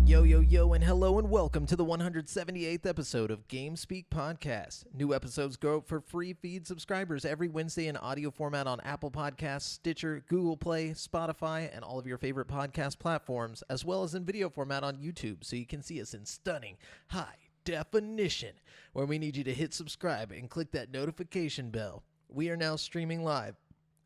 Yo, and hello and welcome to the 178th episode of GameSpeak Podcast. New episodes go out for free feed subscribers every Wednesday in audio format on Apple Podcasts, Stitcher, Google Play, Spotify, and all of your favorite podcast platforms, as well as in video format on YouTube, so you can see us in stunning high definition, where we need you to hit subscribe and click that notification bell. We are now streaming live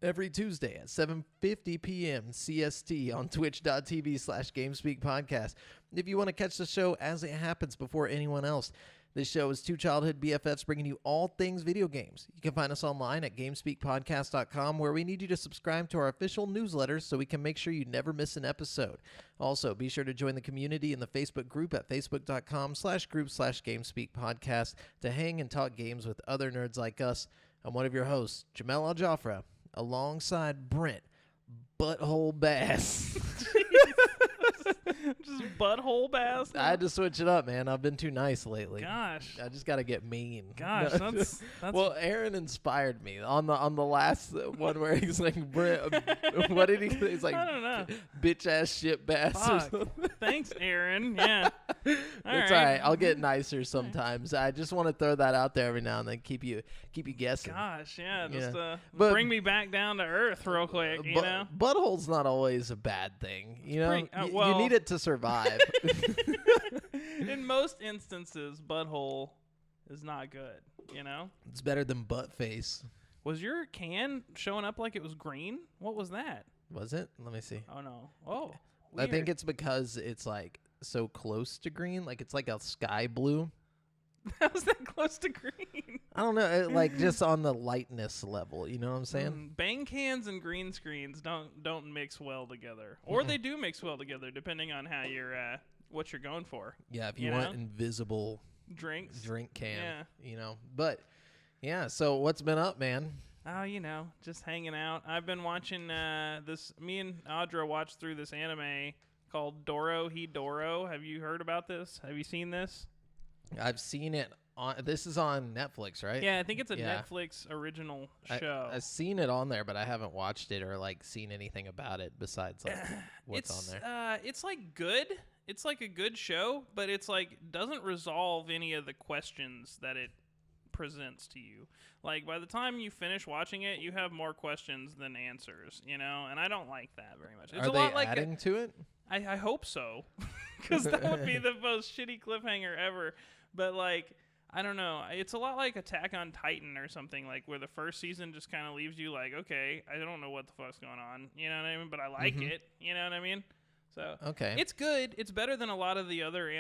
every Tuesday at 7:50 p.m. CST on twitch.tv/GameSpeak Podcast. If you want to catch the show as it happens before anyone else, this show is two childhood BFFs bringing you all things video games. You can find us online at GameSpeakPodcast.com, where we need you to subscribe to our official newsletter so we can make sure you never miss an episode. Also, be sure to join the community in the Facebook group at facebook.com/group/GameSpeakPodcast to hang and talk games with other nerds like us. I'm one of your hosts, Jamel Al-Jafra, alongside Brent Butthole Bass. Just butthole bass. I had to switch it up, man. I've been too nice lately. Gosh. I just got to get mean. Gosh, that's well, Aaron inspired me on the last one where he's like, what did he say? He's like, I don't know. Bitch ass shit bass or Fuck. something. Thanks, Aaron. Yeah. It's all right. I'll get nicer sometimes. I just want to throw that out there every now and then, keep you guessing. Gosh, yeah. Just But- bring me back down to earth real quick, you know? Butthole's not always a bad thing, you know. Pretty- you well- need it to survive. In most instances, butthole is not good, you know? It's better than butt face. Was your can showing up like it was green? What was that? Was it? Let me see. Oh, no. Oh, I think weird. it's because it's like so close to green, like it's like a sky blue. How was that close to green? I don't know, like just on the lightness level, you know what I'm saying? Bang cans and green screens don't mix well together, or they do mix well together depending on how you're what you're going for. Yeah, if you want invisible Drinks, drink can, Yeah. you know. But yeah, so what's been up, man? Oh, you know, just hanging out. I've been watching this. Me and Audra watched through this anime called Doro Hidoro. Have you heard about this? Have you seen this? I've seen it on. This is on Netflix, right? Yeah, I think it's a Yeah. Netflix original show. I've seen it on there, but I haven't watched it or like seen anything about it besides like what's on there. It's like good. It's like a good show, but it's like doesn't resolve any of the questions that it presents to you. Like by the time you finish watching it, you have more questions than answers, you know, and I don't like that very much. It's Are a they lot like adding to it? I hope so, because that would be the most shitty cliffhanger ever. But like, I don't know. It's a lot like Attack on Titan or something, like where the first season just kind of leaves you like, okay, I don't know what the fuck's going on. You know what I mean? But I like it. You know what I mean? So Okay. it's good. It's better than a lot of the other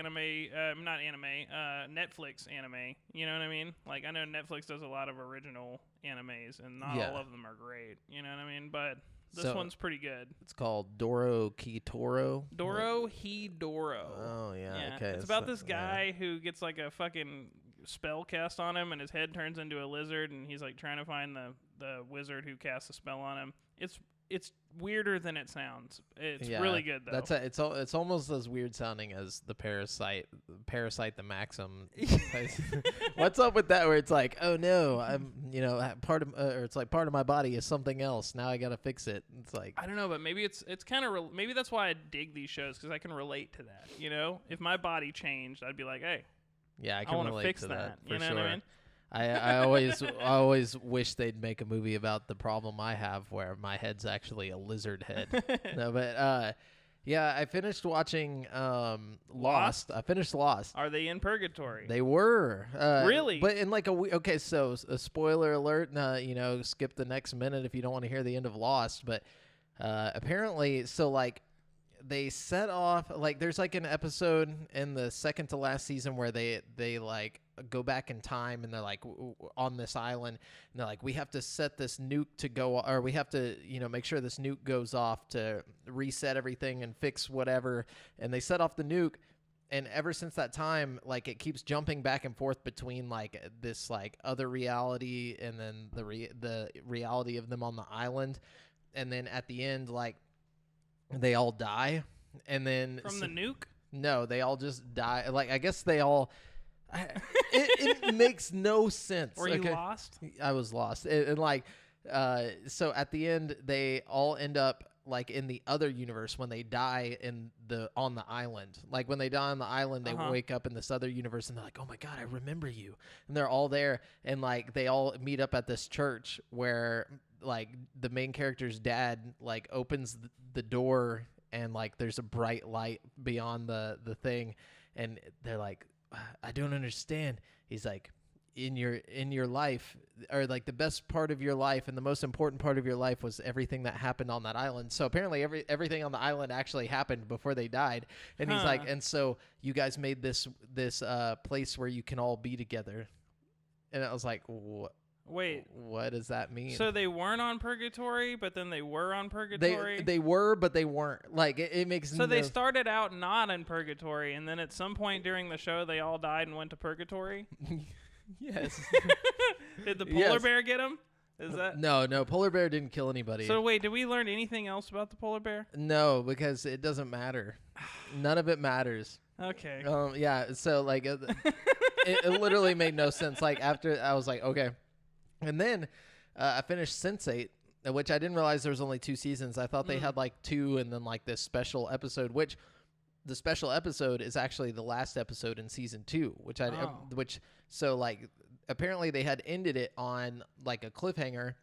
Netflix anime. You know what I mean? Like I know Netflix does a lot of original animes, and not all of them are great. You know what I mean? But this one's pretty good. It's called Doro Kitoro. Doro Hidoro. Oh yeah, okay. It's about this guy who gets like a fucking spell cast on him, and his head turns into a lizard, and he's like trying to find the wizard who casts a spell on him. It's weirder than it sounds. It's really good though. It's almost as weird sounding as the Parasite the Maxim. What's up with that? Where it's like, oh no, I'm part of or it's like part of my body is something else. Now I gotta fix it. It's like I don't know, but maybe it's kind of maybe that's why I dig these shows, because I can relate to that. You know, if my body changed, I'd be like, hey, yeah, I I want to relate fix to that. for You know sure. what I mean? I always wish they'd make a movie about the problem I have where my head's actually a lizard head. No, but yeah, I finished watching Lost. I finished Lost. Are they in purgatory? They were Really? but in like a week. Okay, so a spoiler alert. Skip the next minute if you don't want to hear the end of Lost. But apparently, so like they set off like there's like an episode in the second to last season where they like go back in time, and they're like on this island, and they're like, we have to set this nuke to go, or we have to make sure this nuke goes off to reset everything and fix whatever. And they set off the nuke, and ever since that time, like it keeps jumping back and forth between like this like other reality and then the reality of them on the island. And then at the end, like they all die, and then From the nuke? No, they all just die. Like I guess they all. It makes no sense. Were you lost? I was lost. And like, so at the end, they all end up like in the other universe when they die on the island. Like when they die on the island, they wake up in this other universe and they're like, "Oh my God, I remember you." And they're all there and like they all meet up at this church where like the main character's dad like opens the door and like there's a bright light beyond the thing and they're like, "I don't understand." He's like, in your life, or like the best part of your life and the most important part of your life was everything that happened on that island. So apparently everything on the island actually happened before they died. And he's like, and so you guys made this place where you can all be together. And I was like, wait, what does that mean? So they weren't on purgatory, but then they were on purgatory? They were, but they weren't. Like, it makes So they started out not in purgatory, and then at some point during the show, they all died and went to purgatory? Yes. Did the polar bear get him? Is that No, polar bear didn't kill anybody. So wait, did we learn anything else about the polar bear? No, because it doesn't matter. None of it matters. Okay. Yeah, so like it literally made no sense. Like after I was like, okay. And then I finished Sense8, which I didn't realize there was only 2 seasons. I thought they had like 2 and then like this special episode, which the special episode is actually the last episode in season 2, so like apparently they had ended it on like a cliffhanger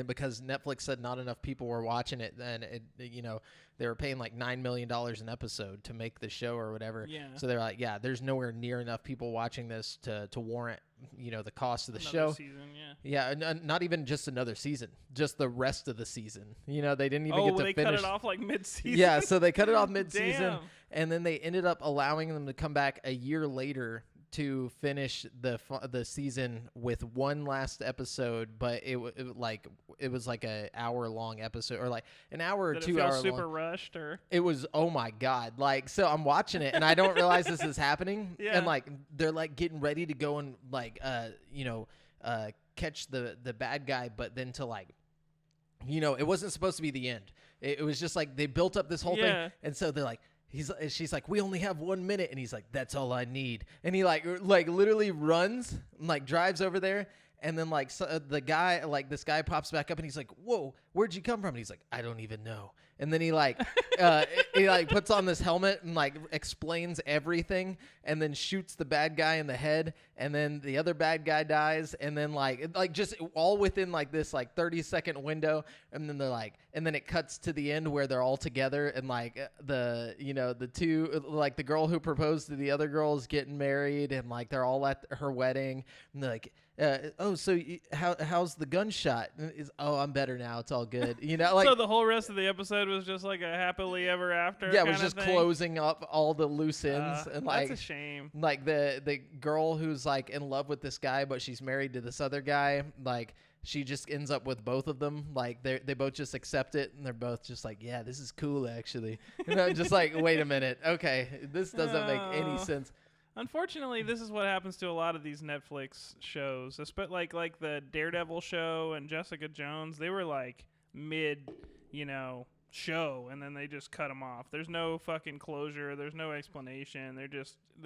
because Netflix said not enough people were watching it, and they were paying like $9 million an episode to make the show or whatever. Yeah. So they're like, yeah, there's nowhere near enough people watching this to warrant the cost of the Another show. Season, yeah. Yeah, not even just another season, just the rest of the season. They didn't even get to they finish. cut it off like mid-season. Yeah, so they cut it off mid-season, Damn. and then they ended up allowing them to come back a year later to finish the season with one last episode, but it was like an hour-long episode, or like an hour or Did 2 it feel hour super long. rushed, or It was, oh my God. Like, so I'm watching it and I don't realize this is happening. Yeah. And like, they're like getting ready to go and like, catch the bad guy. But then to like, it wasn't supposed to be the end. It was just like, they built up this whole thing. And so they're like, she's like, we only have 1 minute. And he's like, that's all I need. And he like literally runs, like drives over there. And then like the guy, like this guy pops back up and he's like, whoa, where'd you come from? And he's like, I don't even know. And then he like, he like puts on this helmet and like explains everything and then shoots the bad guy in the head. And then the other bad guy dies. And then like just all within like this like 30-second window. And then they're like, and then it cuts to the end where they're all together. And like the two, like the girl who proposed to the other girl is getting married and like they're all at her wedding. And they're like, so how's the gunshot? I'm better now. It's all good. So the whole rest of the episode was just like a happily ever after. Yeah, it was kind just of thing? closing up all the loose ends, and like that's a shame. Like the girl who's like in love with this guy, but she's married to this other guy. Like she just ends up with both of them. Like they both just accept it, and they're both just like, yeah, this is cool actually. Just like, wait a minute, okay, this doesn't make any sense. Unfortunately, this is what happens to a lot of these Netflix shows, especially like the Daredevil show and Jessica Jones. They were like mid, show, and then they just cut them off. There's no fucking closure. There's no explanation. They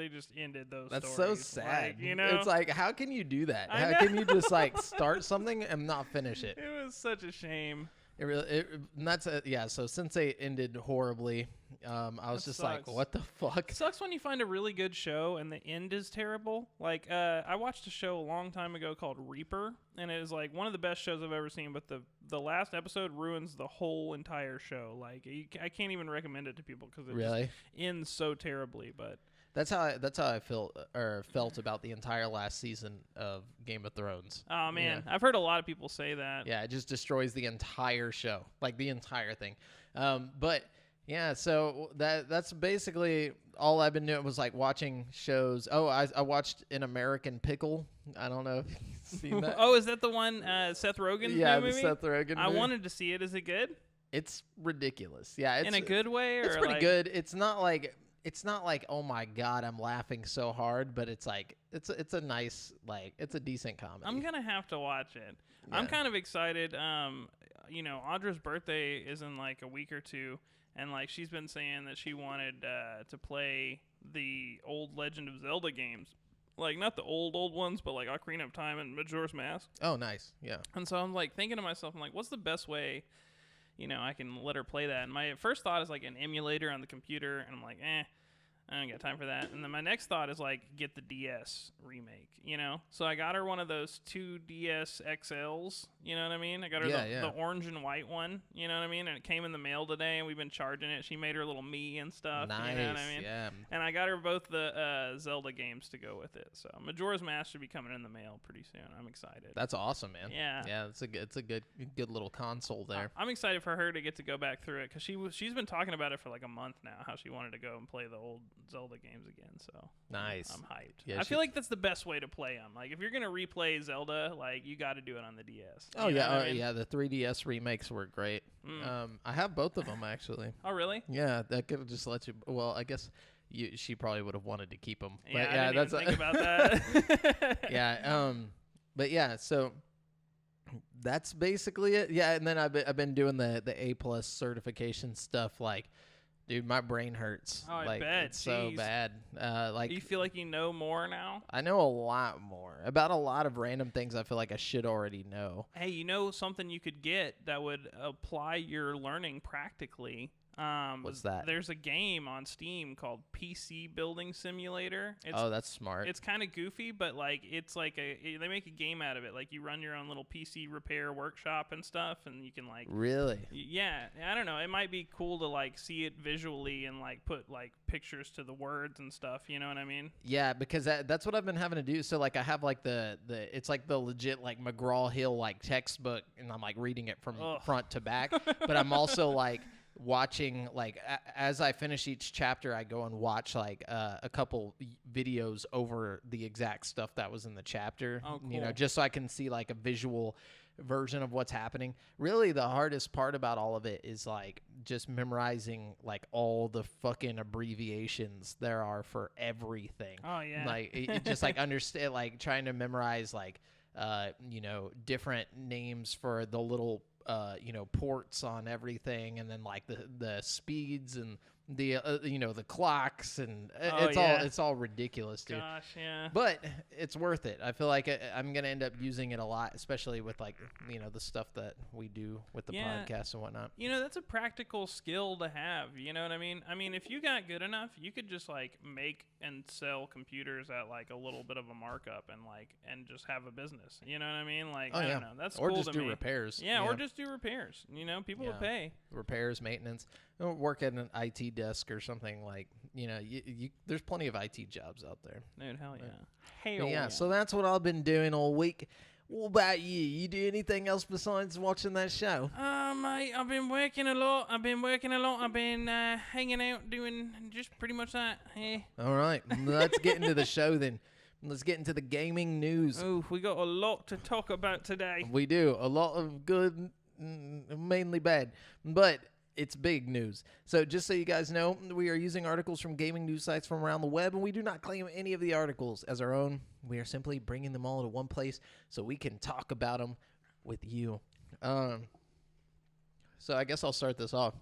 just ended those. That's stories. so sad. Like, it's like, how can you do that? I How know. can you just like start something and not finish it? It was such a shame. It really, and that's so Sense8 ended horribly. I was That just like, sucks. what the fuck? It sucks when you find a really good show and the end is terrible. Like, I watched a show a long time ago called Reaper, and it is like one of the best shows I've ever seen. But the last episode ruins the whole entire show. Like, I can't even recommend it to people because it Really? just ends so terribly. But That's how I felt about the entire last season of Game of Thrones. oh man, Yeah. I've heard a lot of people say that. Yeah, it just destroys the entire show, like the entire thing. But yeah, so that's basically all I've been doing was like watching shows. Oh, I watched An American Pickle. I don't know if you've seen that. Oh, is that the one Seth Rogen yeah, movie? the Seth Rogen I movie. wanted to see it. Is it good? It's ridiculous. Yeah, it's In a good way, or It's pretty like, good. It's not like oh my god, I'm laughing so hard, but it's like it's a nice, like, it's a decent comedy. I'm gonna have to watch it. I'm Yeah. kind of excited. Audra's birthday is in like a week or two, and like she's been saying that she wanted to play the old Legend of Zelda games, like not the old ones, but like Ocarina of Time and Majora's Mask. Oh, nice. Yeah. And so I'm like thinking to myself, I'm like, what's the best way, I can let her play that. And my first thought is like an emulator on the computer, and I'm like, I don't got time for that. And then my next thought is like get the DS remake, So I got her one of those 2DS XLs, you know what I mean? I got her the orange and white one, you know what I mean? And it came in the mail today, and we've been charging it. She made her little me and stuff, nice, you know what I mean? Yeah. And I got her both the Zelda games to go with it. So Majora's Mask should be coming in the mail pretty soon. I'm excited. That's awesome, man. Yeah. Yeah, it's a good little console there. I'm excited for her to get to go back through it, because she's been talking about it for like a month now, how she wanted to go and play the old Zelda games again. So nice. I'm hyped. Yeah, I feel like that's the best way to play them. Like if you're gonna replay Zelda, like you got to do it on the DS. Oh yeah, yeah. The 3DS remakes were great. I have both of them actually. Oh really? Yeah, that could just let you. Well, I guess she probably would have wanted to keep them. Yeah, but I didn't even think about that. Yeah. But yeah, so that's basically it. Yeah, and then I've been doing the A+ certification stuff. Like, dude, my brain hurts. Oh, I like, bet. It's so bad. Like, do you feel like you know more now? I know a lot more about a lot of random things I feel like I should already know. Hey, you know something you could get that would apply your learning practically? What's that? There's a game on Steam called PC Building Simulator. That's smart. It's kind of goofy, but like it's like they make a game out of it. Like you run your own little PC repair workshop and stuff, and you can like really. Yeah, I don't know. It might be cool to like see it visually and like put like pictures to the words and stuff. You know what I mean? Yeah, because that's what I've been having to do. So like I have like the it's like the legit like McGraw-Hill like textbook, and I'm like reading it from front to back. But I'm also like watching like as I finish each chapter, I go and watch like a couple videos over the exact stuff that was in the chapter. Oh, cool. Just so I can see like a visual version of what's happening. Really, the hardest part about all of it is like just memorizing like all the fucking abbreviations there are for everything. Oh yeah. Like it just like understand, like trying to memorize like different names for the little ports on everything, and then like the speeds and the the clocks, and it's all ridiculous, dude. Gosh, yeah. But it's worth it. I feel like I'm gonna end up using it a lot, especially with like the stuff that we do with the podcast and whatnot. That's a practical skill to have. You know what I mean? I mean, if you got good enough, you could just like make and sell computers at like a little bit of a markup, and just have a business. You know what I mean? Like, I don't know. That's or cool just to do me. repairs. Yeah, or just do repairs. People will pay. Repairs, maintenance. Work at an IT desk or something, like there's plenty of IT jobs out there. Dude, hell yeah. Yeah. So that's what I've been doing all week. What about you? You do anything else besides watching that show? Mate, I've been working a lot. I've been hanging out, doing just pretty much that. Yeah. All right. Let's get into the show then. Let's get into the gaming news. Oh, we got a lot to talk about today. We do. A lot of good, mainly bad. But it's big news. So just so you guys know, we are using articles from gaming news sites from around the web, and we do not claim any of the articles as our own. We are simply bringing them all to one place so we can talk about them with you. So I guess I'll start this off.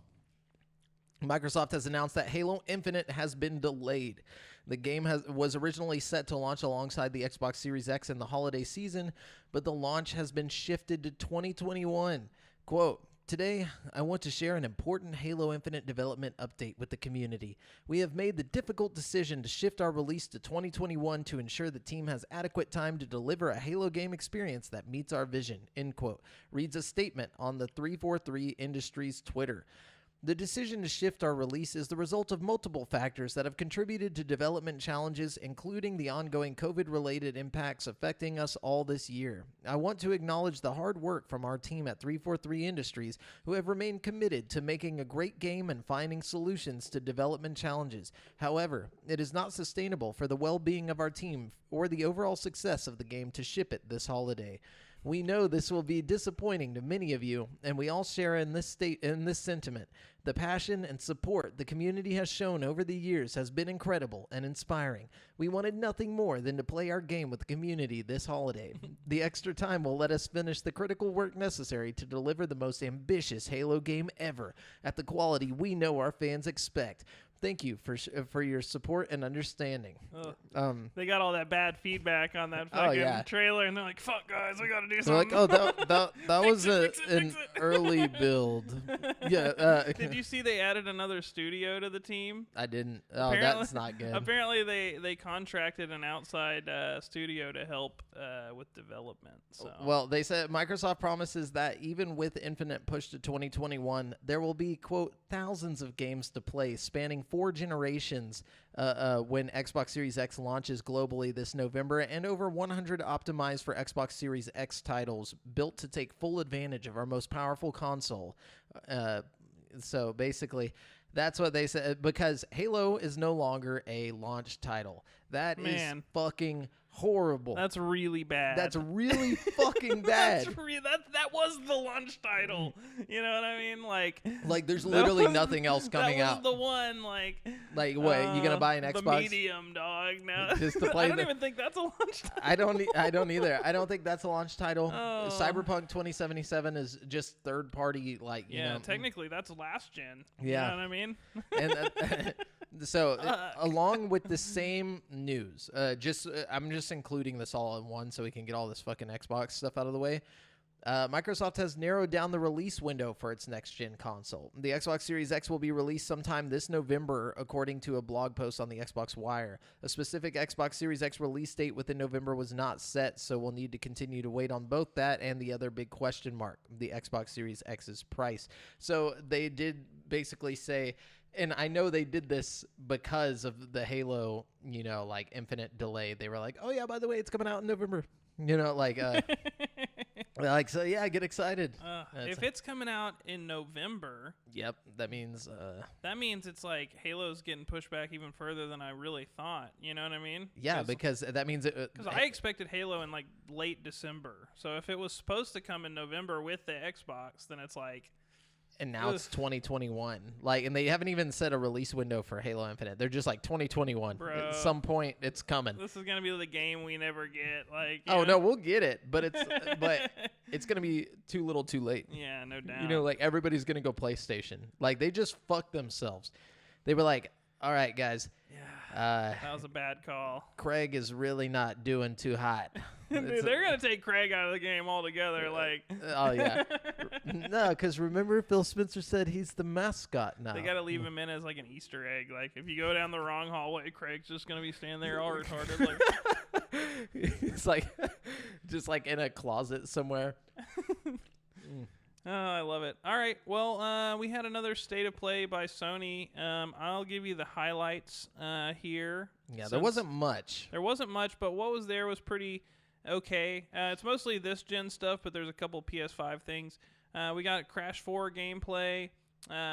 Microsoft has announced that Halo Infinite has been delayed. The game was originally set to launch alongside the Xbox Series X in the holiday season, but the launch has been shifted to 2021. Quote, "Today, I want to share an important Halo Infinite development update with the community. We have made the difficult decision to shift our release to 2021 to ensure the team has adequate time to deliver a Halo game experience that meets our vision," end quote, reads a statement on the 343 Industries Twitter. The decision to shift our release is the result of multiple factors that have contributed to development challenges, including the ongoing COVID-related impacts affecting us all this year. I want to acknowledge the hard work from our team at 343 Industries, who have remained committed to making a great game and finding solutions to development challenges. However, it is not sustainable for the well-being of our team or the overall success of the game to ship it this holiday. We know this will be disappointing to many of you, and we all share in this sentiment. The passion and support the community has shown over the years has been incredible and inspiring. We wanted nothing more than to play our game with the community this holiday. The extra time will let us finish the critical work necessary to deliver the most ambitious Halo game ever at the quality we know our fans expect. Thank you for your support and understanding. They got all that bad feedback on that Oh, fucking yeah. trailer, and they're like, "Fuck, guys, we gotta do They're something." like, oh, that was fix an it. early build. Yeah. Did you see they added another studio to the team? I didn't. Oh, Apparently- that's not good. Apparently, they contracted an outside studio to help with development. So. Well, they said Microsoft promises that even with Infinite pushed to 2021, there will be, quote, thousands of games to play spanning 4 generations when Xbox Series X launches globally this November, and over 100 optimized for Xbox Series X titles built to take full advantage of our most powerful console. So basically, that's what they said, because Halo is no longer a launch title. That is fucking horrible. That's really bad. That's really fucking bad. That was the launch title. You know what I mean? Like there's literally nothing else coming that was out. The one like what? You gonna buy an the Xbox? medium, dog. No, Just to play I don't even think that's a launch title. I don't either. I don't think that's a launch title. Oh. Cyberpunk 2077 is just third party, like you know. Technically that's last gen. Yeah. You know what I mean? And so along with the same news, I'm just including this all in one so we can get all this fucking Xbox stuff out of the way. Microsoft has narrowed down the release window for its next-gen console. The Xbox Series X will be released sometime this November, according to a blog post on the Xbox Wire. A specific Xbox Series X release date within November was not set, so we'll need to continue to wait on both that and the other big question mark, the Xbox Series X's price. So they did basically say, and I know they did this because of the Halo, like Infinite delay. They were like, oh yeah, by the way, it's coming out in November. So yeah, get excited. If it's coming out in November, yep, that means it's like Halo's getting pushed back even further than I really thought. You know what I mean? Yeah, because that means because I expected Halo in like late December. So if it was supposed to come in November with the Xbox, then it's like. And now it's 2021. And they haven't even set a release window for Halo Infinite. They're just like 2021. Bro, at some point, it's coming. This is gonna be the game we never get. No, we'll get it, but it's gonna be too little, too late. Yeah, no doubt. Everybody's gonna go PlayStation. They just fucked themselves. They were like, all right, guys. Yeah, that was a bad call. Craig is really not doing too hot. Dude, they're gonna take Craig out of the game altogether. Oh yeah, no, because remember Phil Spencer said he's the mascot now. They gotta leave him in as like an Easter egg. Like if you go down the wrong hallway, Craig's just gonna be standing there all retarded. It's like just like in a closet somewhere. Oh, I love it. All right. Well, we had another State of Play by Sony. I'll give you the highlights here. Yeah, there wasn't much. There wasn't much, but what was there was pretty okay. It's mostly this gen stuff, but there's a couple PS5 things. We got Crash 4 gameplay.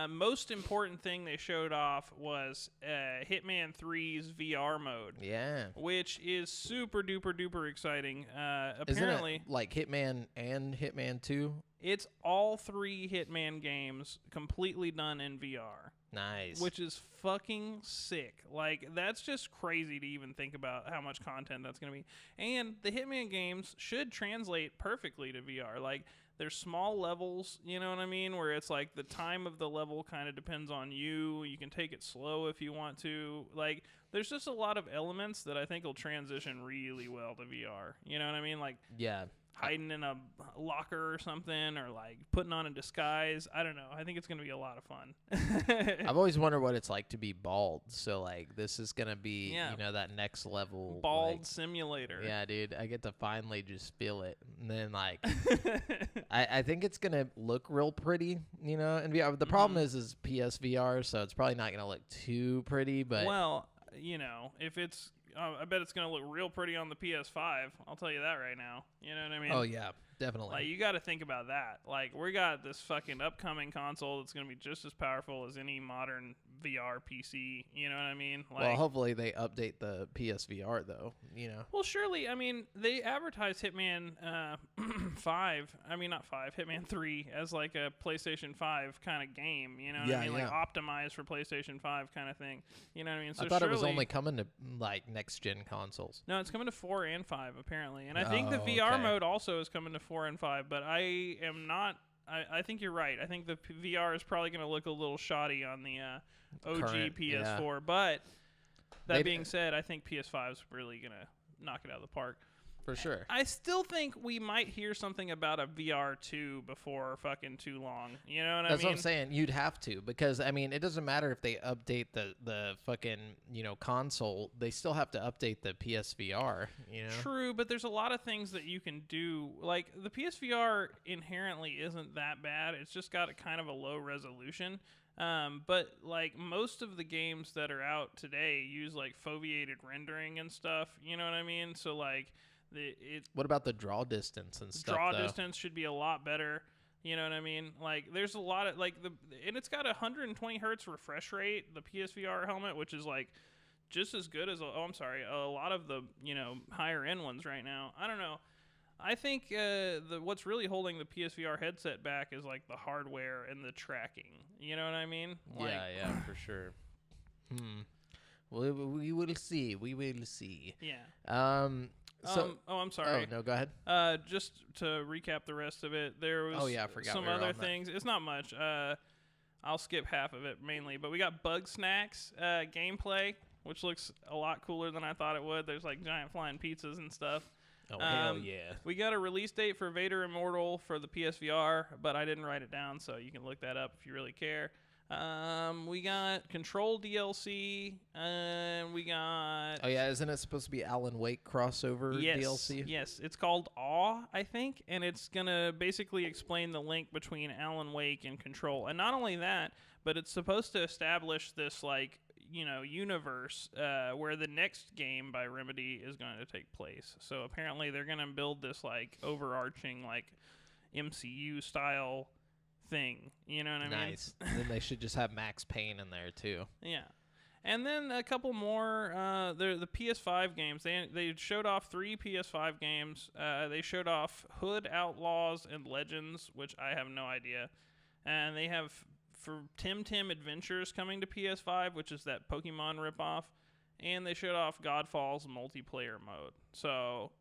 Most important thing they showed off was Hitman 3's VR mode. Yeah. Which is super duper duper exciting. Isn't Apparently, it like Hitman and Hitman 2? It's all 3 Hitman games completely done in VR. Nice. Which is fucking sick. That's just crazy to even think about how much content that's going to be. And the Hitman games should translate perfectly to VR. There's small levels, you know what I mean? Where it's the time of the level kind of depends on you. You can take it slow if you want to. There's just a lot of elements that I think will transition really well to VR. You know what I mean? Yeah. Hiding in a locker or something, or putting on a disguise. I don't know. I think it's going to be a lot of fun. I've always wondered what it's like to be bald. So this is going to be, that next level. Bald simulator. Yeah, dude. I get to finally just feel it. And then I think it's going to look real pretty, in VR. The problem is PSVR, so it's probably not going to look too pretty, but. Well, if it's. I bet it's going to look real pretty on the PS5. I'll tell you that right now. You know what I mean? Oh, yeah, definitely. You got to think about that. We got this fucking upcoming console that's going to be just as powerful as any modern VR PC. You know what I mean? Well, hopefully they update the PSVR, though, Well, surely, they advertised Hitman 5. Not 5, Hitman 3 as a PlayStation 5 kind of game. You know what I mean? Optimized for PlayStation 5 kind of thing. You know what I mean? So I thought it was only coming to, next-gen consoles. No, it's coming to 4 and 5, apparently. And I think the VR mode also is coming to 4 and 5, but I am not I think you're right. I think the VR is probably going to look a little shoddy on the OG Current, PS4. But that They- being said, I think PS5 is really going to knock it out of the park. For sure. I still think we might hear something about a VR 2 before fucking too long. You know what I That's mean? what I'm saying. You'd have to, because I mean, it doesn't matter if they update the fucking console. They still have to update the PSVR. True, but there's a lot of things that you can do. Like the PSVR inherently isn't that bad. It's just got a kind of a low resolution. But like most of the games that are out today use like foveated rendering and stuff. You know what I mean? So like What about the draw distance and stuff? draw though? distance should be a lot better. You know what I mean? Like there's a lot of and it's got a 120 hertz refresh rate. The PSVR helmet, which is like just as good as a lot of the higher end ones right now. I don't know. I think what's really holding the PSVR headset back is like the hardware and the tracking. You know what I mean? Like, yeah, for sure. We will see. We will see. Yeah. So, I'm sorry. Oh no, go ahead. Just to recap the rest of it, there was I forgot some we were other on that. things. It's not much. I'll skip half of it mainly, but we got Bug Snacks gameplay, which looks a lot cooler than I thought it would. There's like giant flying pizzas and stuff. Oh hell yeah! We got a release date for Vader Immortal for the PSVR, but I didn't write it down, so you can look that up if you really care. We got Control DLC, and we got... Oh yeah, isn't it supposed to be Alan Wake crossover DLC? Yes, it's called Awe, I think, and it's going to basically explain the link between Alan Wake and Control. And not only that, but it's supposed to establish this, like, universe where the next game by Remedy is going to take place. So apparently they're going to build this, like, overarching, like, MCU-style thing. You know what I mean? Nice. And then they should just have Max Payne in there, too. Yeah. And then a couple more. The PS5 games. They showed off 3 PS5 games. They showed off Hood, Outlaws, and Legends, which I have no idea. And they have for Tim Tim Adventures coming to PS5, which is that Pokemon ripoff. And they showed off Godfall's multiplayer mode. So,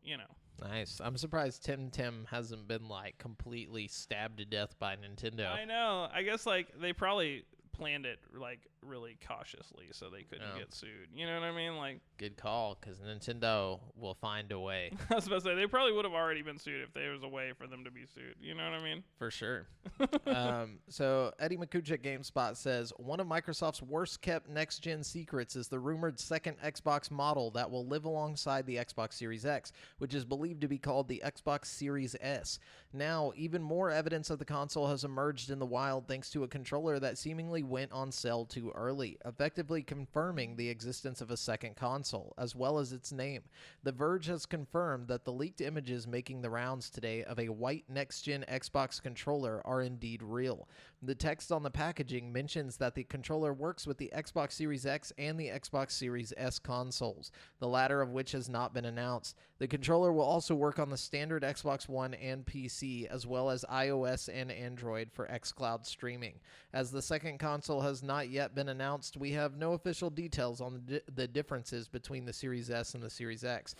Nice. I'm surprised Tim hasn't been like completely stabbed to death by Nintendo. I know. I guess like they probably planned it like really cautiously so they couldn't get sued. You know what I mean? Like, good call, because Nintendo will find a way. I was about to say they probably would have already been sued if there was a way for them to be sued. You know what I mean? For sure. So Eddie Makuch at GameSpot says one of Microsoft's worst kept next gen secrets is the rumored second Xbox model that will live alongside the Xbox Series X, which is believed to be called the Xbox Series S. Now, even more evidence of the console has emerged in the wild thanks to a controller that seemingly went on sale too early, effectively confirming the existence of a second console, as well as its name. The Verge has confirmed that the leaked images making the rounds today of a white next-gen Xbox controller are indeed real. The text on the packaging mentions that the controller works with the Xbox Series X and the Xbox Series S consoles, the latter of which has not been announced. The controller will also work on the standard Xbox One and PC, as well as iOS and Android for xCloud streaming. As the second console has not yet been announced, we have no official details on the differences between the Series S and the Series X.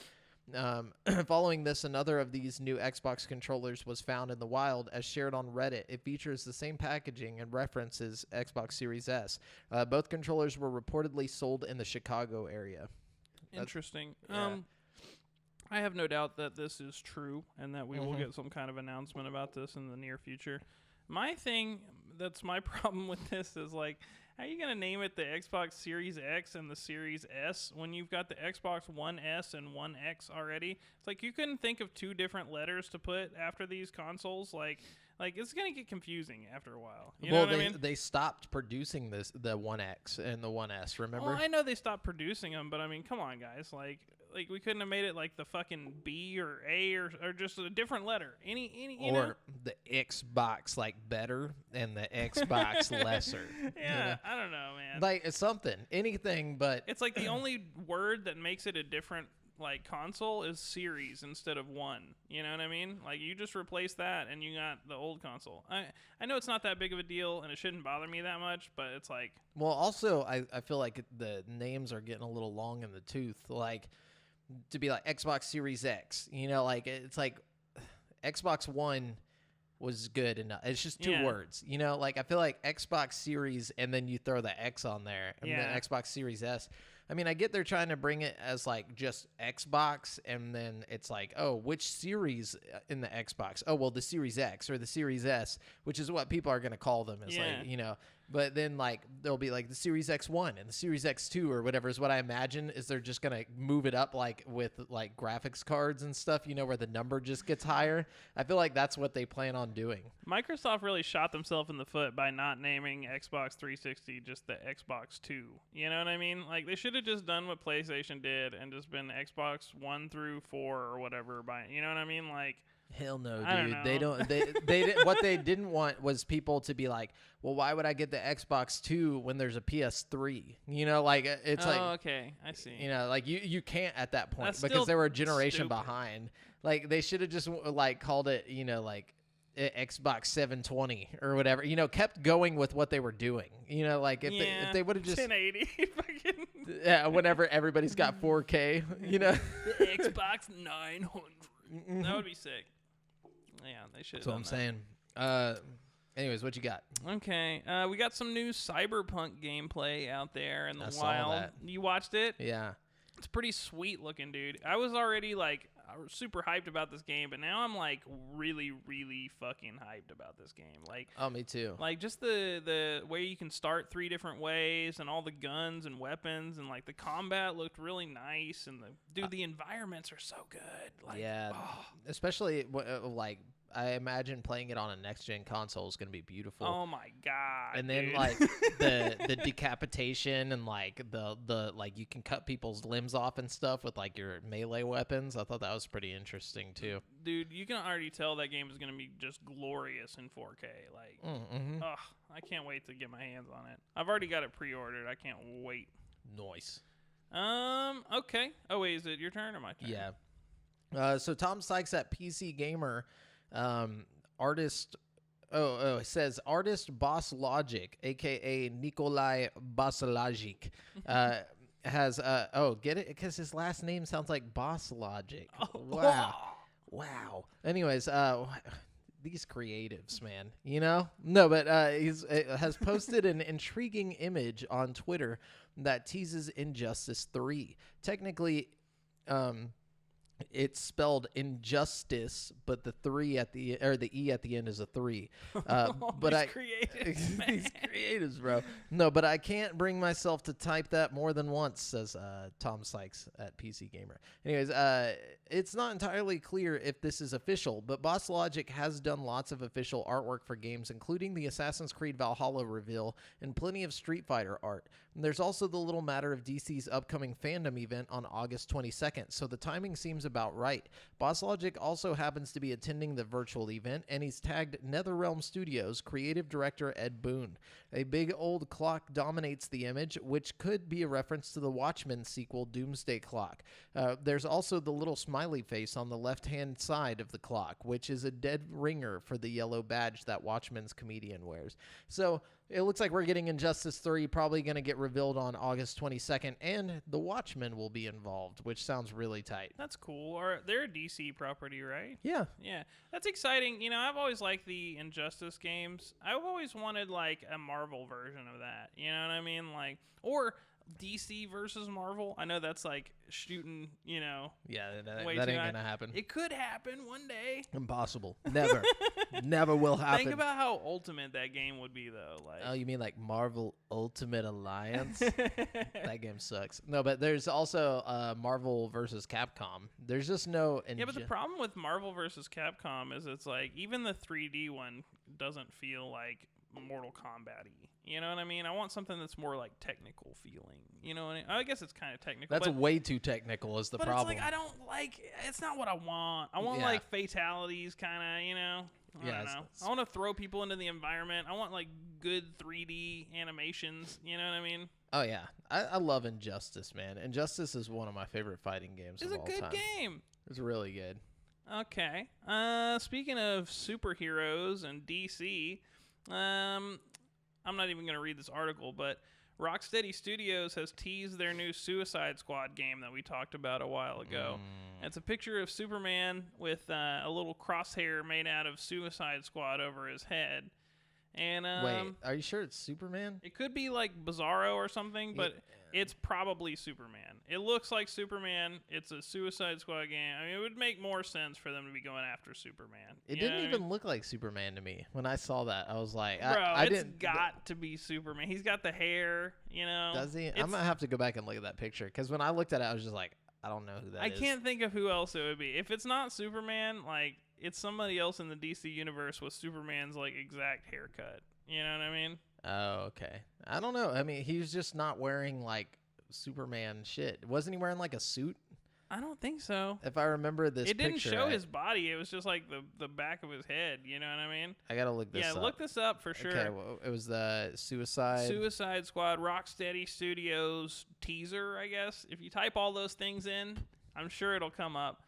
Following this, another of these new Xbox controllers was found in the wild. As shared on Reddit, it features the same packaging and references Xbox Series S. Both controllers were reportedly sold in the Chicago area. Interesting. Yeah. I have no doubt that this is true and that we will get some kind of announcement about this in the near future. My thing that's my problem with this is like, how are you going to name it the Xbox Series X and the Series S when you've got the Xbox One S and One X already? It's like you couldn't think of 2 different letters to put after these consoles. Like it's going to get confusing after a while. You know what I mean? They stopped producing the One X and the One S, remember? Well, I know they stopped producing them, but I mean, come on, guys. Like we couldn't have made it like the fucking B or A or just a different letter. Any you know? Or the Xbox like better and the Xbox lesser. Yeah, I don't know, man. Like it's something, anything, but It's like the only word that makes it a different like console is series instead of one. You know what I mean? Like you just replace that and you got the old console. I know it's not that big of a deal and it shouldn't bother me that much, but it's like, well, also I feel like the names are getting a little long in the tooth. Like to be like Xbox Series X, like it's like Xbox One was good enough. It's just two Yeah. words, you know. Like I feel like Xbox Series, and then you throw the X on there, and then Yeah. Xbox Series S. I mean, I get they're trying to bring it as like just Xbox, and then it's like, oh, which series in the Xbox? Oh, well, the Series X or the Series S, which is what people are going to call them. Is Yeah. like, you know, but then like there'll be like the Series X1 and the Series X2 or whatever is what I imagine is they're just going to move it up like with like graphics cards and stuff, you know, where the number just gets higher. I feel like that's what they plan on doing. Microsoft really shot themselves in the foot by not naming Xbox 360 just the Xbox 2. You know what I mean? Like, they should have just done what PlayStation did and just been Xbox 1 through 4 or whatever. You know what I mean? Like, Hell no, I don't dude. know. They don't. What they didn't want was people to be like, well, why would I get the Xbox 2 when there's a PS3? You know, like it's like, okay, I see. you know, like you can't at that point That's because still they were a generation stupid. behind. Like they should have just like called it, you know, like Xbox 720 or whatever. You know, kept going with what they were doing. You know, like if they would have just 1080, fucking yeah, whenever everybody's got 4K, you know. the Xbox 900. That would be sick. Yeah, they should. That's what I'm saying. Anyways, what you got? Okay, we got some new Cyberpunk gameplay out there in the I saw wild. that. You watched it? Yeah. It's pretty sweet looking, dude. I was already like super hyped about this game, but now I'm like really, really fucking hyped about this game. Oh, me too. Like just the way you can start 3 different ways, and all the guns and weapons, and like the combat looked really nice, and the environments are so good. Like, Yeah, oh, especially like I imagine playing it on a next gen console is going to be beautiful. oh my god. And then dude. like the decapitation and like the like you can cut people's limbs off and stuff with like your melee weapons. I thought that was pretty interesting too. dude, you can already tell that game is going to be just glorious in 4K. Like, Mm-hmm. ugh, I can't wait to get my hands on it. I've already got it pre-ordered. I can't wait. Nice. Okay. Oh wait, is it your turn or my turn? Yeah. So Tom Sykes at PC Gamer, artist. It says artist Boss Logic, aka Nikolai Bossologic, has get it because his last name sounds like Boss Logic. Wow. Anyways, these creatives, man, you know? No, but has posted an intriguing image on Twitter that teases Injustice 3. Technically, it's spelled injustice, but the E at the end is a 3. But These creatives, man. these creatives, bro. No, but I can't bring myself to type that more than once, says Tom Sykes at PC Gamer. Anyways, it's not entirely clear if this is official, but Boss Logic has done lots of official artwork for games, including the Assassin's Creed Valhalla reveal and plenty of Street Fighter art. And there's also the little matter of DC's upcoming fandom event on August 22nd, so the timing seems about right. Boss Logic also happens to be attending the virtual event, and he's tagged NetherRealm Studios creative director Ed Boon. A big old clock dominates the image, which could be a reference to the Watchmen sequel Doomsday Clock. There's also the little smiley face on the left-hand side of the clock, which is a dead ringer for the yellow badge that Watchmen's comedian wears. So it looks like we're getting Injustice 3, probably going to get revealed on August 22nd, and the Watchmen will be involved, which sounds really tight. That's cool. Or they're a DC property, right? Yeah. Yeah, that's exciting. You know, I've always liked the Injustice games. I've always wanted like a Marvel version of that. You know what I mean? Like, or DC versus Marvel. I know that's like shooting, you know. Yeah, that way ain't too going high. to happen. It could happen one day. Impossible. Never. Never will happen. Think about how ultimate that game would be, though. Like, Oh, you mean like Marvel Ultimate Alliance? That game sucks. No, but there's also Marvel versus Capcom. There's just no... yeah, but the problem with Marvel versus Capcom is it's like even the 3D one doesn't feel like Mortal Kombat-y. You know what I mean? I want something that's more like technical feeling. You know what I mean? I guess it's kind of technical. That's but, way too technical is the but problem. it's like I don't like. It's not what I want. I want Yeah. like fatalities, kind of. You know. I Yeah, don't it's- know. I want to throw people into the environment. I want like good 3D animations. You know what I mean? Oh, yeah. I love Injustice, man. Injustice is one of my favorite fighting games It's of a all good time. game. It's really good. Okay. Speaking of superheroes and DC, I'm not even going to read this article, but Rocksteady Studios has teased their new Suicide Squad game that we talked about a while ago. It's a picture of Superman with a little crosshair made out of Suicide Squad over his head. And Wait, are you sure it's Superman? it could be like Bizarro or something, but it's probably Superman. It looks like Superman. It's a Suicide Squad game. I mean, it would make more sense for them to be going after Superman. It You know didn't what I even mean? look like Superman to me. When I saw that, I was like, Bro, I it's didn't. got to be Superman. He's got the hair, you know. Does he? It's- I'm gonna have to go back and look at that picture because when I looked at it, I was just like, I don't know who that I is. can't think of who else it would be. If it's not Superman, like it's somebody else in the DC universe with Superman's like exact haircut. You know what I mean? Oh, okay. I don't know. I mean, he's just not wearing like Superman shit. Wasn't he wearing like a suit? I don't think so. If I remember this It didn't picture, show his body. It was just like the back of his head. You know what I mean? I gotta look this Yeah, up. look this up for sure. Okay, well, it was the Suicide Squad, Rocksteady Studios teaser, I guess. If you type all those things in, I'm sure it'll come up.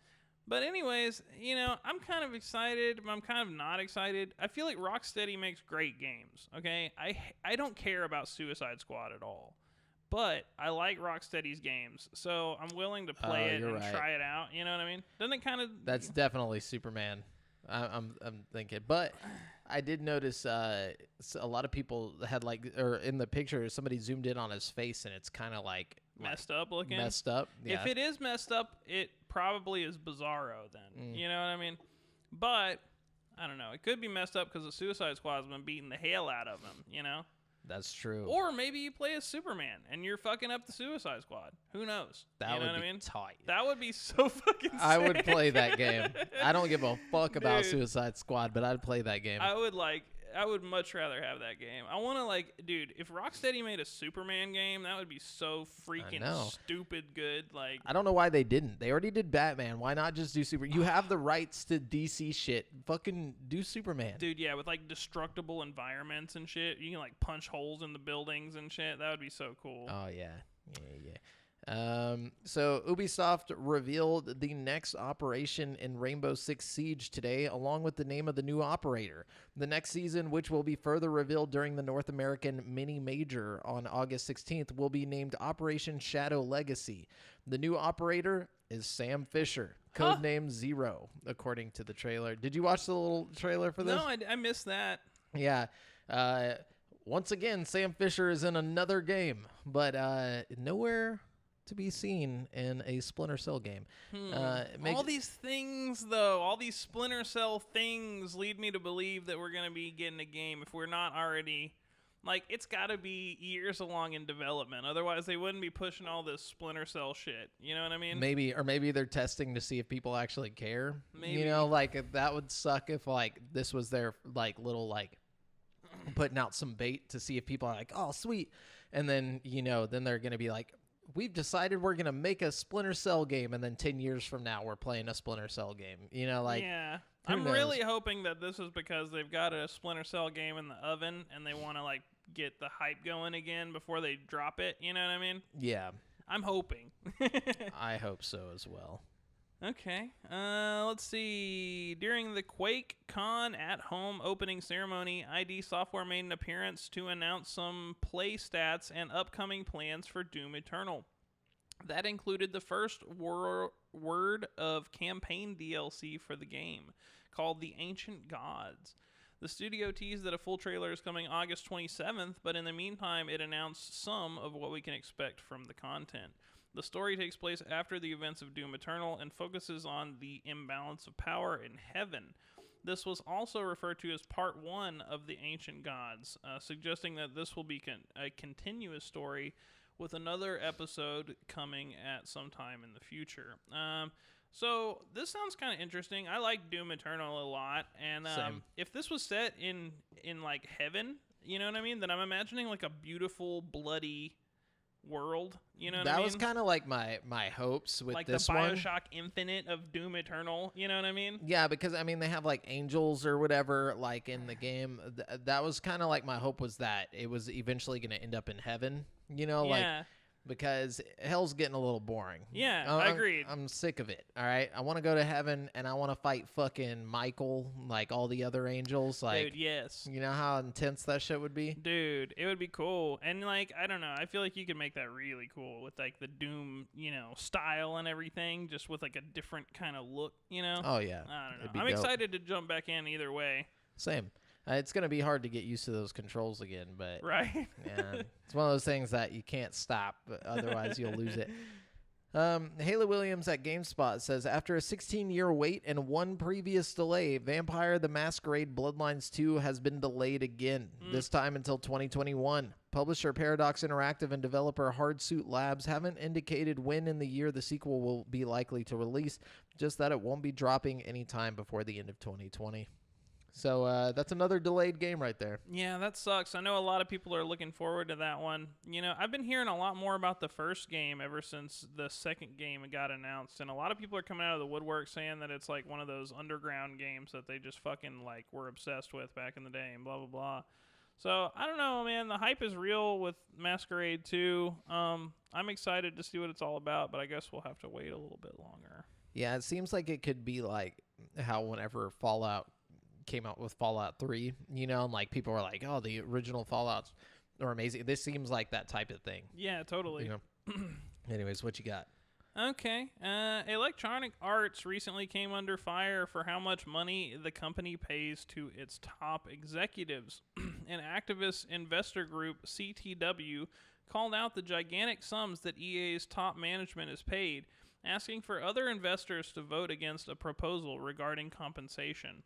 But anyways, you know, I'm kind of excited, but I'm kind of not excited. I feel like Rocksteady makes great games, okay? I don't care about Suicide Squad at all. But I like Rocksteady's games, so I'm willing to play it you're and right. try it out. You know what I mean? Doesn't it kind of... That's definitely Superman. I'm thinking, but I did notice a lot of people had like, or in the picture, somebody zoomed in on his face, and it's kind of like messed up looking. Messed up. Yeah. If it is messed up, it probably is Bizarro then. You know what I mean? But I don't know. It could be messed up because the Suicide Squad's been beating the hell out of him. You know? That's true. Or maybe you play as Superman and you're fucking up the Suicide Squad. Who knows? That you know would what be I mean? tight. That would be so fucking sick. I would play that game. I don't give a fuck about Dude. Suicide Squad, but I'd play that game. I would much rather have that game. I want to dude, if Rocksteady made a Superman game, that would be so freaking know. stupid good. Like, I don't know why they didn't. They already did Batman. Why not just do Super? You have the rights to DC shit. Fucking do Superman. dude, yeah, with like destructible environments and shit. You can like punch holes in the buildings and shit. That would be so cool. Oh yeah, yeah. So Ubisoft revealed the next operation in Rainbow Six Siege today, along with the name of the new operator. The next season, which will be further revealed during the North American Mini Major on August 16th, will be named Operation Shadow Legacy. The new operator is Sam Fisher, codename Zero, according to the trailer. Did you watch the little trailer for this? No, I missed that. Yeah. Once again, Sam Fisher is in another game, but nowhere to be seen in a Splinter Cell game. All these things, though, all these Splinter Cell things lead me to believe that we're going to be getting a game if we're not already... Like, it's got to be years along in development. Otherwise, they wouldn't be pushing all this Splinter Cell shit. You know what I mean? Maybe they're testing to see if people actually care. Maybe. You know, like, that would suck if, like, this was their, like, little, like, putting out some bait to see if people are like, oh, sweet. And then, you know, then they're going to be like, we've decided we're going to make a Splinter Cell game, and then 10 years from now, we're playing a Splinter Cell game. You know, like... Yeah. who I'm knows? really hoping that this is because they've got a Splinter Cell game in the oven and they want to, like, get the hype going again before they drop it. You know what I mean? Yeah, I'm hoping. I hope so as well. Okay. Let's see. During the QuakeCon at-home opening ceremony, ID Software made an appearance to announce some play stats and upcoming plans for Doom Eternal. That included the first word of campaign DLC for the game, called The Ancient Gods. The studio teased that a full trailer is coming August 27th, but in the meantime, it announced some of what we can expect from the content. The story takes place after the events of Doom Eternal and focuses on the imbalance of power in heaven. This was also referred to as Part 1 of the Ancient Gods, suggesting that this will be a continuous story with another episode coming at some time in the future. So this sounds kind of interesting. I like Doom Eternal a lot, and Same. if this was set in like heaven, you know what I mean? Then I'm imagining like a beautiful, bloody world. You know what I mean? That was kind of like my hopes with like this the one. Bioshock Infinite of Doom Eternal. You know what I mean? Yeah, because I mean they have like angels or whatever like in the game. That was kind of like my hope was that it was eventually going to end up in heaven. You know, like Yeah. because hell's getting a little boring. Yeah, I'm- agreed. I'm sick of it. All right, I want to go to heaven and I want to fight fucking Michael like all the other angels. Like, Dude, yes. you know how intense that shit would be. Dude, it would be cool. And, like, I don't know. I feel like you could make that really cool with, like, the Doom, style and everything, just with, like, a different kind of look, Oh yeah, I don't it'd be know. I'm dope. excited to jump back in either way. Same. It's gonna be hard to get used to those controls again, but Right? yeah, it's one of those things that you can't stop, but otherwise you'll lose it. Haley Williams at GameSpot says, after a 16-year wait and one previous delay, Vampire the Masquerade Bloodlines 2 has been delayed again, this time until 2021. Publisher Paradox Interactive and developer Hardsuit Labs haven't indicated when in the year the sequel will be likely to release, just that it won't be dropping anytime before the end of 2020. So that's another delayed game right there. Yeah, that sucks. I know a lot of people are looking forward to that one. I've been hearing a lot more about the first game ever since the second game got announced, and a lot of people are coming out of the woodwork saying that it's like one of those underground games that they just fucking like were obsessed with back in the day and blah blah blah. So I don't know, man. The hype is real with Masquerade 2. I'm excited to see what it's all about, but I guess we'll have to wait a little bit longer. Yeah, it seems like it could be like how whenever Fallout came out with Fallout 3, and like people were like, oh, the original Fallouts are amazing. This seems like that type of thing. Yeah, totally. Anyways, what you got? Okay. Electronic Arts recently came under fire for how much money the company pays to its top executives. An activist investor group, CTW, called out the gigantic sums that EA's top management is paid, asking for other investors to vote against a proposal regarding compensation.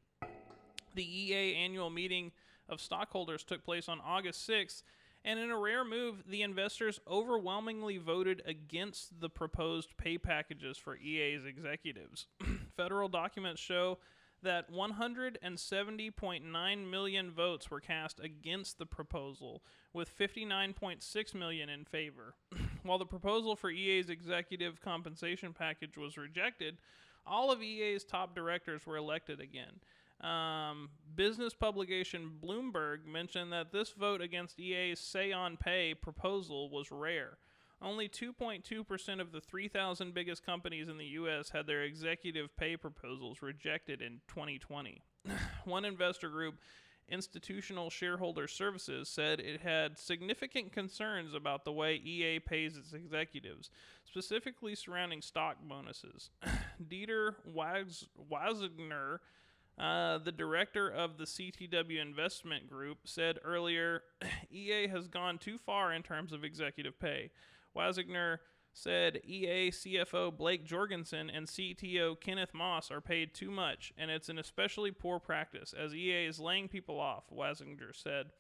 The EA annual meeting of stockholders took place on August 6th, and in a rare move, the investors overwhelmingly voted against the proposed pay packages for EA's executives. Federal documents show that 170.9 million votes were cast against the proposal, with 59.6 million in favor. While the proposal for EA's executive compensation package was rejected, all of EA's top directors were elected again. Business publication Bloomberg mentioned that this vote against EA's Say on Pay proposal was rare. Only 2.2% of the 3,000 biggest companies in the U.S. had their executive pay proposals rejected in 2020. One investor group, Institutional Shareholder Services, said it had significant concerns about the way EA pays its executives, specifically surrounding stock bonuses. Dieter Wazigner, the director of the CTW investment group, said earlier, EA has gone too far in terms of executive pay. Wazigner said EA CFO Blake Jorgensen and CTO Kenneth Moss are paid too much, and it's an especially poor practice, as EA is laying people off, Wazigner said.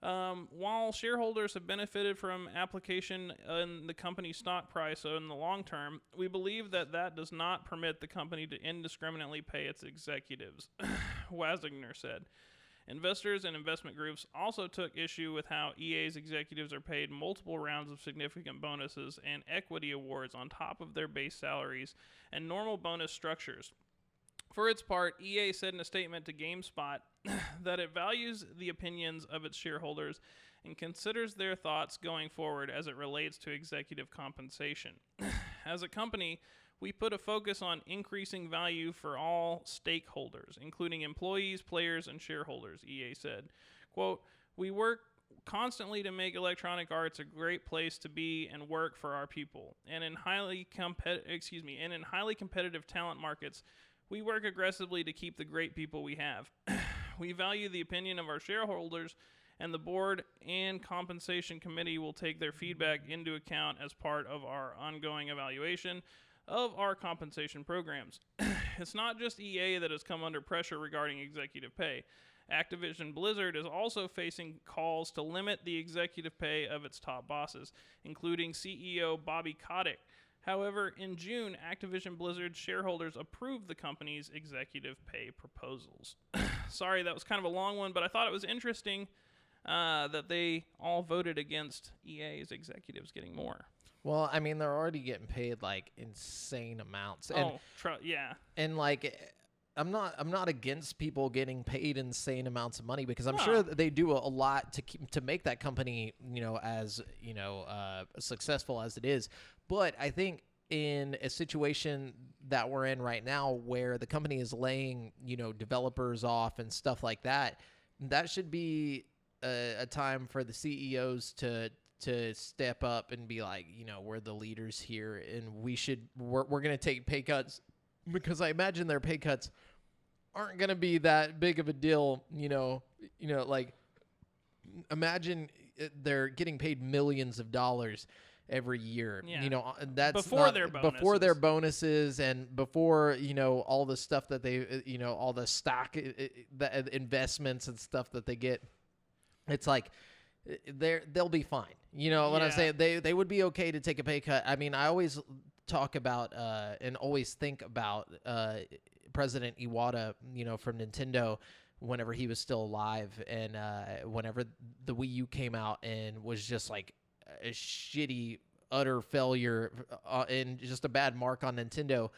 While shareholders have benefited from application in the company's stock price in the long term, we believe that does not permit the company to indiscriminately pay its executives, Wazigner said. Investors and investment groups also took issue with how EA's executives are paid multiple rounds of significant bonuses and equity awards on top of their base salaries and normal bonus structures. For its part, EA said in a statement to GameSpot that it values the opinions of its shareholders and considers their thoughts going forward as it relates to executive compensation. As a company, we put a focus on increasing value for all stakeholders, including employees, players, and shareholders, EA said. Quote, we work constantly to make Electronic Arts a great place to be and work for our people. And in highly competitive talent markets, we work aggressively to keep the great people we have. We value the opinion of our shareholders, and the board and compensation committee will take their feedback into account as part of our ongoing evaluation of our compensation programs. It's not just EA that has come under pressure regarding executive pay. Activision Blizzard is also facing calls to limit the executive pay of its top bosses, including CEO Bobby Kotick. However, in June, Activision Blizzard shareholders approved the company's executive pay proposals. Sorry, that was kind of a long one, but I thought it was interesting that they all voted against EA's executives getting more. Well, I mean, they're already getting paid like insane amounts. And, yeah. And like, I'm not against people getting paid insane amounts of money, because I'm No. sure that they do a lot to make that company, as successful as it is. But I think in a situation that we're in right now, where the company is laying developers off and stuff like that, that should be a time for the CEOs to step up and be like, we're the leaders here, and we're going to take pay cuts, because I imagine their pay cuts aren't going to be that big of a deal. Like, imagine they're getting paid millions of dollars every year. Yeah. That's Before their bonuses and before, all the stuff that they, all the stock the investments and stuff that they get. It's like they'll be fine. You know what I'm saying? They would be okay to take a pay cut. I mean, I always talk about and always think about President Iwata, from Nintendo, whenever he was still alive, and whenever the Wii U came out and was just like a shitty, utter failure and just a bad mark on Nintendo.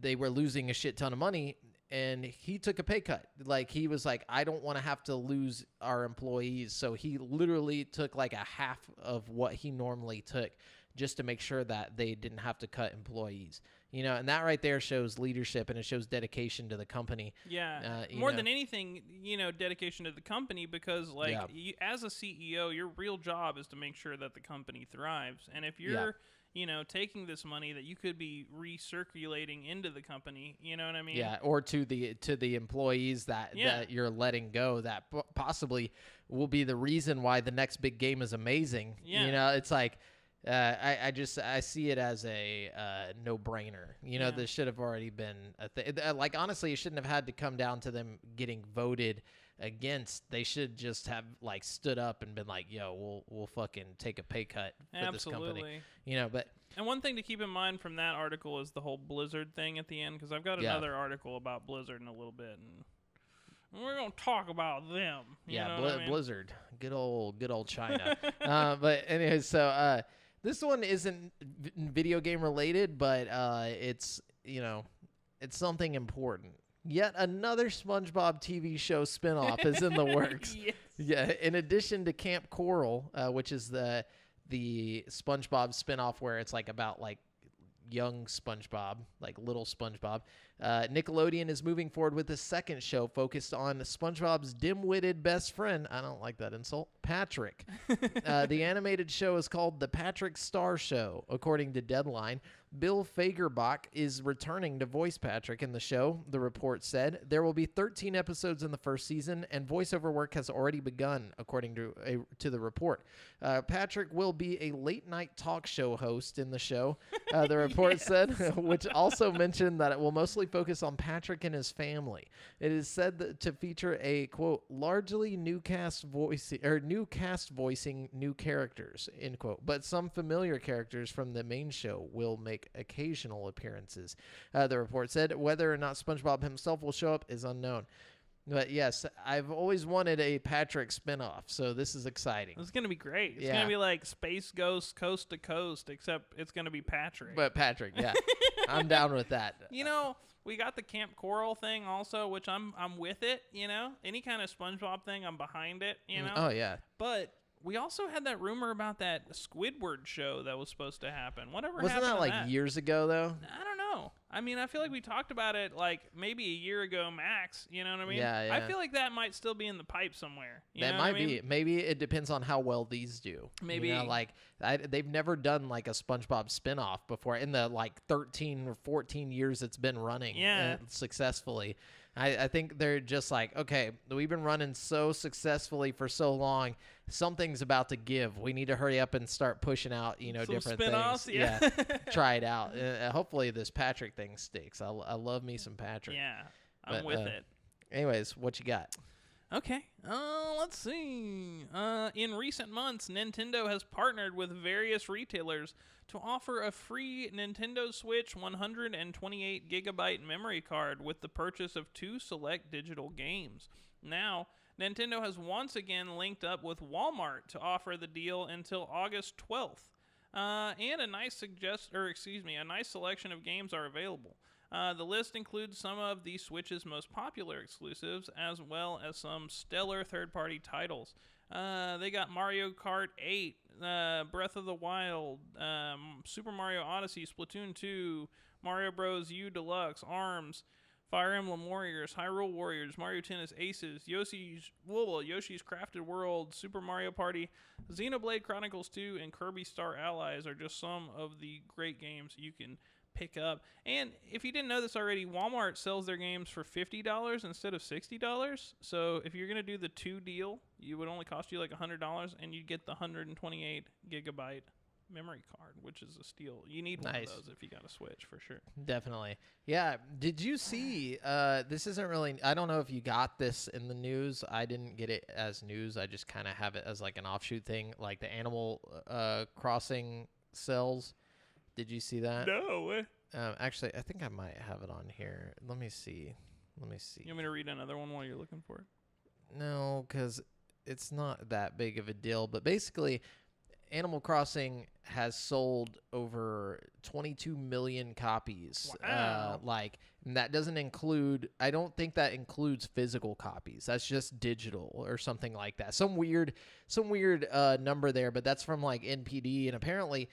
They were losing a shit ton of money, and he took a pay cut. Like, he was like, I don't want to have to lose our employees. So he literally took like a half of what he normally took just to make sure that they didn't have to cut employees. And that right there shows leadership, and it shows dedication to the company. Yeah. More than anything, dedication to the company, because you, as a CEO, your real job is to make sure that the company thrives. And if you're, taking this money that you could be recirculating into the company, you know what I mean? Yeah. Or to the employees that you're letting go, that possibly will be the reason why the next big game is amazing. Yeah. It's like, I see it as a no-brainer. This should have already been a thing. Like, honestly, it shouldn't have had to come down to them getting voted against. They should just have like stood up and been like, "Yo, we'll fucking take a pay cut for this company." But and one thing to keep in mind from that article is the whole Blizzard thing at the end, because I've got another article about Blizzard in a little bit, and we're gonna talk about them. You know what I mean? Blizzard, good old China. But anyway, so. This one isn't video game related, but it's something important. Yet another SpongeBob TV show spinoff is in the works. Yes. Yeah, in addition to Camp Coral, which is the SpongeBob spinoff where it's like about like young SpongeBob, like little SpongeBob. Nickelodeon is moving forward with a second show focused on SpongeBob's dim-witted best friend. I don't like that insult. Patrick. The animated show is called The Patrick Star Show, according to Deadline. Bill Fagerbach is returning to voice Patrick in the show, the report said. There will be 13 episodes in the first season, and voiceover work has already begun, according to the report. Patrick will be a late-night talk show host in the show, the report said, which also mentioned that it will mostly focus on Patrick and his family. It is said to feature a, quote, largely new cast voicing new characters, end quote. But some familiar characters from the main show will make occasional appearances. The report said whether or not SpongeBob himself will show up is unknown. But yes, I've always wanted a Patrick spinoff, so this is exciting. It's going to be great. It's going to be like Space Ghost Coast to Coast, except it's going to be Patrick. But Patrick, yeah. I'm down with that. We got the Camp Coral thing also, which I'm with it, Any kind of SpongeBob thing, I'm behind it, Oh, yeah. But we also had that rumor about that Squidward show that was supposed to happen. Whatever Wasn't happened that to like that? years ago, though? I don't know. I mean, I feel like we talked about it like maybe a year ago max. You know what I mean? Yeah. I feel like that might still be in the pipe somewhere. That might be. Maybe it depends on how well these do. Maybe. They've never done like a SpongeBob spinoff before in the like 13 or 14 years it's been running successfully. I think they're just like, okay, we've been running so successfully for so long. Something's about to give. We need to hurry up and start pushing out, Some different spin-offs, things. Yeah. Try it out. Hopefully this Patrick thing sticks. I love me some Patrick. Yeah, I'm with it. Anyways, what you got? Okay. Let's see. In recent months, Nintendo has partnered with various retailers to offer a free Nintendo Switch 128 gigabyte memory card with the purchase of 2 select digital games. Now, Nintendo has once again linked up with Walmart to offer the deal until August 12th. And a nice selection of games are available. The list includes some of the Switch's most popular exclusives, as well as some stellar third-party titles. They got Mario Kart 8, Breath of the Wild, Super Mario Odyssey, Splatoon 2, Mario Bros. U Deluxe, ARMS, Fire Emblem Warriors, Hyrule Warriors, Mario Tennis Aces, Yoshi's Crafted World, Super Mario Party, Xenoblade Chronicles 2, and Kirby Star Allies are just some of the great games you can pick up. And if you didn't know this already, Walmart sells their games for $50 instead of $60. So if you're going to do the 2 deal, it would only cost you like $100, and you'd get the 128 gigabyte memory card, which is a steal. You need one of those if you got a Switch, for sure. Definitely. Yeah. Did you see, this isn't really, I don't know if you got this in the news. I didn't get it as news. I just kind of have it as like an offshoot thing, like the Animal Crossing sales. Did you see that? No. Actually, I think I might have it on here. Let me see. You want me to read another one while you're looking for it? No, because it's not that big of a deal. But basically, Animal Crossing has sold over 22 million copies. Wow. And that doesn't include, I don't think that includes physical copies. That's just digital or something like that. Some weird number there, but that's from like NPD. And apparently,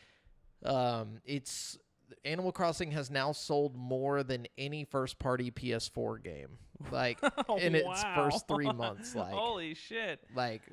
it's Animal Crossing has now sold more than any first-party PS4 game, in its first 3 months. Holy shit!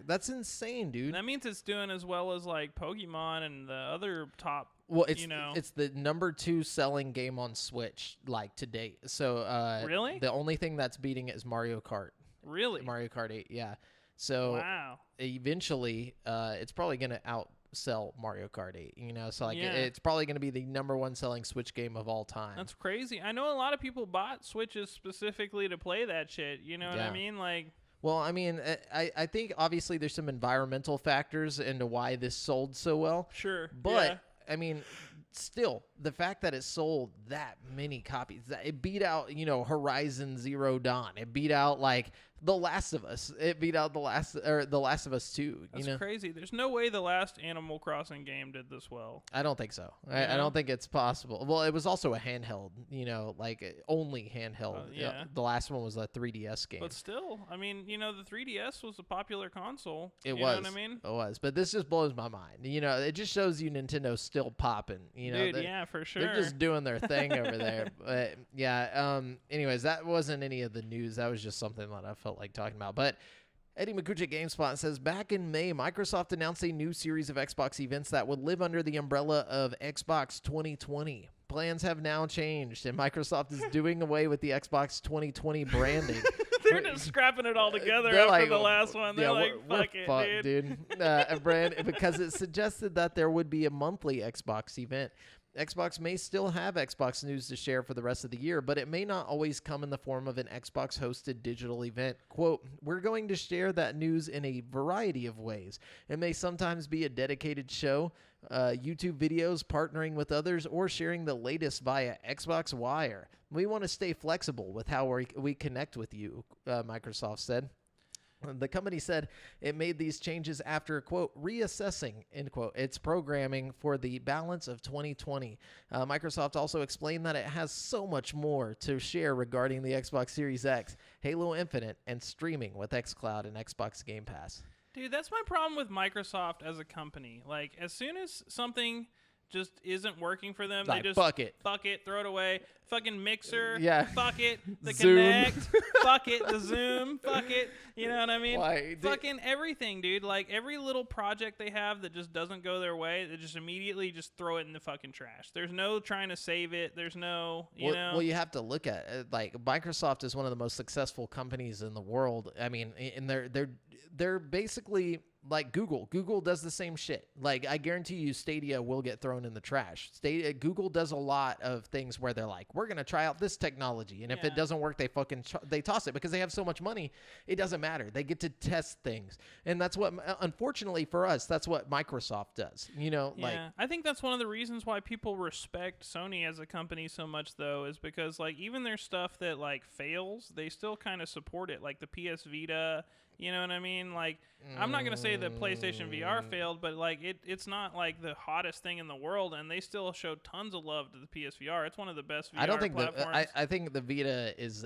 That's insane, dude. That means it's doing as well as like Pokemon and the other top. Well, it's the number 2 selling game on Switch to date. So really, the only thing that's beating it is Mario Kart. Really, Mario Kart 8, yeah. So wow. Eventually, it's probably gonna outsell Mario Kart 8, so it's probably going to be the number 1 selling Switch game of all time. That's crazy. I know a lot of people bought Switches specifically to play that shit. You know what I mean? Well, I mean, I think obviously there's some environmental factors into why this sold so well. Sure. But I mean, still, the fact that it sold that many copies, that it beat out, Horizon Zero Dawn. It beat out The Last of Us. It beat out The Last of Us 2. That's crazy. There's no way the last Animal Crossing game did this well. I don't think so. I don't think it's possible. Well, it was also a handheld, only handheld. Yeah. The last one was a 3DS game. But still, I mean, the 3DS was a popular console. It was. You know what I mean? It was. But this just blows my mind. It just shows you Nintendo's still popping. Dude, yeah, for sure. They're just doing their thing over there. But yeah. Anyways, that wasn't any of the news. That was just something that I felt like talking about. But Eddie McCucci at GameSpot says, back in May, Microsoft announced a new series of Xbox events that would live under the umbrella of Xbox 2020. Plans have now changed, and Microsoft is doing away with the Xbox 2020 branding. They're just scrapping it all together after the last one. They're fuck it, dude. Because it suggested that there would be a monthly Xbox event. Xbox may still have Xbox news to share for the rest of the year, but it may not always come in the form of an Xbox-hosted digital event. Quote, we're going to share that news in a variety of ways. It may sometimes be a dedicated show, YouTube videos, partnering with others, or sharing the latest via Xbox Wire. We want to stay flexible with how we connect with you, Microsoft said. The company said it made these changes after, quote, reassessing, end quote, its programming for the balance of 2020. Microsoft also explained that it has so much more to share regarding the Xbox Series X, Halo Infinite, and streaming with xCloud and Xbox Game Pass. Dude, that's my problem with Microsoft as a company. As soon as something just isn't working for them, they just fuck it, throw it away. Fucking Mixer, fuck it, the Zoom. Kinect, fuck it, the Zoom, fuck it. You know what I mean? Fucking everything, dude. Every little project they have that just doesn't go their way, they just immediately just throw it in the fucking trash. There's no trying to save it. There's no, you know. Well, you have to look at it. Microsoft is one of the most successful companies in the world. I mean, and they're basically like Google. Google does the same shit. I guarantee you Stadia will get thrown in the trash. Google does a lot of things where they're like, we're going to try out this technology. And if it doesn't work, they toss it because they have so much money. It doesn't matter. They get to test things. And that's what, unfortunately for us, that's what Microsoft does. I think that's one of the reasons why people respect Sony as a company so much, though, is because even their stuff that fails, they still kind of support it. Like the PS Vita You know what I mean? Like, I'm not gonna say that PlayStation VR failed, but like it's not like the hottest thing in the world, and they still showed tons of love to the PSVR. It's one of the best VR I don't think platforms. I think the Vita is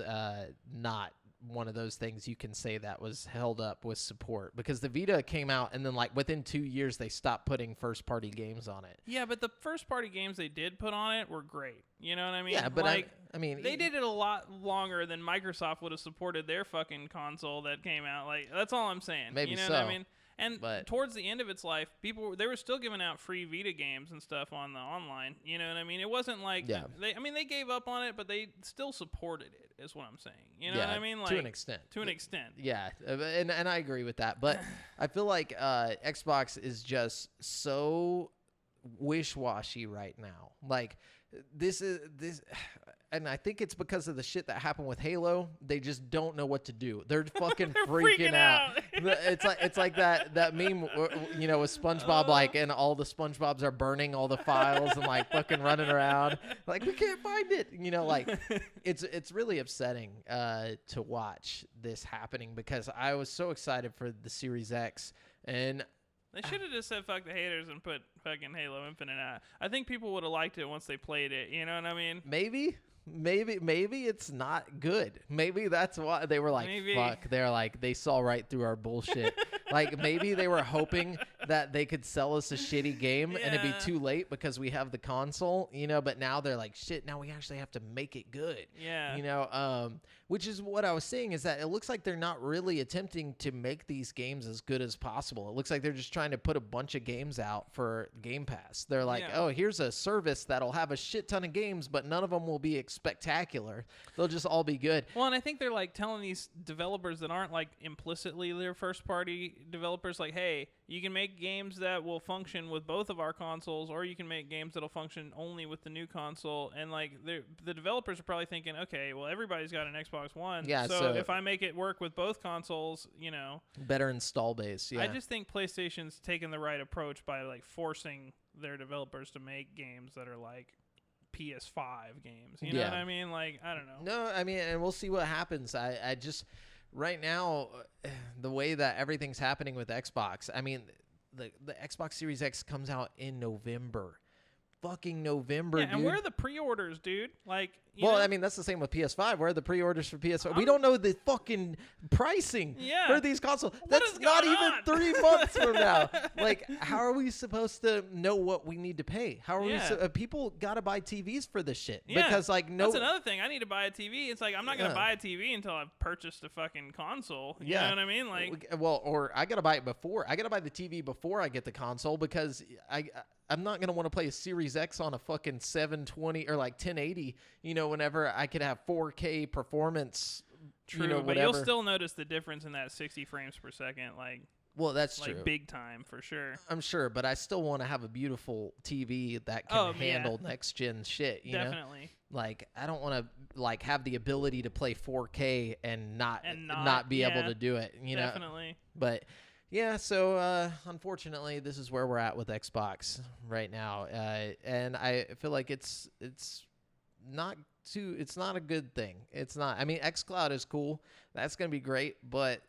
not one of those things you can say that was held up with support, because the Vita came out and then like within 2 years they stopped putting first party games on it. Yeah, but the first party games they did put on it were great. You know what I mean? Yeah, but like, I mean, they did it a lot longer than Microsoft would have supported their fucking console that came out. Like, that's all I'm saying. Maybe you know so. what I mean? And But towards the end of its life, they were still giving out free Vita games and stuff on the online. You know what I mean? It wasn't like they gave up on it, but they still supported it. Is what I'm saying. You know what I mean? Like, to an extent. To an extent. Yeah, and I agree with that. But I feel like Xbox is just so wish-washy right now. Like this, and I think it's because of the shit that happened with Halo. They just don't know what to do. They're fucking They're freaking out. It's like that meme, you know, with SpongeBob, like, and all the SpongeBobs are burning all the files and like fucking running around, like we can't find it. You know, like it's really upsetting to watch this happening, because I was so excited for the Series X, and they should have just said fuck the haters and put fucking Halo Infinite out. I think people would have liked it once they played it. You know what I mean? Maybe it's not good. Maybe that's why they were like, fuck. They're like, they saw right through our bullshit. Like, maybe they were hoping that they could sell us a shitty game and it'd be too late because we have the console, you know, but now they're like, shit, now we actually have to make it good. Yeah. You know, which is what I was saying, is that it looks like they're not really attempting to make these games as good as possible. It looks like they're just trying to put a bunch of games out for Game Pass. They're like, oh, here's a service that'll have a shit ton of games, but none of them will be spectacular. They'll just all be good. Well, and I think they're like telling these developers that aren't like implicitly their first party developers, like, hey, you can make games that will function with both of our consoles, or you can make games that'll function only with the new console. And like the developers are probably thinking, okay, well, everybody's got an Xbox One, so if I make it work with both consoles, you know, better install base. Yeah, I just think PlayStation's taken the right approach by like forcing their developers to make games that are like PS5 games. You know what I mean? Like, I don't know. No, I mean, and we'll see what happens. I just, right now, the way that everything's happening with Xbox, I mean, the Xbox Series X comes out in November. Fucking November, yeah, dude. And where are the pre-orders, dude? Like, well, I mean, that's the same with PS5. Where are the pre-orders for PS5? We don't know the fucking pricing for these consoles. That's not even 3 months from now. Like, how are we supposed to know what we need to pay? How are we? People got to buy TVs for this shit. Yeah, because, like, that's another thing. I need to buy a TV. It's like, I'm not going to buy a TV until I've purchased a fucking console. You know what I mean? Like, well, or I got to buy it before. I got to buy the TV before I get the console, because I'm not going to want to play a Series X on a fucking 720 or like 1080, you know, whenever I could have 4K performance. True, you know, but you'll still notice the difference in that 60 frames per second. Like, well, that's like true. Big time, for sure. I'm sure, but I still want to have a beautiful TV that can handle next gen shit, you know? Definitely. Like, I don't want to like have the ability to play 4K and not be able to do it, you know? Definitely. But yeah, so unfortunately, this is where we're at with Xbox right now, and I feel like it's not a good thing. It's not. I mean, xCloud is cool. That's gonna be great, but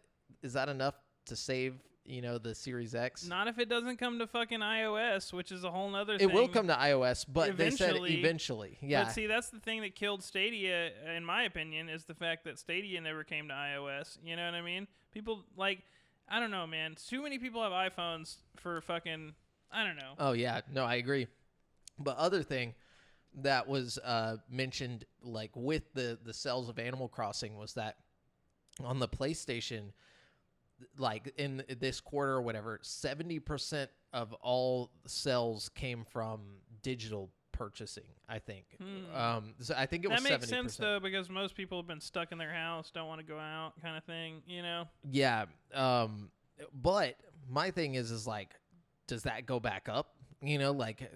is that enough to save, you know, the Series X? Not if it doesn't come to fucking iOS, which is a whole nother thing. It will come to iOS, but they said eventually. Yeah. But see, that's the thing that killed Stadia, in my opinion, is the fact that Stadia never came to iOS. You know what I mean? People, like, I don't know, man. Too many people have iPhones for fucking, I don't know. Oh, yeah. No, I agree. But other thing that was mentioned, like, with the sales of Animal Crossing, was that on the PlayStation, like, in this quarter or whatever, 70% of all sales came from digital purchasing, I think. So I think it was 70%. That makes sense, though, because most people have been stuck in their house, don't want to go out, kind of thing, you know? Yeah. But my thing is like, does that go back up? You know, like,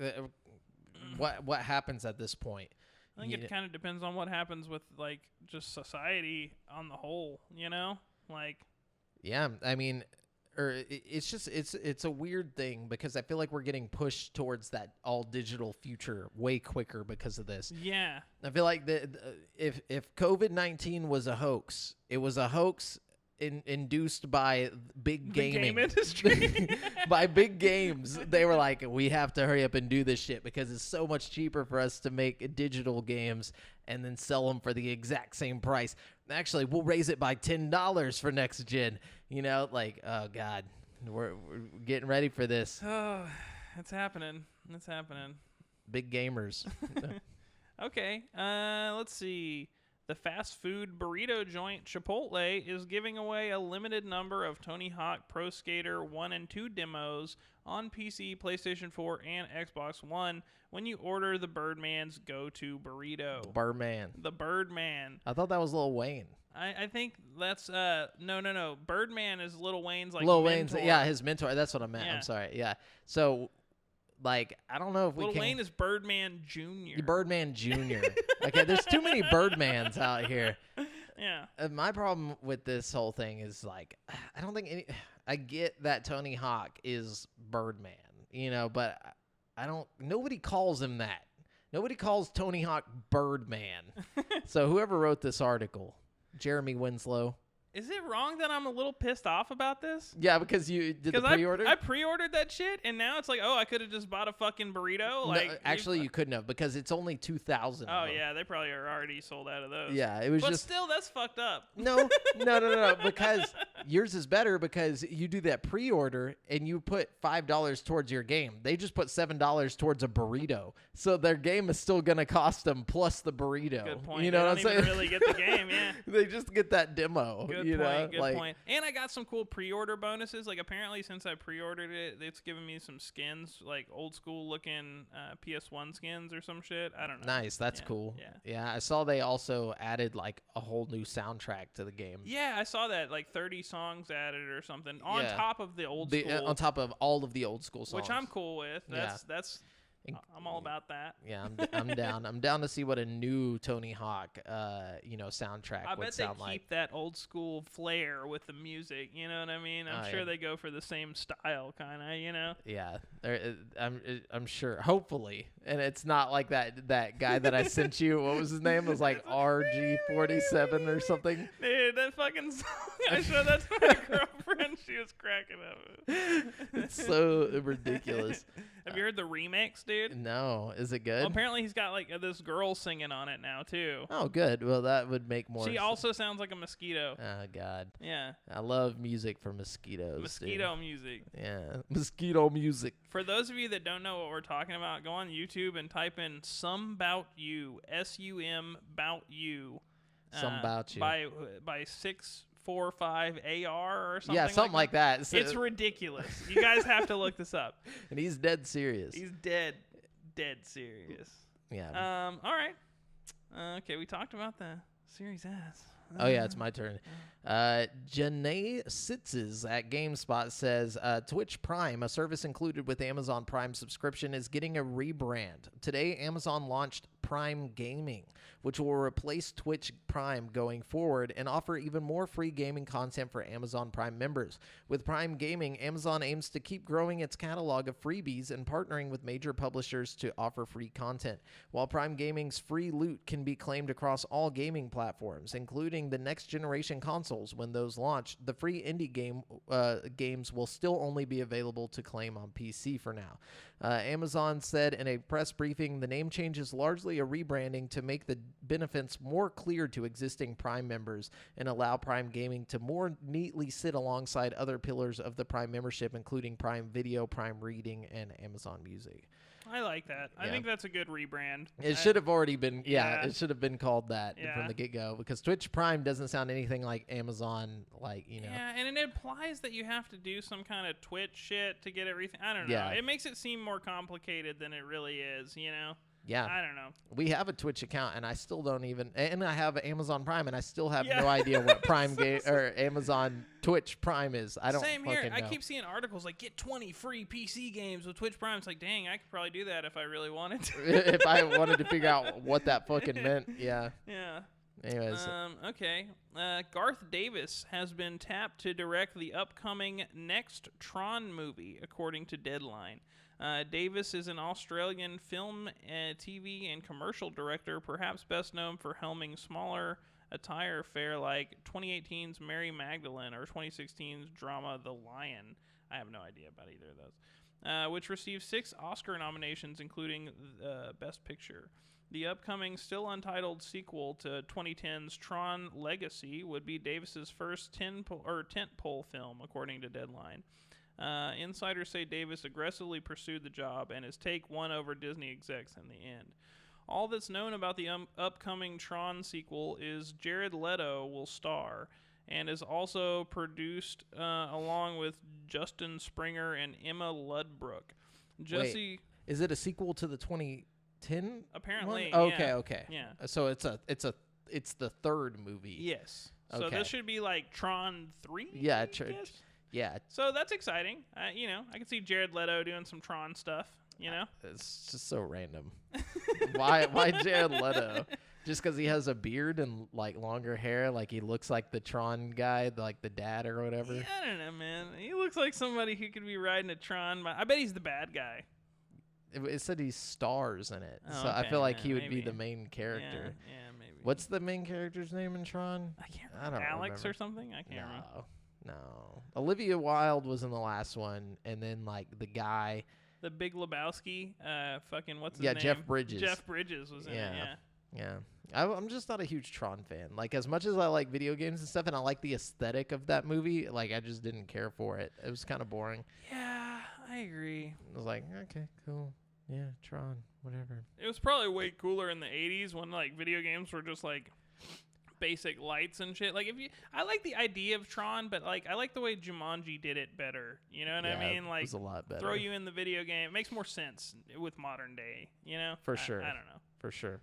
what happens at this point? I think it kind of depends on what happens with, like, just society on the whole, you know? Like, yeah, I mean, it's just it's a weird thing, because I feel like we're getting pushed towards that all digital future way quicker because of this. Yeah, I feel like if COVID-19 was a hoax, it was a hoax induced by big The gaming. game industry. By big games, they were like, we have to hurry up and do this shit because it's so much cheaper for us to make digital games and then sell them for the exact same price. Actually, we'll raise it by $10 for next gen. You know, like, oh God, we're getting ready for this. Oh, it's happening. It's happening. Big gamers. Okay, let's see. The fast food burrito joint Chipotle is giving away a limited number of Tony Hawk Pro Skater 1 and 2 demos on PC, PlayStation 4, and Xbox One when you order the Birdman's Go-To Burrito. Birdman. The Birdman. I thought that was Lil Wayne. I think that's no. Birdman is Lil Wayne's like Lil mentor. Wayne's, yeah, his mentor. That's what I meant. Yeah. I'm sorry. Yeah. So, like, I don't know if we Lil can. Wayne is Birdman Jr. Birdman Jr. Okay, there's too many Birdmans out here. Yeah. My problem with this whole thing is, like, I don't think I get that Tony Hawk is Birdman, you know, but nobody calls him that. Nobody calls Tony Hawk Birdman. So whoever wrote this article, Jeremy Winslow. Is it wrong that I'm a little pissed off about this? Yeah, because you did the pre-order. I pre-ordered that shit, and now it's like, oh, I could have just bought a fucking burrito. Like, no, actually, you couldn't have because it's only 2,000. Oh yeah, they probably are already sold out of those. Yeah, it was but just. still, that's fucked up. No, because yours is better because you do that pre-order and you put $5 towards your game. They just put $7 towards a burrito, so their game is still gonna cost them plus the burrito. Good point. You know what I'm they saying? don't even really get the game. Yeah. They just get that demo. Good you point. know? Good like, point. And I got some cool pre-order bonuses. Like apparently, since I pre-ordered it, it's given me some skins, like old school looking PS1 skins or some shit. I don't know. Nice. That's Yeah, cool. yeah. Yeah, I saw they also added like a whole new soundtrack to the game. Yeah, I saw that, like 30 songs added or something on Yeah. top of the old school, On top of all of the old school songs. which I'm cool with. That's And- I'm all about that. Yeah, I'm down. I'm down to see what a new Tony Hawk, soundtrack I would bet they sound keep like. that old school flair with the music. You know what I mean? I'm Oh, sure yeah. they go for the same style, kind of. You know? Yeah, I'm sure. Hopefully, and it's not like that guy that I sent you. What was his name? It was like RG47 or something. Dude, that fucking song. I showed that to my girlfriend. She was cracking up. It's so ridiculous. Have you heard the remix, dude? No, is it good? Well, apparently he's got like this girl singing on it now too. Oh, good. Well, that would make more. She also sounds like a mosquito. Oh God, Yeah, I love music for mosquitoes. mosquito music. Dude. Yeah, mosquito music. For those of you that don't know what we're talking about, go on YouTube and type in "Some Bout You," SUM Bout You. Some Bout You. by 645 AR or something. Yeah, something like that. It's ridiculous. You guys have to look this up. And he's dead serious. He's dead serious. Yeah. All right. Okay, we talked about the Series S. Oh, yeah, it's my turn. Janae Sitzes at GameSpot says, Twitch Prime, a service included with Amazon Prime subscription, is getting a rebrand. Today, Amazon launched Prime Gaming, which will replace Twitch Prime going forward and offer even more free gaming content for Amazon Prime members. With Prime Gaming, Amazon aims to keep growing its catalog of freebies and partnering with major publishers to offer free content. While Prime Gaming's free loot can be claimed across all gaming platforms, including the next generation consoles when those launch, the free indie games will still only be available to claim on PC for now. Amazon said in a press briefing, the name change is largely a rebranding to make the benefits more clear to existing Prime members and allow Prime Gaming to more neatly sit alongside other pillars of the Prime membership, including Prime Video, Prime Reading, and Amazon Music. I like that. I Yeah. think that's a good rebrand. It should have already been, Yeah. it should have been called that Yeah. from the get-go, because Twitch Prime doesn't sound anything like Amazon, Yeah, and it implies that you have to do some kind of Twitch shit to get everything. I don't know. Yeah. It makes it seem more complicated than it really is, you know? Yeah. I don't know. We have a Twitch account, and I still don't even, and I have Amazon Prime, and I still have Yeah. no idea what Prime game or Amazon Twitch Prime is. I don't Same fucking here. know. I keep seeing articles like get 20 free PC games with Twitch Prime. It's like, dang, I could probably do that if I really wanted to. If I wanted to figure out what that fucking meant, yeah. Yeah. Anyways, Okay. Garth Davis has been tapped to direct the upcoming next Tron movie, according to Deadline. Davis is an Australian film, TV, and commercial director, perhaps best known for helming smaller attire fare like 2018's Mary Magdalene or 2016's drama The Lion. I have no idea about either of those. Which received 6 Oscar nominations, including Best Picture. The upcoming, still untitled sequel to 2010's Tron Legacy would be Davis's first tentpole film, according to Deadline. Insiders say Davis aggressively pursued the job, and his take won over Disney execs in the end. All that's known about the upcoming Tron sequel is Jared Leto will star, and is also produced along with Justin Springer and Emma Ludbrook. Wait, is it a sequel to the 2010? Apparently, one? yeah. Okay. Yeah. So it's the third movie. Yes. So Okay. this should be like Tron 3? Yeah, I guess? yeah. So that's exciting. I can see Jared Leto doing some Tron stuff, It's just so random. Why Jared Leto? Just because he has a beard and like longer hair, like he looks like the Tron guy, like the dad or whatever. Yeah, I don't know, man. He looks like somebody who could be riding a Tron. I bet he's the bad guy. It said he stars in it, Oh, so I okay, feel like yeah, he would maybe. be the main character. Yeah, maybe. What's the main character's name in Tron? I can't I remember. don't Alex remember. or something? I can't remember. No. Olivia Wilde was in the last one, and then like the guy. The Big Lebowski, fucking what's his Yeah, name? Jeff Bridges. Jeff Bridges was in it, yeah. Yeah. I'm just not a huge Tron fan. Like, as much as I like video games and stuff, and I like the aesthetic of that movie, like, I just didn't care for it. It was kind of boring. Yeah, I agree. I was like, okay, cool. Yeah, Tron, whatever. It was probably way cooler in the 80s when, like, video games were just, like, basic lights and shit. Like, I like the idea of Tron, but, like, I like the way Jumanji did it better. You know what I mean? It Like, was a lot better. throw you in the video game. It makes more sense with modern day, For sure. I don't know. For sure.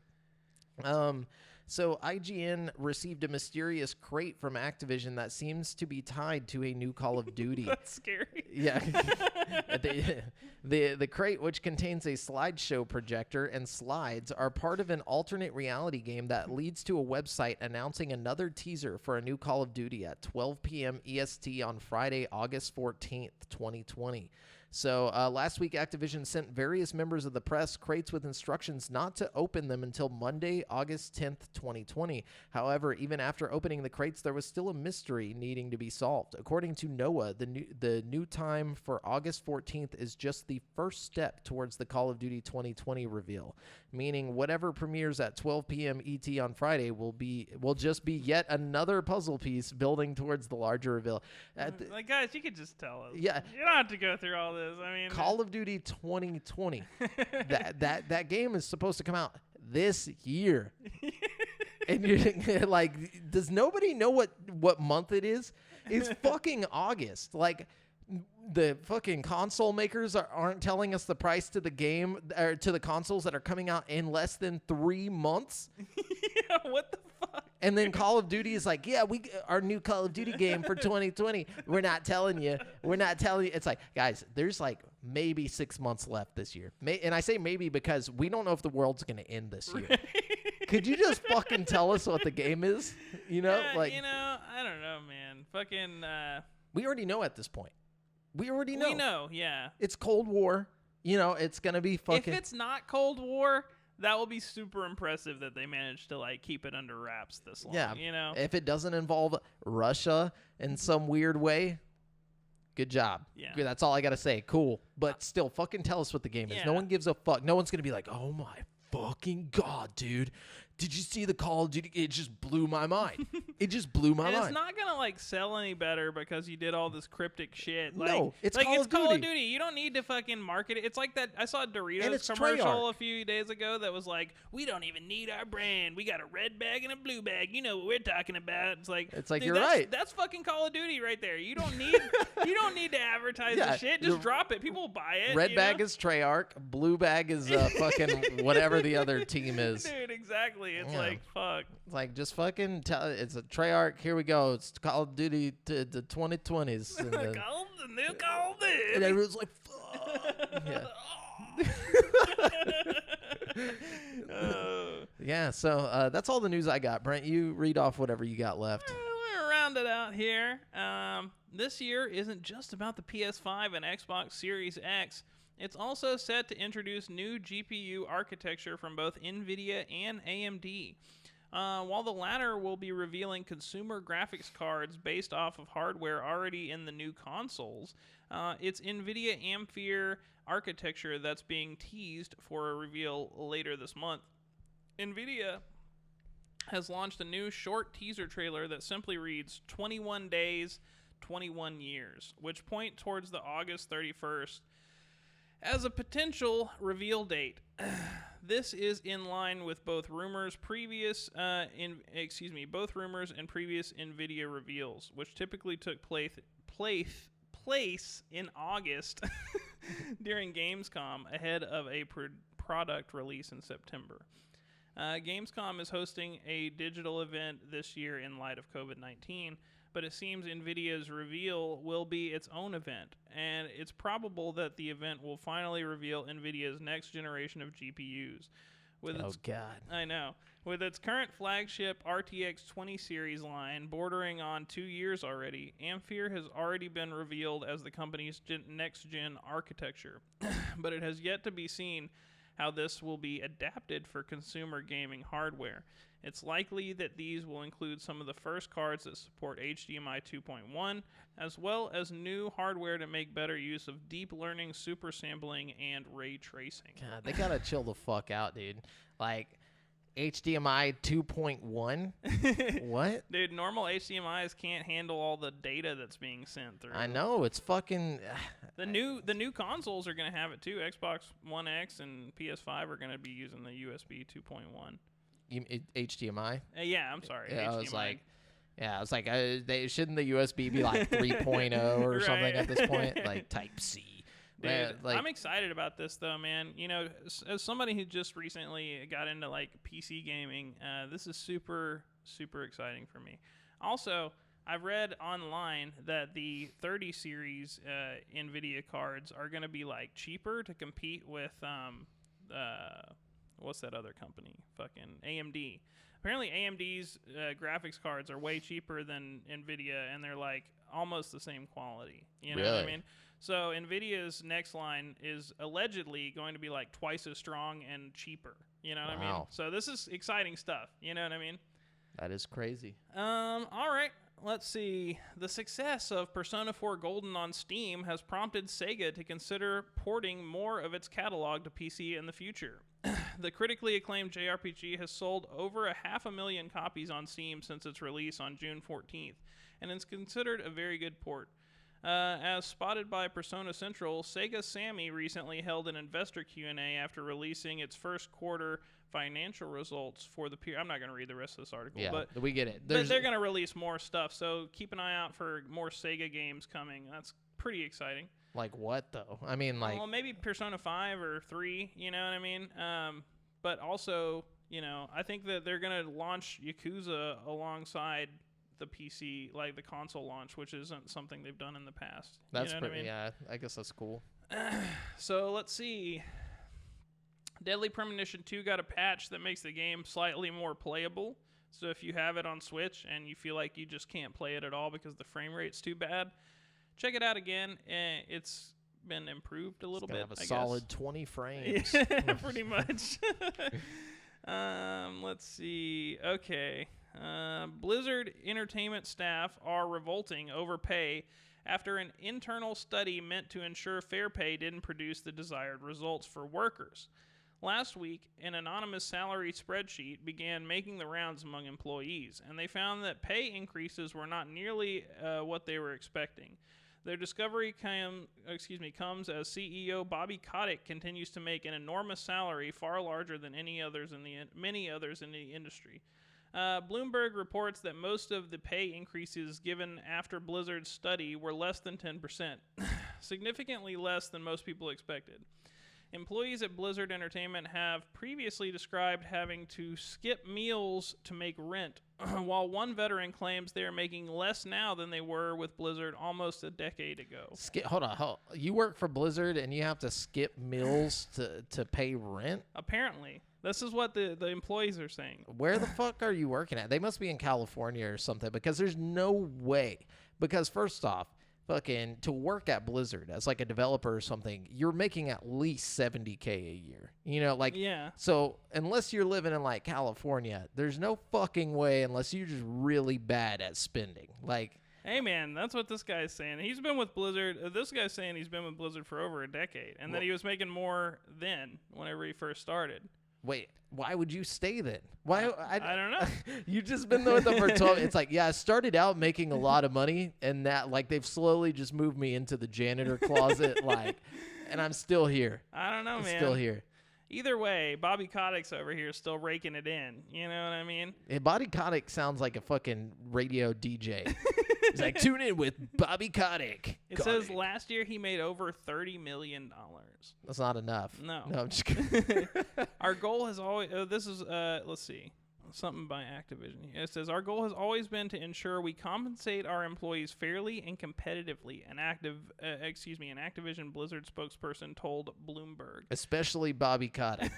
So IGN received a mysterious crate from Activision that seems to be tied to a new Call of Duty. That's scary. Yeah. The crate, which contains a slideshow projector and slides, are part of an alternate reality game that leads to a website announcing another teaser for a new Call of Duty at 12 p.m. EST on Friday, August 14th, 2020. So last week, Activision sent various members of the press crates with instructions not to open them until Monday, August 10th, 2020. However, even after opening the crates, there was still a mystery needing to be solved. According to Noah, the new time for August 14th is just the first step towards the Call of Duty 2020 reveal, meaning whatever premieres at 12 p.m. ET on Friday will just be yet another puzzle piece building towards the larger reveal. Like, guys, you could just tell us. Yeah. You don't have to go through all this. I mean, Call of Duty 2020. that game is supposed to come out this year. And you're like, does nobody know what month it is? It's fucking August. Like, the fucking console makers aren't telling us the price to the game or to the consoles that are coming out in less than 3 months. Yeah, what the fuck? And then Call of Duty is like, yeah, our new Call of Duty game for 2020. We're not telling you. It's like, guys, there's like maybe 6 months left this year. And I say maybe because we don't know if the world's going to end this year. Could you just fucking tell us what the game is? You know, I don't know, man. Fucking. We already know at this point. We already know. We know, yeah. It's Cold War. You know, it's going to be fucking. If it's not Cold War, that will be super impressive that they managed to, like, keep it under wraps this long. Yeah. You know? If it doesn't involve Russia in some weird way, good job. Yeah. That's all I got to say. Cool. But still, fucking tell us what the game is. Yeah. No one gives a fuck. No one's going to be like, oh my fucking God, dude. Did you see the Call of Duty? It just blew my mind. It just blew my And mind. it's not gonna like sell any better because you did all this cryptic shit. Like, No, it's like Call it's of Call of Duty. Duty. You don't need to fucking market it. It's like that. I saw a And Doritos it's commercial Treyarch. a few days ago that was like, "We don't even need our brand. We got a red bag and a blue bag. You know what we're talking about." It's like, It's like, dude, you're that's, right. That's fucking Call of Duty right there. You don't need to advertise Yeah, the shit. Just the drop it. People will buy it. Red you bag know? is Treyarch. Blue bag is fucking whatever the other team is. Dude, exactly. It's Yeah. like fuck. It's like, just fucking tell. It's a Treyarch. Here we go. It's Call of Duty to the 2020s. And, then, Call the new Call of Duty. and everyone's like, fuck. Yeah. Yeah, so that's all the news I got. Brent, you read off whatever you got left. We're rounded out here. This year isn't just about the PS5 and Xbox Series X. It's also set to introduce new GPU architecture from both NVIDIA and AMD. while the latter will be revealing consumer graphics cards based off of hardware already in the new consoles, it's NVIDIA Ampere architecture that's being teased for a reveal later this month. NVIDIA has launched a new short teaser trailer that simply reads 21 days, 21 years, which point towards the August 31st as a potential reveal date. This is in line with both rumors and previous NVIDIA reveals, which typically took place in August during Gamescom ahead of a product release in September. Gamescom is hosting a digital event this year in light of COVID-19, but it seems NVIDIA's reveal will be its own event, and it's probable that the event will finally reveal NVIDIA's next generation of GPUs. I know. With its current flagship RTX 20 series line bordering on 2 years already, Ampere has already been revealed as the company's next-gen architecture, but it has yet to be seen how this will be adapted for consumer gaming hardware. It's likely that these will include some of the first cards that support HDMI 2.1, as well as new hardware to make better use of deep learning, super sampling, and ray tracing. God, they gotta chill the fuck out, dude. Like, HDMI 2.1? What? Dude, normal HDMIs can't handle all the data that's being sent through. I know, it's fucking... The new consoles are going to have it too. Xbox One X and PS5 are going to be using the USB 2.1. HDMI? Yeah, I'm sorry. Yeah, HDMI. I was like, shouldn't the USB be like 3.0 or something at this point? Like Type C. Dude, I'm excited about this though, man. You know, as somebody who just recently got into like PC gaming, this is super, super exciting for me. Also, I've read online that the 30 series NVIDIA cards are going to be like cheaper to compete with what's that other company? Fucking AMD. Apparently AMD's graphics cards are way cheaper than NVIDIA, and they're like almost the same quality. You know what I mean? So NVIDIA's next line is allegedly going to be like twice as strong and cheaper. You know what I mean? So this is exciting stuff. You know what I mean? That is crazy. All right. Let's see. The success of Persona 4 Golden on Steam has prompted Sega to consider porting more of its catalog to PC in the future. The critically acclaimed JRPG has sold over 500,000 copies on Steam since its release on June 14th, and is considered a very good port. As spotted by Persona Central, Sega Sammy recently held an investor Q&A after releasing its first quarter financial results for the period. I'm not going to read the rest of this article, but we get it. But they're going to release more stuff, so keep an eye out for more Sega games coming. That's pretty exciting. Like what, though? I mean, like... Well, maybe Persona 5 or 3, you know what I mean? But also, you know, I think that they're going to launch Yakuza alongside the PC, like the console launch, which isn't something they've done in the past. That's you know pretty, what I mean? yeah, I guess that's cool. So let's see. Deadly Premonition 2 got a patch that makes the game slightly more playable. So if you have it on Switch and you feel like you just can't play it at all because the frame rate's too bad, check it out again. It's been improved a little bit. Have a solid 20 frames. Yeah, pretty much. Let's see. Okay. Blizzard Entertainment staff are revolting over pay after an internal study meant to ensure fair pay didn't produce the desired results for workers. Last week, an anonymous salary spreadsheet began making the rounds among employees, and they found that pay increases were not nearly what they were expecting. Their discovery comes as CEO Bobby Kotick continues to make an enormous salary far larger than many others in the industry. Bloomberg reports that most of the pay increases given after Blizzard's study were less than 10%, significantly less than most people expected. Employees at Blizzard Entertainment have previously described having to skip meals to make rent, while one veteran claims they are making less now than they were with Blizzard almost a decade ago. Hold on. You work for Blizzard and you have to skip meals to pay rent? Apparently. This is what the employees are saying. Where the fuck are you working at? They must be in California or something, because there's no way. Because first off, fucking to work at Blizzard as like a developer or something, you're making at least $70K a year. You know, like Yeah. so unless you're living in like California, there's no fucking way unless you're just really bad at spending. Like, Hey, man, that's what this guy's saying. He's been with Blizzard. This guy's saying he's been with Blizzard for over a decade, and that he was making more then whenever he first started. wait, why would you stay then? Why? I don't know. You just been with them for 12. It's like, yeah, I started out making a lot of money, and that like they've slowly just moved me into the janitor closet, like, and I'm still here. I don't know, I'm man. still here. Either way, Bobby Kotick's over here still raking it in. You know what I mean? Yeah, Bobby Kotick sounds like a fucking radio DJ. He's like, tune in with Bobby Kotick. It says last year he made over $30 million. That's not enough. No. I'm just kidding. Our goal has always this is let's see, something by Activision. It says our goal has always been to ensure we compensate our employees fairly and competitively. An Activision Blizzard spokesperson told Bloomberg. Especially Bobby Kotick.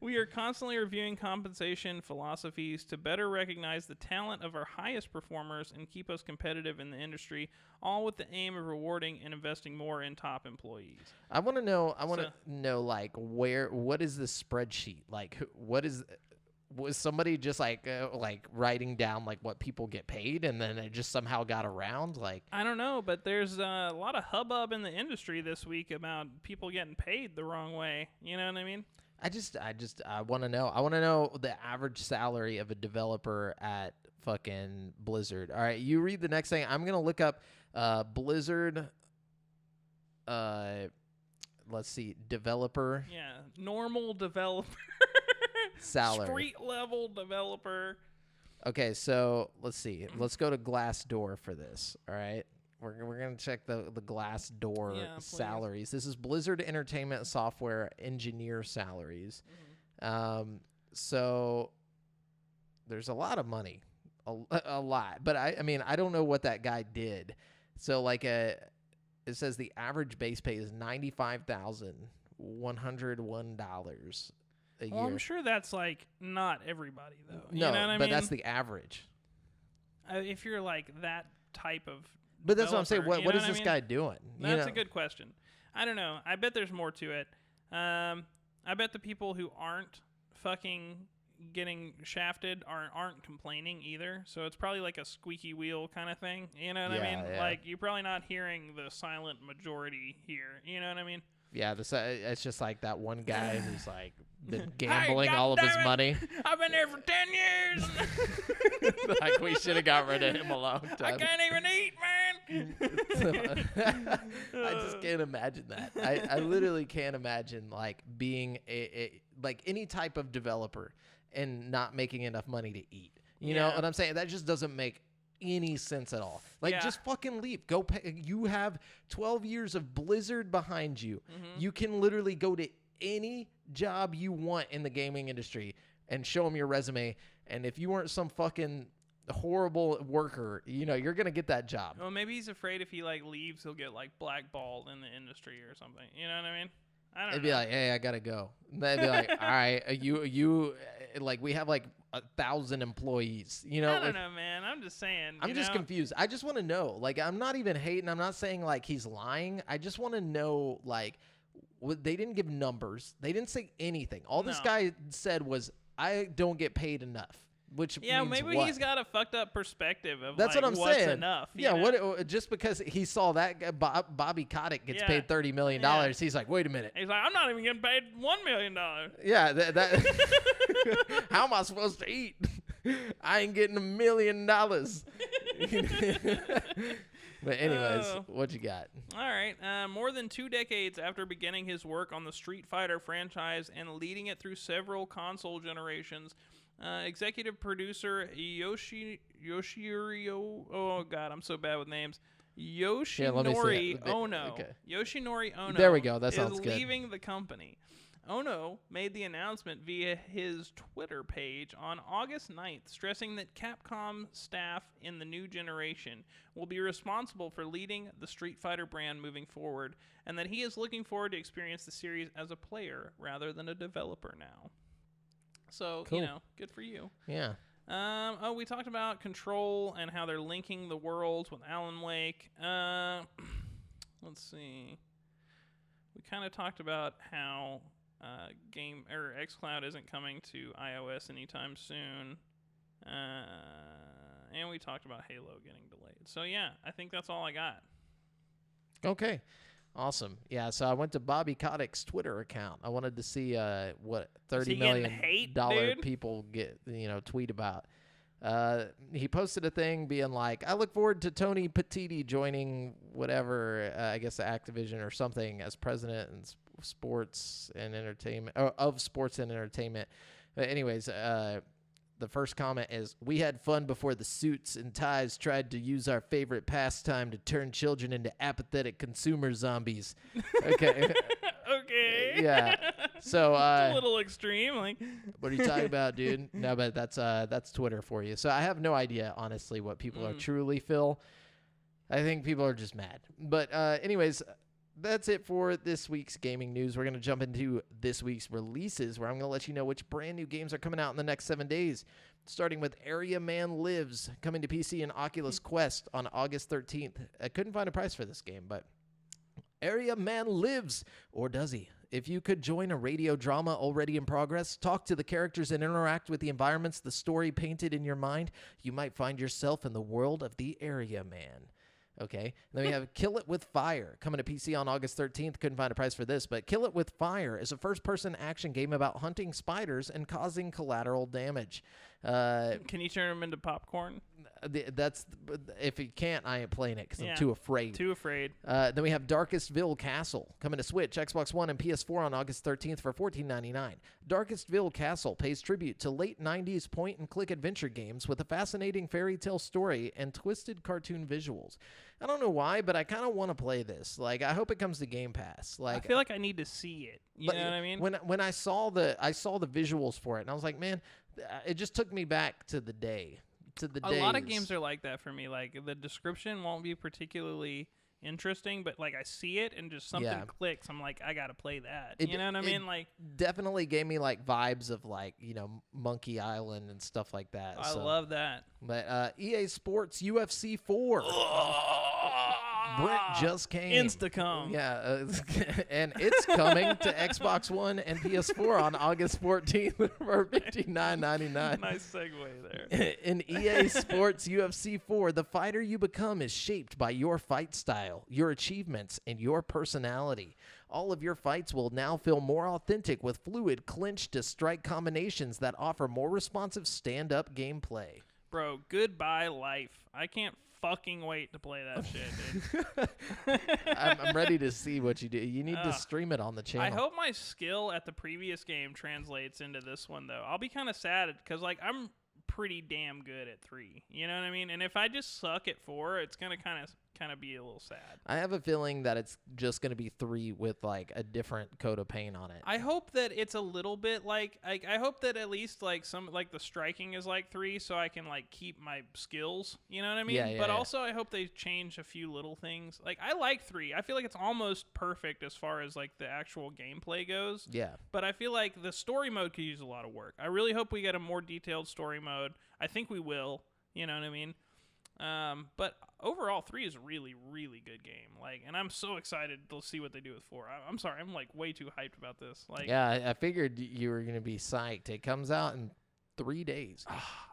We are constantly reviewing compensation philosophies to better recognize the talent of our highest performers and keep us competitive in the industry, all with the aim of rewarding and investing more in top employees. I want to know. Like what is the spreadsheet? Like was somebody just like writing down like what people get paid and then it just somehow got around? Like, I don't know, but there's a lot of hubbub in the industry this week about people getting paid the wrong way. You know what I mean? I want to know. I want to know the average salary of a developer at fucking Blizzard. All right, you read the next thing. I'm gonna look up Blizzard. Let's see, developer. Yeah, normal developer. Salary. Street level developer. Okay, so let's see. Let's go to Glassdoor for this. All right. We're gonna check the Glassdoor salaries. This is Blizzard Entertainment Software engineer salaries. So there's a lot of money, a lot. But I mean I don't know what that guy did. So like it says the average base pay is $95,101 a year. Well, I'm sure that's like not everybody though. No, you know what I but mean? that's the average. If you're like that type of But that's what I'm saying. developer, What you is know this I mean? guy doing? That's a good question. I don't know. I bet there's more to it. I bet the people who aren't fucking getting shafted aren't complaining either. So it's probably like a squeaky wheel kind of thing. You know what I mean? Yeah. Like you're probably not hearing the silent majority here. You know what I mean? Yeah, it's just like that one guy who's like been gambling all of his goddammit, money. I've been there for 10 years. Like we should have got rid of him a long I time. can't even eat, man. I just can't imagine that. I literally can't imagine like being like any type of developer and not making enough money to eat. You know what I'm saying? That just doesn't make any sense at all. Like just fucking leave. Go pay. You have 12 years of Blizzard behind you. You can literally go to any job you want in the gaming industry and show them your resume. And if you weren't some fucking horrible worker, you know, you're going to get that job. Well, maybe he's afraid if he like leaves, he'll get like blackballed in the industry or something. You know what I mean? I don't know. They'd be like, hey, I got to go. And they'd be like, all right, you like we have like 1,000 employees, you know? I don't know, man. I'm just saying. I'm just confused. I just want to know. Like, I'm not even hating. I'm not saying like he's lying. I just want to know like they didn't give numbers. They didn't say anything. All this guy said was, I don't get paid enough. Which means maybe what? he's got a fucked up perspective of That's like, what I'm what's saying. enough. Yeah, you know? what? Just because he saw that guy, Bobby Kotick gets Yeah. paid $30 million, Yeah. he's like, wait a minute. He's like, I'm not even getting paid $1 million. Yeah, that how am I supposed to eat? I ain't getting $1 million. But anyways, what you got? All right. More than 2 decades after beginning his work on the Street Fighter franchise and leading it through several console generations, executive producer Yoshiro. Oh God, I'm so bad with names. Yoshinori Ono. Okay. Yoshinori Ono. There we go. That sounds is good. leaving the company. Ono made the announcement via his Twitter page on August 9th, stressing that Capcom staff in the new generation will be responsible for leading the Street Fighter brand moving forward, and that he is looking forward to experience the series as a player rather than a developer now. So, Cool. you know, good for you. Yeah. We talked about Control and how they're linking the worlds with Alan Wake. Let's see. We kind of talked about how xCloud isn't coming to iOS anytime soon. And we talked about Halo getting delayed. So yeah, I think that's all I got. Okay. Awesome. Yeah, so I went to Bobby Kotick's Twitter account. I wanted to see what $30 million people tweet about. He posted a thing being like, I look forward to Tony Petitti joining whatever, I guess Activision or something, as president and sports and entertainment, of sports and entertainment. But anyways, the first comment is, we had fun before the suits and ties tried to use our favorite pastime to turn children into apathetic consumer zombies. Okay. Okay. Yeah. So a little extreme. Like, what are you talking about, dude? No, but that's Twitter for you. So I have no idea, honestly, what people are truly feel. I think people are just mad. But anyways, that's it for this week's gaming news. We're going to jump into this week's releases, where I'm going to let you know which brand new games are coming out in the next 7 days, starting with Area Man Lives, coming to PC and Oculus Quest on August 13th. I couldn't find a price for this game, but Area Man Lives, or does he? If you could join a radio drama already in progress, talk to the characters and interact with the environments the story painted in your mind, you might find yourself in the world of the Area Man. Okay, then we have Kill It With Fire, coming to PC on August 13th. Couldn't find a price for this, but Kill It With Fire is a first-person action game about hunting spiders and causing collateral damage. Can you turn them into popcorn? If you can't, I ain't playing it because Yeah. I'm too afraid. Too afraid. Then we have Darkestville Castle, coming to Switch, Xbox One, and PS4 on August 13th for $14.99. Darkestville Castle pays tribute to late 90s point-and-click adventure games with a fascinating fairy tale story and twisted cartoon visuals. I don't know why, but I kind of want to play this. Like, I hope it comes to Game Pass. Like, I feel like I need to see it. You know what I mean? When I saw the visuals for it, and I was like, man, it just took me back to the day. A lot of games are like that for me. Like, the description won't be particularly interesting, but like I see it and just something clicks. I'm like, I gotta play that. You know what I mean? Like, definitely gave me like vibes of like, Monkey Island and stuff like that. I love that. But EA Sports UFC 4. Brent just came. Instacom. Yeah, and it's coming to Xbox One and PS4 on August 14th for $59.99. Nice segue there. In EA Sports UFC 4, the fighter you become is shaped by your fight style, your achievements, and your personality. All of your fights will now feel more authentic with fluid clinch-to-strike combinations that offer more responsive stand-up gameplay. Bro, goodbye life. I can't fucking wait to play that shit, dude. I'm ready to see what you do. You need to stream it on the channel. I hope my skill at the previous game translates into this one, though. I'll be kind of sad because, like, I'm pretty damn good at 3. You know what I mean? And if I just suck at 4, it's gonna kind of be a little sad. I have a feeling that it's just gonna be 3 with like a different coat of paint on it. I hope that it's a little bit like I hope that at least like some like the striking is like 3, so I can like keep my skills. You know what I mean? Yeah, but also I hope they change a few little things. Like, I like 3. I feel like it's almost perfect as far as like the actual gameplay goes. Yeah. But I feel like the story mode could use a lot of work. I really hope we get a more detailed story mode. I think we will. You know what I mean? But overall, 3 is a really, really good game. Like, and I'm so excited to see what they do with 4. I'm sorry, I'm like way too hyped about this. Like, yeah, I figured you were gonna be psyched. It comes out in 3 days.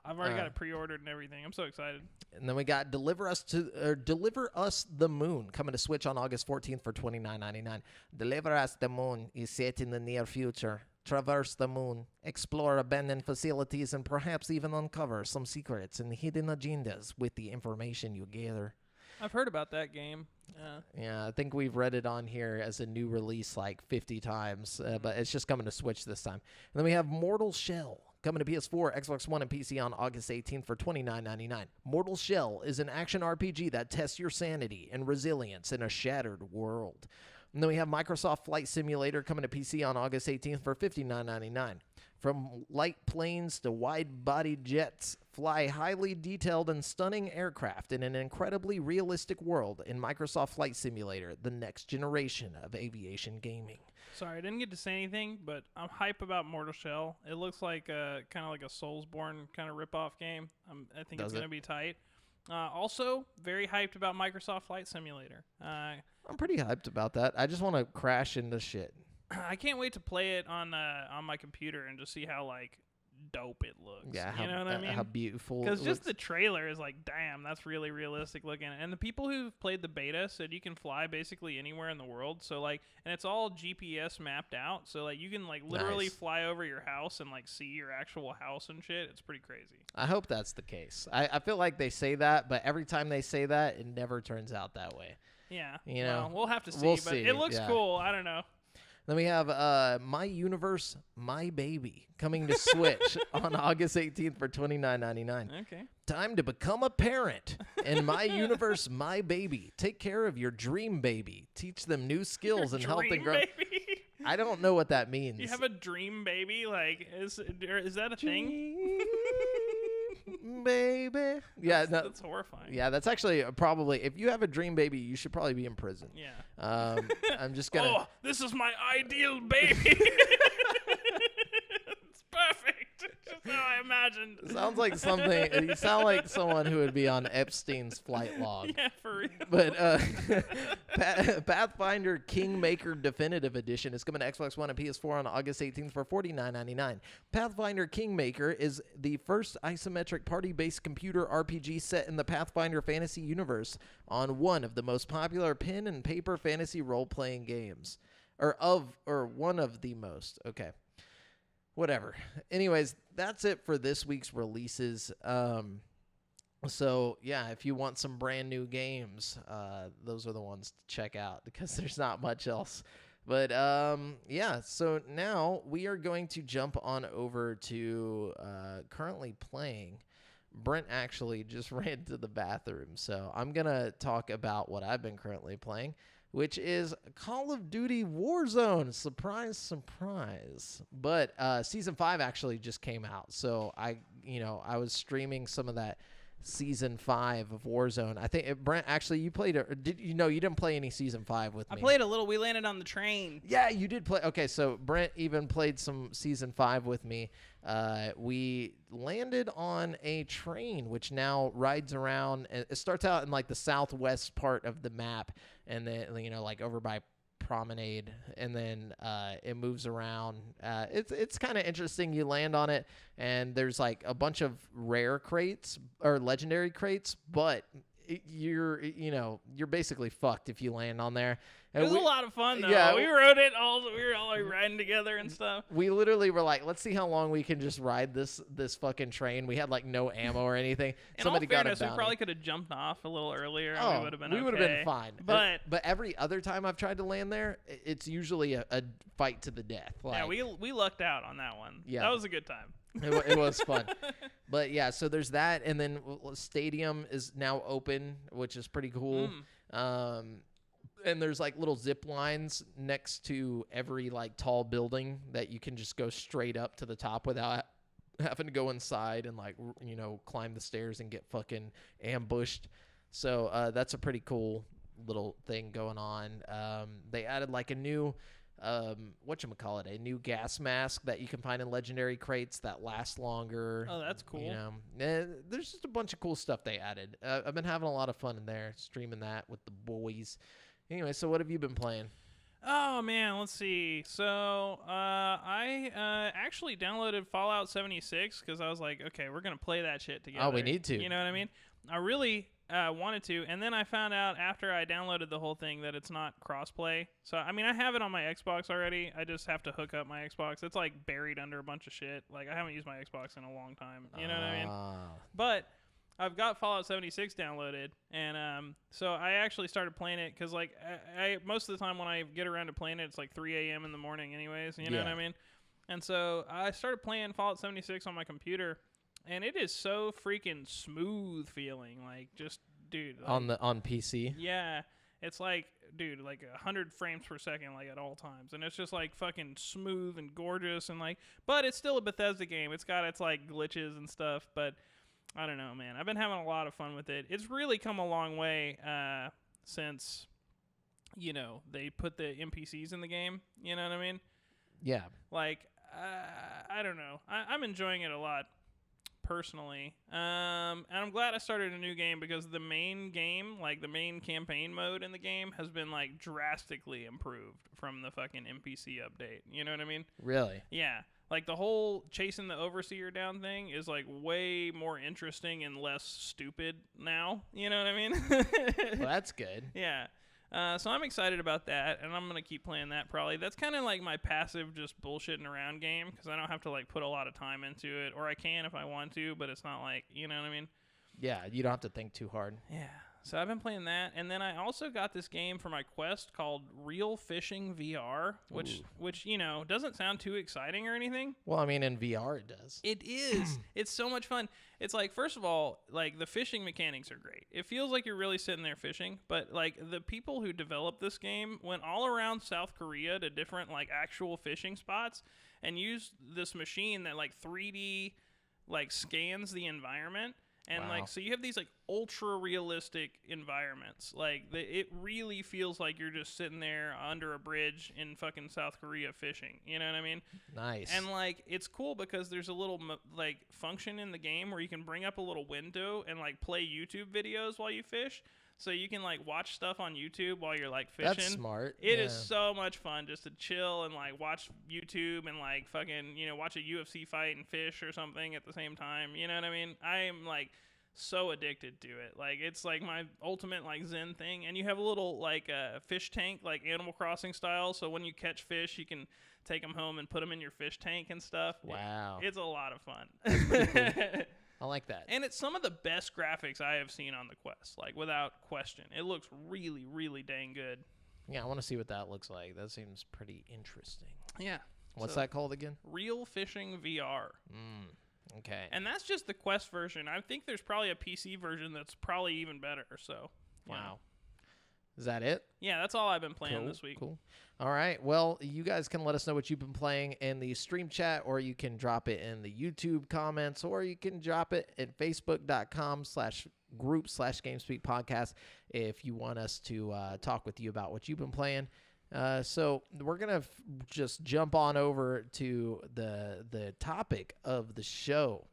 I've already got it pre-ordered and everything. I'm so excited. And then we got Deliver Us the Moon, coming to Switch on August 14th for $29.99. Deliver Us the Moon is set in the near future. Traverse the moon, explore abandoned facilities, and perhaps even uncover some secrets and hidden agendas with the information you gather. I've heard about that game. Yeah, I think we've read it on here as a new release like 50 times, but it's just coming to Switch this time. And then we have Mortal Shell, coming to PS4, Xbox One, and PC on August 18th for $29.99. Mortal Shell is an action RPG that tests your sanity and resilience in a shattered world. And then we have Microsoft Flight Simulator coming to PC on August 18th for $59.99. From light planes to wide-bodied jets, Fly highly detailed and stunning aircraft in an incredibly realistic world in Microsoft Flight Simulator, the next generation of aviation gaming. Sorry, I didn't get to say anything, but I'm hype about Mortal Shell. It looks like kind of like a Soulsborne kind of rip-off game. I think it's going to be tight. Also, very hyped about Microsoft Flight Simulator. I'm pretty hyped about that. I just want to crash into shit. I can't wait to play it on my computer and just see how like dope it looks. Yeah, you know what I mean? How beautiful. Because just the trailer is like, damn, that's really realistic looking. And the people who've played the beta said you can fly basically anywhere in the world. So like, and it's all GPS mapped out. So like, you can like literally fly over your house and like see your actual house and shit. It's pretty crazy. I hope that's the case. I feel like they say that, but every time they say that, it never turns out that way. Yeah. You know, well, we'll have to see. We'll but see, it looks cool. I don't know. Then we have My Universe, My Baby coming to Switch on August 18th for $29.99. Okay. Time to become a parent. In My Universe, My Baby, take care of your dream baby. Teach them new skills and help them grow. Baby? I don't know what that means. You have a dream baby? Like, is that a thing? Baby. Yeah, that's horrifying. Yeah, that's actually probably, if you have a dream baby, you should probably be in prison. Yeah. I'm just gonna. Oh, this is my ideal baby. It's perfect. Just how I imagined. Sounds like something. You sound like someone who would be on Epstein's flight log. Yeah, for real. But Pathfinder Kingmaker Definitive Edition is coming to Xbox One and PS4 on August 18th for $49.99. Pathfinder Kingmaker is the first isometric party-based computer RPG set in the Pathfinder fantasy universe on one of the most popular pen and paper fantasy role-playing games. Or one of the most. Okay. Whatever. Anyways, that's it for this week's releases. So, yeah, if you want some brand new games, those are the ones to check out because there's not much else. But, yeah, so now we are going to jump on over to currently playing. Brent actually just ran to the bathroom, so I'm going to talk about what I've been currently playing, which is Call of Duty Warzone. Surprise, surprise. But Season 5 actually just came out, so I was streaming some of that Season 5 of Warzone. I think, Brent, actually, you played it. You didn't play any Season 5 with me. I played a little. We landed on the train. Yeah, you did play. Okay, so Brent even played some Season 5 with me. We landed on a train, which now rides around. It starts out in, like, the southwest part of the map, and then, like, over by Promenade, and then it moves around. It's kind of interesting. You land on it, and there's like a bunch of rare crates or legendary crates, but you're basically fucked if you land on there. It was a lot of fun though. Yeah, we rode it all. We were all like riding together and stuff. We literally were like, let's see how long we can just ride this fucking train. We had like no ammo or anything. Somebody got a bounty. We probably could have jumped off a little earlier. And we would have been. We would have been fine. But every other time I've tried to land there, it's usually a fight to the death. Like, yeah, we lucked out on that one. Yeah, that was a good time. It was fun. But yeah, so there's that, and then Stadium is now open, which is pretty cool. And there's like little zip lines next to every like tall building that you can just go straight up to the top without having to go inside and like climb the stairs and get fucking ambushed. So that's a pretty cool little thing going on. They added like a new a new gas mask that you can find in legendary crates that last longer. Oh, that's cool. There's just a bunch of cool stuff they added. I've been having a lot of fun in there streaming that with the boys. Anyway, so what have you been playing? Oh, man, let's see. So I actually downloaded Fallout 76 because I was like, okay, we're going to play that shit together. Oh, we need to. You know what I mean? I really wanted to, and then I found out after I downloaded the whole thing that it's not crossplay. So, I mean, I have it on my Xbox already. I just have to hook up my Xbox. It's, like, buried under a bunch of shit. Like, I haven't used my Xbox in a long time. You know what I mean? But I've got Fallout 76 downloaded, and so I actually started playing it because, like, I most of the time when I get around to playing it, it's like 3 a.m. in the morning anyways, you know what I mean? And so I started playing Fallout 76 on my computer, and it is so freaking smooth feeling, like, just, dude. Like, on PC? Yeah. It's like, dude, like 100 frames per second, like at all times. And it's just like fucking smooth and gorgeous and like, but it's still a Bethesda game. It's got its like glitches and stuff, but I don't know, man. I've been having a lot of fun with it. It's really come a long way since, they put the NPCs in the game. You know what I mean? Yeah. Like, I don't know. I'm enjoying it a lot, personally. And I'm glad I started a new game because the main game, like the main campaign mode in the game, has been like drastically improved from the fucking NPC update. You know what I mean? Really? Yeah. Like the whole chasing the overseer down thing is like way more interesting and less stupid now. You know what I mean? Well, that's good. Yeah. So I'm excited about that, and I'm going to keep playing that probably. That's kind of like my passive just bullshitting around game because I don't have to like put a lot of time into it, or I can if I want to, but it's not like, you know what I mean? Yeah, you don't have to think too hard. Yeah. So I've been playing that, and then I also got this game for my Quest called Real Fishing VR, which doesn't sound too exciting or anything. Well, I mean, in VR it does. It is. It's so much fun. It's like, first of all, like the fishing mechanics are great. It feels like you're really sitting there fishing, but like the people who developed this game went all around South Korea to different like actual fishing spots and used this machine that like 3D like scans the environment. And Wow. like, so you have these like ultra realistic environments. Like it really feels like you're just sitting there under a bridge in fucking South Korea fishing. You know what I mean? Nice. And like, it's cool because there's a little like function in the game where you can bring up a little window and like play YouTube videos while you fish. So you can like watch stuff on YouTube while you're like fishing. That's smart. It is so much fun just to chill and like watch YouTube and like fucking, watch a UFC fight and fish or something at the same time. You know what I mean? I am like so addicted to it. Like it's like my ultimate like Zen thing. And you have a little like fish tank, like Animal Crossing style. So when you catch fish, you can take them home and put them in your fish tank and stuff. Wow. It's a lot of fun. I like that. And it's some of the best graphics I have seen on the Quest, like without question. It looks really, really dang good. Yeah, I want to see what that looks like. That seems pretty interesting. Yeah. What's So, that called again? Real Fishing VR. Okay. And that's just the Quest version. I think there's probably a PC version that's probably even better. So, Wow. Is that it? Yeah, that's all I've been playing Cool, this week. Cool. All right. Well, you guys can let us know what you've been playing in the stream chat, or you can drop it in the YouTube comments, or you can drop it at facebook.com/group/GameSpeak podcast if you want us to talk with you about what you've been playing. So we're going to just jump on over to the topic of the show.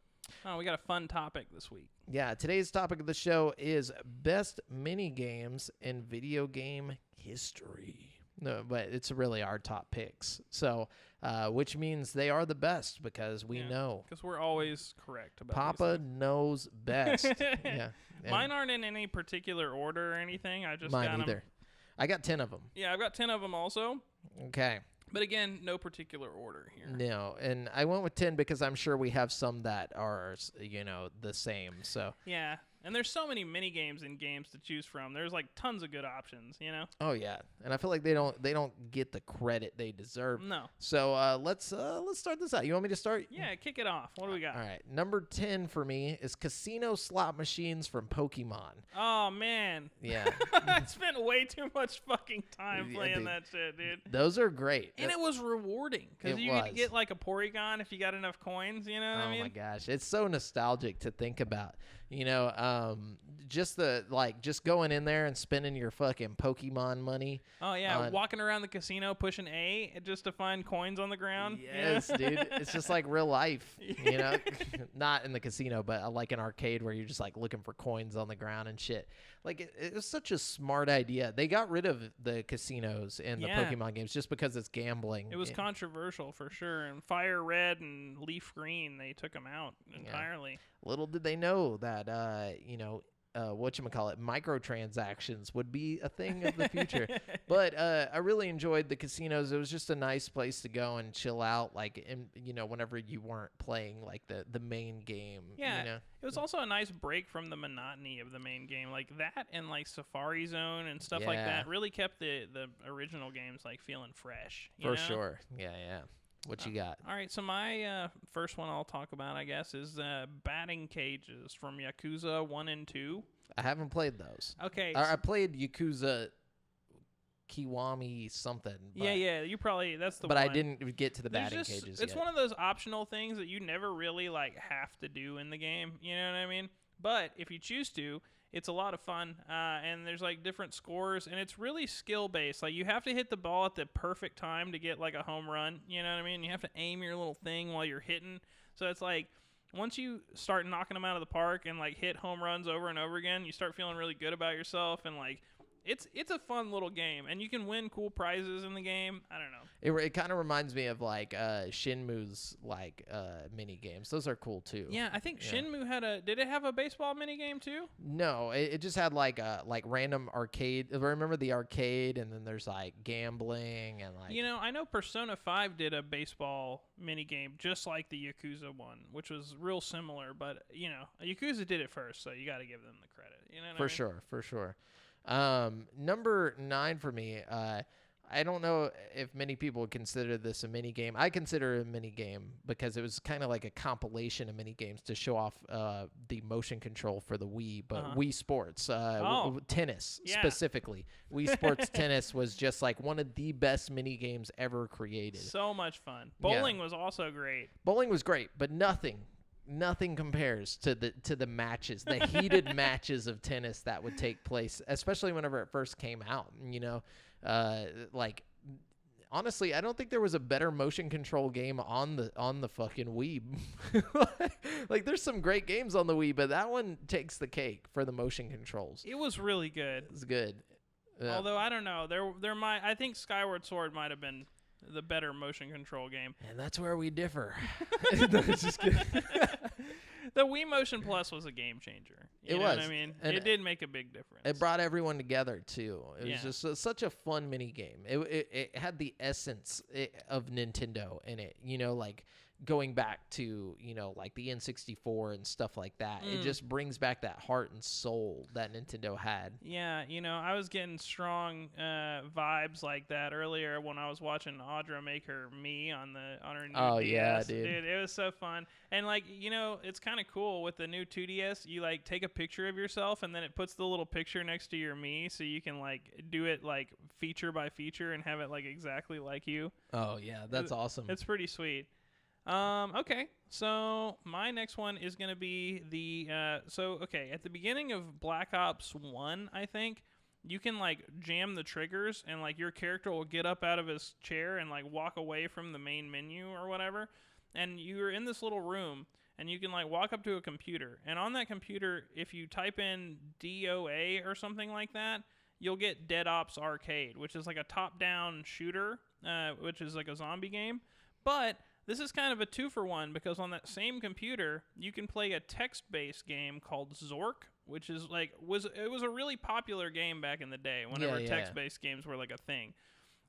Oh, we got a fun topic this week. Yeah, today's topic of the show is best mini games in video game history. No, but it's really our top picks. So, which means they are the best because we know. Because we're always correct about Papa knows best. Yeah. And mine aren't in any particular order or anything. I just mine got 'em. either. I got 10 of them. Yeah, I've got 10 of them also. Okay. But again, no particular order here. No, and I went with 10 because I'm sure we have some that are, the same. So. Yeah, and there's so many mini games and games to choose from. There's like tons of good options, Oh yeah, and I feel like they don't get the credit they deserve. No. So let's start this out. You want me to start? Yeah, kick it off. What do we got? All right, number 10 for me is casino slot machines from Pokemon. Oh man. Yeah, I spent way too much fucking time Yeah, playing dude. that shit, dude. those are great. And it was rewarding because It you was. could get like a Porygon if you got enough coins. You know what I Oh mean? my gosh, it's so nostalgic to think about. Just just going in there and spending your fucking Pokemon money. Oh yeah, on- walking around the casino pushing A just to find coins on the ground. Yes, dude. It's just like real life, Not in the casino, but like an arcade where you're just like looking for coins on the ground and shit. Like it was such a smart idea. They got rid of the casinos in the Yeah. Pokemon games just because it's gambling. It was controversial for sure. And Fire Red and Leaf Green, they took them out entirely. Little did they know that, whatchamacallit, microtransactions would be a thing of the future. But I really enjoyed the casinos. It was just a nice place to go and chill out, whenever you weren't playing like the main game. Yeah, it was also a nice break from the monotony of the main game. Like that and like Safari Zone and stuff like Yeah. that really kept the original games like feeling fresh. you For know? sure. Yeah. What you got? All right, so my first one I'll talk about, I guess, is batting cages from Yakuza 1 and 2. I haven't played those. Okay. I played Yakuza Kiwami something. But, yeah. You probably that's the But one. I didn't get to the There's batting just, cages it's yet. one of those optional things that you never really like have to do in the game. You know what I mean? But if you choose to, it's a lot of fun. And there's like different scores, and it's really skill based. Like you have to hit the ball at the perfect time to get like a home run. You know what I mean? You have to aim your little thing while you're hitting. So it's like once you start knocking them out of the park and like hit home runs over and over again, you start feeling really good about yourself, and like it's a fun little game, and you can win cool prizes in the game. I don't know. It kind of reminds me of like Shenmue's like mini games. Those are cool too. Yeah, I think Shenmue did it have a baseball mini game too? No, it just had like random arcade. Remember the arcade, and then there's like gambling and like. You know, I know Persona 5 did a baseball mini game just like the Yakuza one, which was real similar. But you know, Yakuza did it first, so you got to give them the credit. You know what I mean? For sure. Number 9 for me. I don't know if many people would consider this a mini game. I consider it a mini game because it was kind of like a compilation of mini games to show off the motion control for the Wii, but Wii Sports, tennis specifically. Wii Sports tennis was just like one of the best mini games ever created. So much fun. Bowling was also great. Bowling was great, but nothing compares to the matches, the heated matches of tennis that would take place, especially whenever it first came out. You know, like honestly, I don't think there was a better motion control game on the fucking Wii. Like there's some great games on the Wii, but that one takes the cake for the motion controls. It was really good. It's good. Although I don't know, I think Skyward Sword might have been the better motion control game. And that's where we differ. No, it's just kidding. The Wii Motion Plus was a game changer. You know was. what I mean? And it did make a big difference. It brought everyone together too. It was Yeah. just such a fun mini game. It had the essence of Nintendo in it. You know, like going back to, you know, like the N64 and stuff like that. It just brings back that heart and soul that Nintendo had. Yeah, you know, I was getting strong vibes like that earlier when I was watching Audra make her Mii on her new DS. Yeah, dude. It was so fun. And like, you know, it's kind of cool with the new 2DS. You like take a picture of yourself, and then it puts the little picture next to your Mii, so you can like do it like feature by feature and have it like exactly like you. Oh yeah, that's awesome. It's pretty sweet. Okay, so my next one is going to be at the beginning of Black Ops 1, I think, you can, like, jam the triggers, and, like, your character will get up out of his chair and, like, walk away from the main menu or whatever, and you're in this little room, and you can, like, walk up to a computer, and on that computer, if you type in DOA or something like that, you'll get Dead Ops Arcade, which is, like, a top-down shooter, which is, like, a zombie game, but this is kind of a 2-for-1 because on that same computer, you can play a text-based game called Zork, which is like was a really popular game back in the day whenever text-based games were like a thing.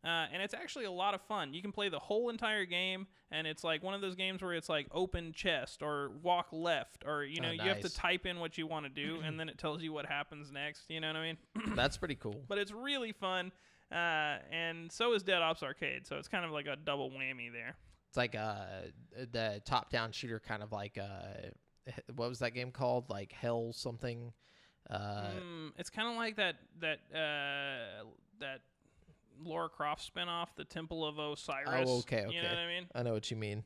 And it's actually a lot of fun. You can play the whole entire game, and it's like one of those games where it's like open chest or walk left, or you know, you have to type in what you want to do, and then it tells you what happens next. You know what I mean? That's pretty cool. But it's really fun, and so is Dead Ops Arcade. So it's kind of like a double whammy there. It's like the top-down shooter, kind of like what was that game called? Like Hell something. It's kind of like that Lara Croft spinoff, The Temple of Osiris. Oh, okay. You know what I mean? I know what you mean.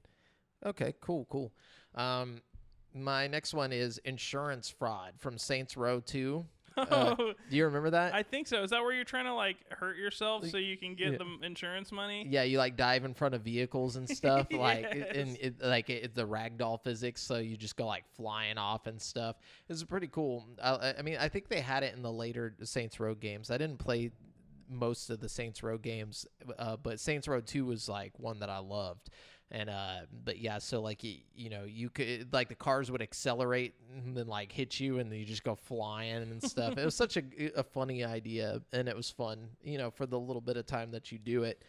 Okay, cool. My next one is Insurance Fraud from Saints Row 2. Do you remember that? I think so. Is that where you're trying to like hurt yourself so you can get the insurance money? Yeah, you like dive in front of vehicles and stuff, like Yes. the ragdoll physics, so you just go like flying off and stuff. It's pretty cool. I mean, I think they had it in the later Saints Row games. I didn't play most of the Saints Row games, but Saints Row 2 was like one that I loved. And but yeah, so like you know, you could like the cars would accelerate and then like hit you, and then you just go flying and stuff. It was such a funny idea, and it was fun, you know, for the little bit of time that you do it.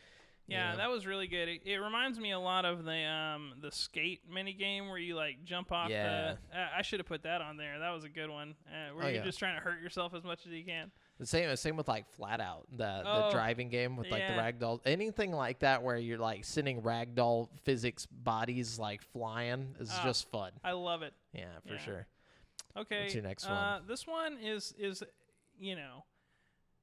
Yeah, that was really good. It reminds me a lot of the skate mini game where you like jump off. Yeah. I should have put that on there. That was a good one. Where you're just trying to hurt yourself as much as you can. The same with like Flat Out, the driving game with like the ragdoll, anything like that where you're like sending ragdoll physics bodies like flying is just fun. I love it. Yeah, for sure. Okay. What's your next one? This one is you know,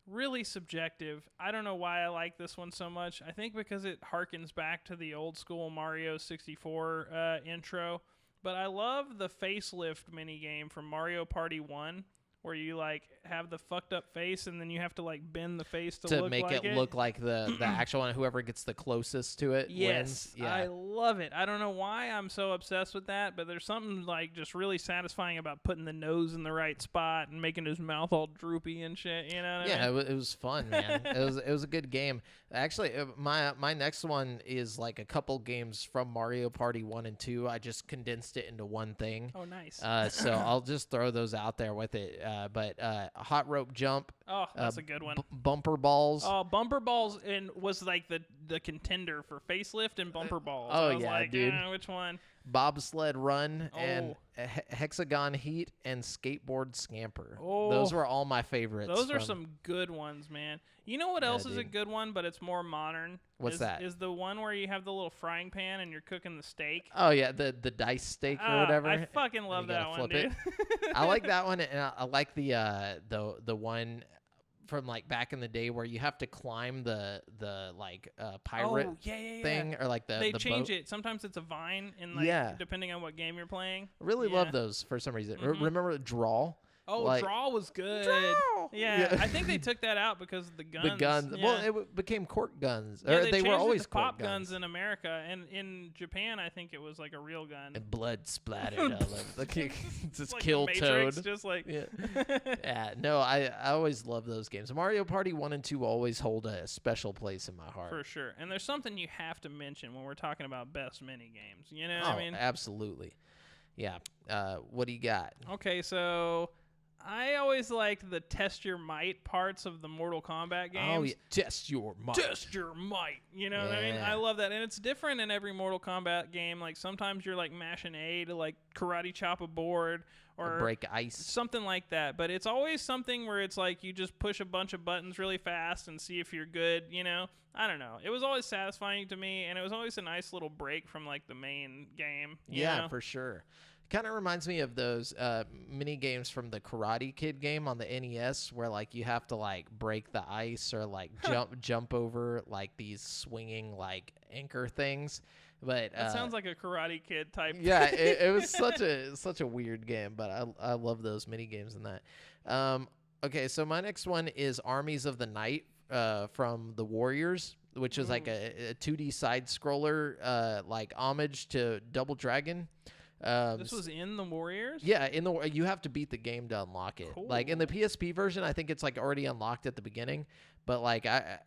really subjective. I don't know why I like this one so much. I think because it harkens back to the old school Mario 64 intro. But I love the facelift minigame from Mario Party 1, where you like have the fucked up face and then you have to like bend the face to look make like it look like the actual one. Whoever gets the closest to it Yes, wins. Yeah. I love it. I don't know why I'm so obsessed with that, but there's something like just really satisfying about putting the nose in the right spot and making his mouth all droopy and shit. You know what I mean? It was fun, man. it was a good game. Actually, my next one is like a couple games from Mario Party 1 and 2. I just condensed it into one thing. Oh, nice. So I'll just throw those out there with it. But hot rope jump. Oh, that's a good one. Bumper balls. Oh, Bumper Balls was like the contender for Facelift and Bumper Balls. oh, I was yeah, like, dude. Which one? Bobsled run and Oh. hexagon heat and skateboard scamper. Oh. Those were all my favorites. Those are from- some good ones, man. You know what else is a dude. good one, but it's more modern? What's that? Is the one where you have the little frying pan and you're cooking the steak. Oh yeah, the dice steak or whatever. I fucking love You gotta that one, flip it. dude. I like that one, and I like the one from like back in the day where you have to climb the pirate Oh, yeah. thing or like the They the change boat. it. Sometimes it's a vine, and like Yeah. depending on what game you're playing. I really Yeah. love those for some reason. Mhm. Remember Draw? Oh, Like- Draw was good. Draw! Yeah, Yeah. I think they took that out because of the guns. The guns. Yeah. Well, it became cork guns. Yeah, or they they were changed it always to pop cork guns. in America, and in Japan, I think it was like a real gun. And blood splattered all over. Like, just Like kill the Matrix, Toad. just like Yeah. Yeah, no, I always love those games. Mario Party 1 and 2 always hold a special place in my heart. for sure. And there's something you have to mention when we're talking about best mini games. You know Oh, what I mean? absolutely. Yeah. What do you got? Okay, so I always like the test your might parts of the Mortal Kombat games. Oh, yeah. Test your might. Test your might. You know what I mean? Yeah. I love that. And it's different in every Mortal Kombat game. Like sometimes you're like mashing A to like karate chop a board or Break ice. something like that. But it's always something where it's like you just push a bunch of buttons really fast and see if you're good, you know? I don't know. It was always satisfying to me, and it was always a nice little break from like the main game. You Yeah, know? for sure. Kind of reminds me of those mini games from the Karate Kid game on the NES, where like you have to like break the ice or like jump over like these swinging like anchor things. But That sounds like a Karate Kid type. yeah, it was such a weird game, but I love those mini games in that. Okay, so my next one is Armies of the Night from the Warriors, which is like a 2D side scroller, like homage to Double Dragon. This was in the Warriors? Yeah, you have to beat the game to unlock it. Like in the PSP version, I think it's like already unlocked at the beginning, but like I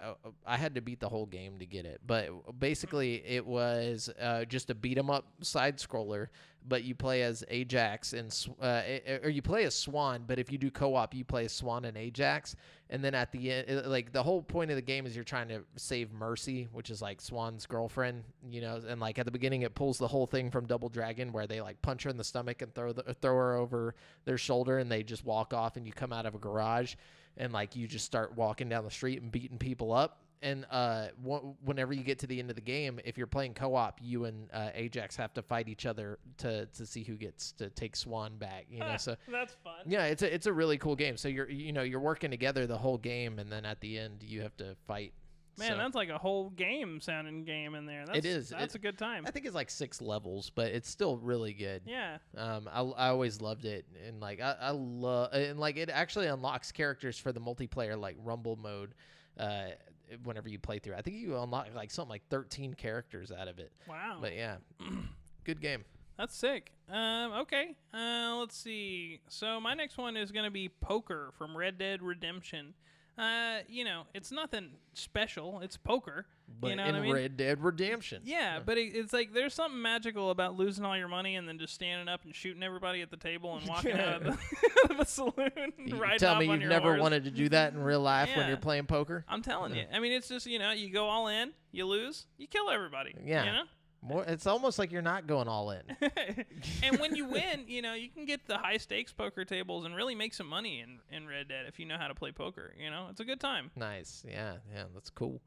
had to beat the whole game to get it. But basically, it was just a beat 'em up side scroller. But you play as Ajax or you play as Swan. But if you do co-op, you play as Swan and Ajax. And then at the end, like the whole point of the game is you're trying to save Mercy, which is like Swan's girlfriend, you know. And like at the beginning, it pulls the whole thing from Double Dragon, where they like punch her in the stomach and throw her over their shoulder, and they just walk off, and you come out of a garage, and like you just start walking down the street and beating people up. And whenever you get to the end of the game, if you're playing co-op, you and Ajax have to fight each other to see who gets to take Swan back. You know, so That's fun. yeah, it's a really cool game. So you're working together the whole game, and then at the end you have to fight. Man, So, that's like a whole game sounding game in there. That's, It is. That's a good time. I think it's like 6 levels, but it's still really good. Yeah. I always loved it, and like I love, and like it actually unlocks characters for the multiplayer like Rumble mode. Whenever you play through, I think you unlock like something like 13 characters out of it. Wow. But yeah, good game. That's sick. Okay. Let's see. So my next one is gonna be Poker from Red Dead Redemption. You know, it's nothing special. It's poker. But you know in what I mean? Red Dead Redemption, Yeah, but it's like there's something magical about losing all your money and then just standing up and shooting everybody at the table and walking out of the saloon. you riding tell off me on you've your never horse. wanted to do that in real life when Yeah. you're playing poker. I'm telling you. I mean, it's just, you know, you go all in, you lose, you kill everybody. Yeah. You know? More, it's almost like you're not going all in. And when you win, you know, you can get the high stakes poker tables and really make some money in Red Dead if you know how to play poker. You know, it's a good time. Nice. Yeah, that's cool.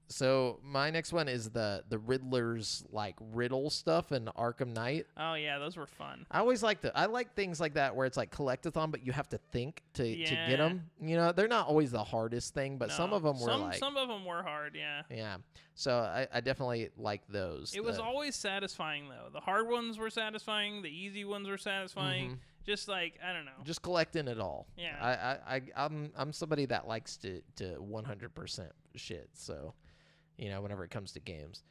So my next one is the Riddler's like riddle stuff in Arkham Knight. Oh yeah, those were fun. I always I like things like that where it's like collectathon, but you have to think to Yeah. get them. You know, they're not always the hardest thing, but some No, of them were like, some of them were hard. Yeah. yeah. So I definitely like those. It was always satisfying though. The hard ones were satisfying. The easy ones were satisfying. Mhm. Just like I don't know. Just collecting it all. Yeah. I'm somebody that likes to 100% shit. So, you know, whenever it comes to games.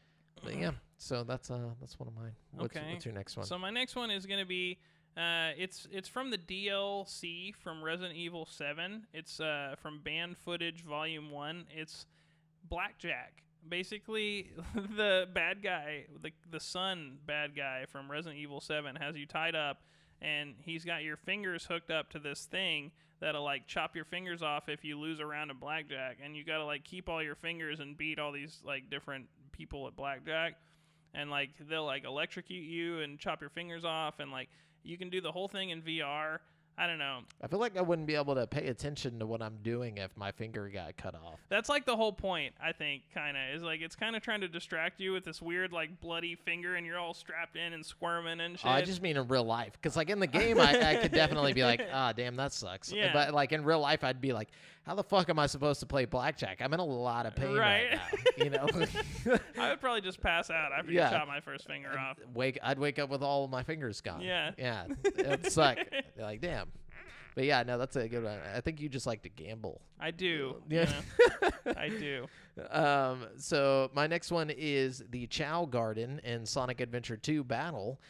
But yeah, so that's one of mine. What's your next one? So my next one is gonna be it's from the DLC from Resident Evil 7. It's from Banned Footage Volume 1. It's Blackjack. Basically, the bad guy, the son bad guy from Resident Evil 7 has you tied up, and he's got your fingers hooked up to this thing that'll like chop your fingers off if you lose a round of blackjack, and you gotta like keep all your fingers and beat all these like different people at blackjack, and like they'll like electrocute you and chop your fingers off, and like you can do the whole thing in VR. I don't know. I feel like I wouldn't be able to pay attention to what I'm doing if my finger got cut off. That's like the whole point, I think, kind of. Is like it's kind of trying to distract you with this weird, like, bloody finger, and you're all strapped in and squirming and shit. Oh, I just mean in real life. Because, like, in the game, I could definitely be like, ah, damn, that sucks. Yeah. But, like, in real life, I'd be like, how the fuck am I supposed to play blackjack? I'm in a lot of pain right now, you know? I would probably just pass out after Yeah. you chop my first finger off. I'd wake up with all of my fingers gone. Yeah. Yeah. It'd suck. Like, damn. But, yeah, no, that's a good one. I think you just like to gamble. I do. Yeah. You know? I do. So my next one is the Chow Garden in Sonic Adventure 2 Battle.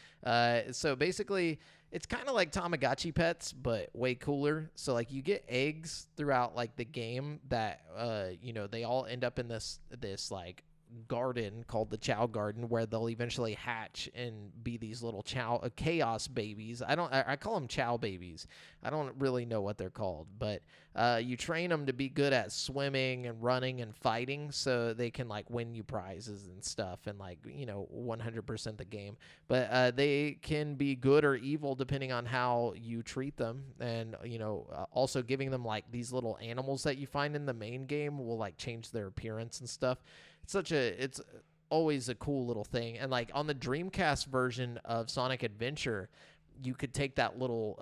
So basically, it's kind of like Tamagotchi pets, but way cooler. So like you get eggs throughout like the game that you know, they all end up in this like garden called the Chow Garden, where they'll eventually hatch and be these little chaos babies. I call them Chow babies. I don't really know what they're called, but you train them to be good at swimming and running and fighting, so they can like win you prizes and stuff, and like, you know, 100% the game. But they can be good or evil depending on how you treat them, and you know, also giving them like these little animals that you find in the main game will like change their appearance and stuff. It's always a cool little thing. And like on the Dreamcast version of Sonic Adventure, you could take that little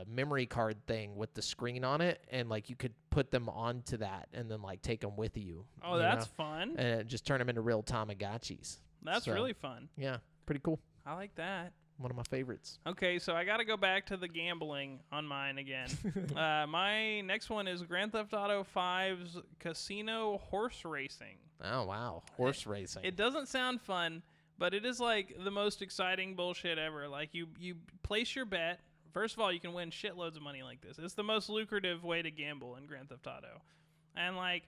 memory card thing with the screen on it, and like you could put them onto that and then like take them with you. Oh, that's fun. And just turn them into real Tamagotchis. That's So, really fun. Yeah, pretty cool. I like that. One of my favorites. Okay, so I got to go back to the gambling on mine again. My next one is Grand Theft Auto 5's Casino Horse Racing. Oh, wow. Horse racing. It doesn't sound fun, but it is like the most exciting bullshit ever. Like you place your bet. First of all, you can win shitloads of money like this. It's the most lucrative way to gamble in Grand Theft Auto. And like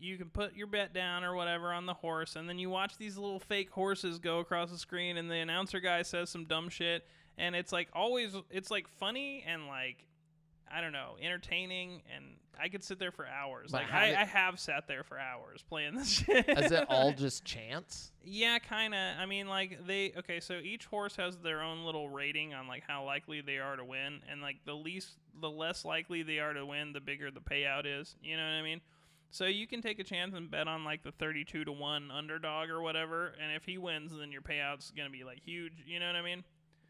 you can put your bet down or whatever on the horse, and then you watch these little fake horses go across the screen, and the announcer guy says some dumb shit, and it's like always, it's like funny and like, I don't know, entertaining, and I could sit there for hours. But Like how I have sat there for hours playing this shit. Is it all just chance? Yeah, kind of. I mean, like so each horse has their own little rating on like how likely they are to win, and like the less likely they are to win, the bigger the payout is. You know what I mean? So you can take a chance and bet on like the 32-1 underdog or whatever, and if he wins, then your payout's gonna be like huge. You know what I mean?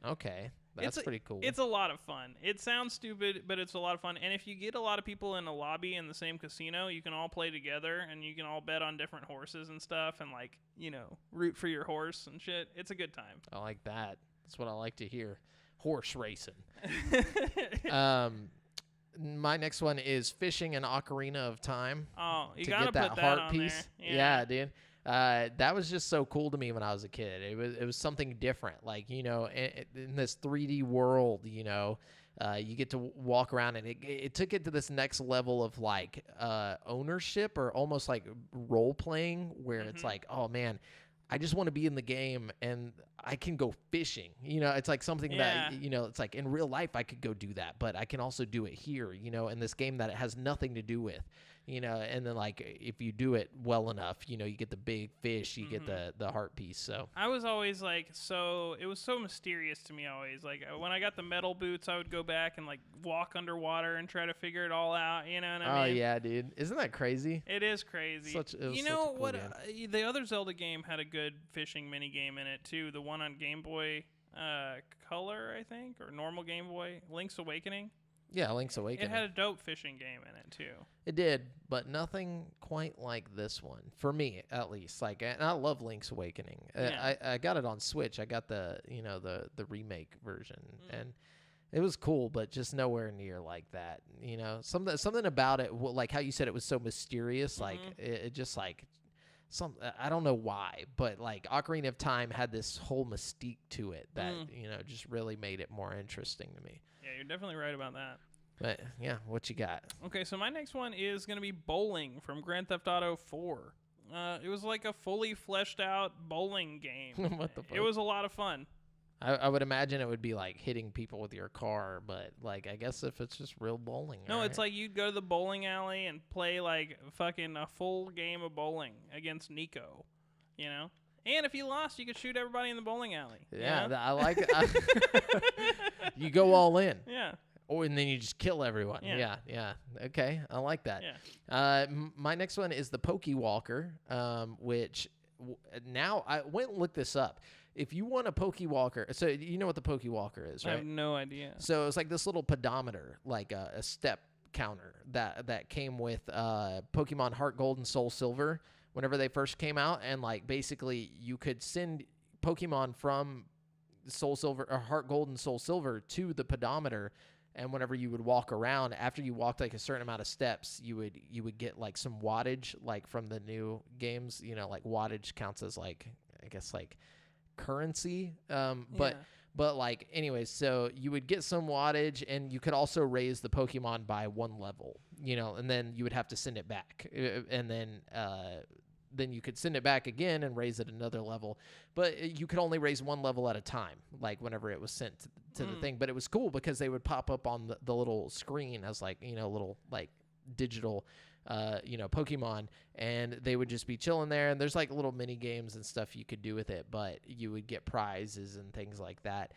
Okay, that's pretty cool. It's a lot of fun. It sounds stupid, but it's a lot of fun. And if you get a lot of people in a lobby in the same casino, you can all play together, and you can all bet on different horses and stuff, and like, you know, root for your horse and shit. It's a good time. I like that. That's what I like to hear. Horse racing. My next one is Fishing an Ocarina of Time. Oh, you to gotta get put that that heart on piece. there. Yeah, dude. That was just so cool to me when I was a kid. It was something different. Like, you know, in this 3D world, you know, you get to walk around, and it took it to this next level of like ownership, or almost like role playing, where it's like, oh man, I just want to be in the game, and I can go fishing. It's like something Yeah. that, it's like in real life I could go do that, but I can also do it here, in this game that it has nothing to do with, and then like if you do it well enough, you get the big fish, you get the heart piece. So I was always like, it was so mysterious to me always. Like when I got the metal boots, I would go back and like walk underwater and try to figure it all out. You know what I mean? Oh yeah, dude. Isn't that crazy? It is crazy. It was You such know a cool what? game. The other Zelda game had a good fishing mini game in it too. The one on Game Boy Color, I think, or normal Game Boy, Link's Awakening. Yeah, Link's Awakening. It had a dope fishing game in it too. It did, but nothing quite like this one for me, at least. Like, and I love Link's Awakening. Yeah. I got it on Switch. I got the the remake version, and it was cool, but just nowhere near like that. Something about it, like how you said it was so mysterious. Like it just like I don't know why, but like Ocarina of Time had this whole mystique to it that just really made it more interesting to me. Yeah, you're definitely right about that. But yeah, what you got? Okay, so my next one is going to be bowling from Grand Theft Auto 4. It was like a fully fleshed out bowling game. What the fuck? It was a lot of fun. I would imagine it would be like hitting people with your car, but like I guess if it's just real bowling. No, it's right? like you'd go to the bowling alley and play like fucking a full game of bowling against Nico, And if you lost, you could shoot everybody in the bowling alley. Yeah, I like it. You go all in. Yeah. And then you just kill everyone. Yeah. Yeah. Okay, I like that. Yeah. My next one is the Pokewalker, which now I went and looked this up. If you want a Pokewalker, so you know what the Pokewalker is, right? I have no idea. So it's like this little pedometer, like a step counter that came with Pokemon Heart Gold and Soul Silver whenever they first came out, and like basically you could send Pokemon from Soul Silver or Heart Gold and Soul Silver to the pedometer, and whenever you would walk around, after you walked like a certain amount of steps, you would get like some wattage, like from the new games. Like wattage counts as like, I guess, like currency. But like anyways, so you would get some wattage, and you could also raise the Pokemon by one level, and then you would have to send it back, and then you could send it back again and raise it another level. But you could only raise one level at a time, like whenever it was sent to the thing. But it was cool because they would pop up on the little screen as like, little like digital, Pokemon, and they would just be chilling there. And there's like little mini games and stuff you could do with it, but you would get prizes and things like that.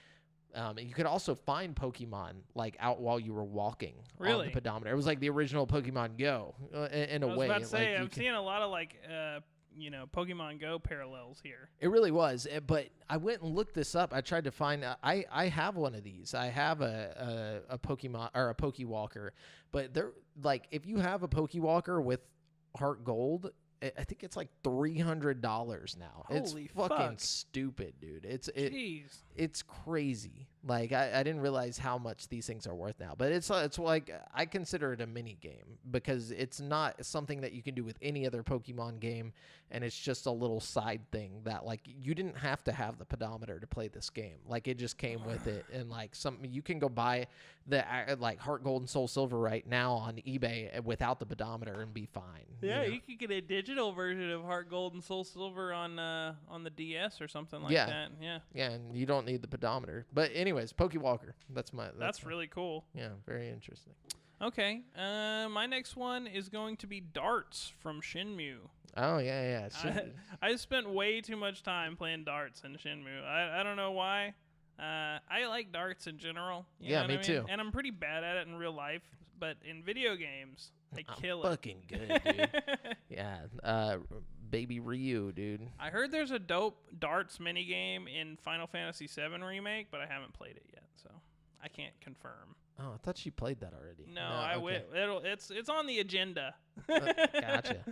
And you could also find Pokemon like out while you were walking on the pedometer. It was like the original Pokemon Go in a way. I was about to say, like I'm seeing a lot of like, Pokemon Go parallels here. It really was, but I went and looked this up. I tried to find. I have one of these. I have a Pokemon or a Pokewalker, but they're like, if you have a Pokewalker with Heart Gold, I think it's like $300 now. Holy it's fucking fuck. stupid, dude. Jeez. It's crazy. Like I didn't realize how much these things are worth now. But it's like I consider it a mini game because it's not something that you can do with any other Pokemon game, and it's just a little side thing that like you didn't have to have the pedometer to play this game. Like it just came with it, and like you can go buy the like Heart Gold and Soul Silver right now on eBay without the pedometer and be fine. Yeah, you know? you could get a digital version of Heart Gold and Soul Silver on the DS or something like Yeah. that. Yeah. Yeah, and you don't need the pedometer. But anyways, Pokewalker. That's Really cool. Yeah, very interesting. Okay. My next one is going to be darts from Shenmue. Oh yeah. I spent way too much time playing darts in Shenmue. I don't know why. I like darts in general. You know what me I mean? too. And I'm pretty bad at it in real life, but in video games, I kill it. Fucking good, dude. Yeah, baby Ryu, dude. I heard there's a dope darts minigame in Final Fantasy VII Remake, but I haven't played it yet, so I can't confirm. Oh, I thought you played that already. No, I will. It's on the agenda. Gotcha.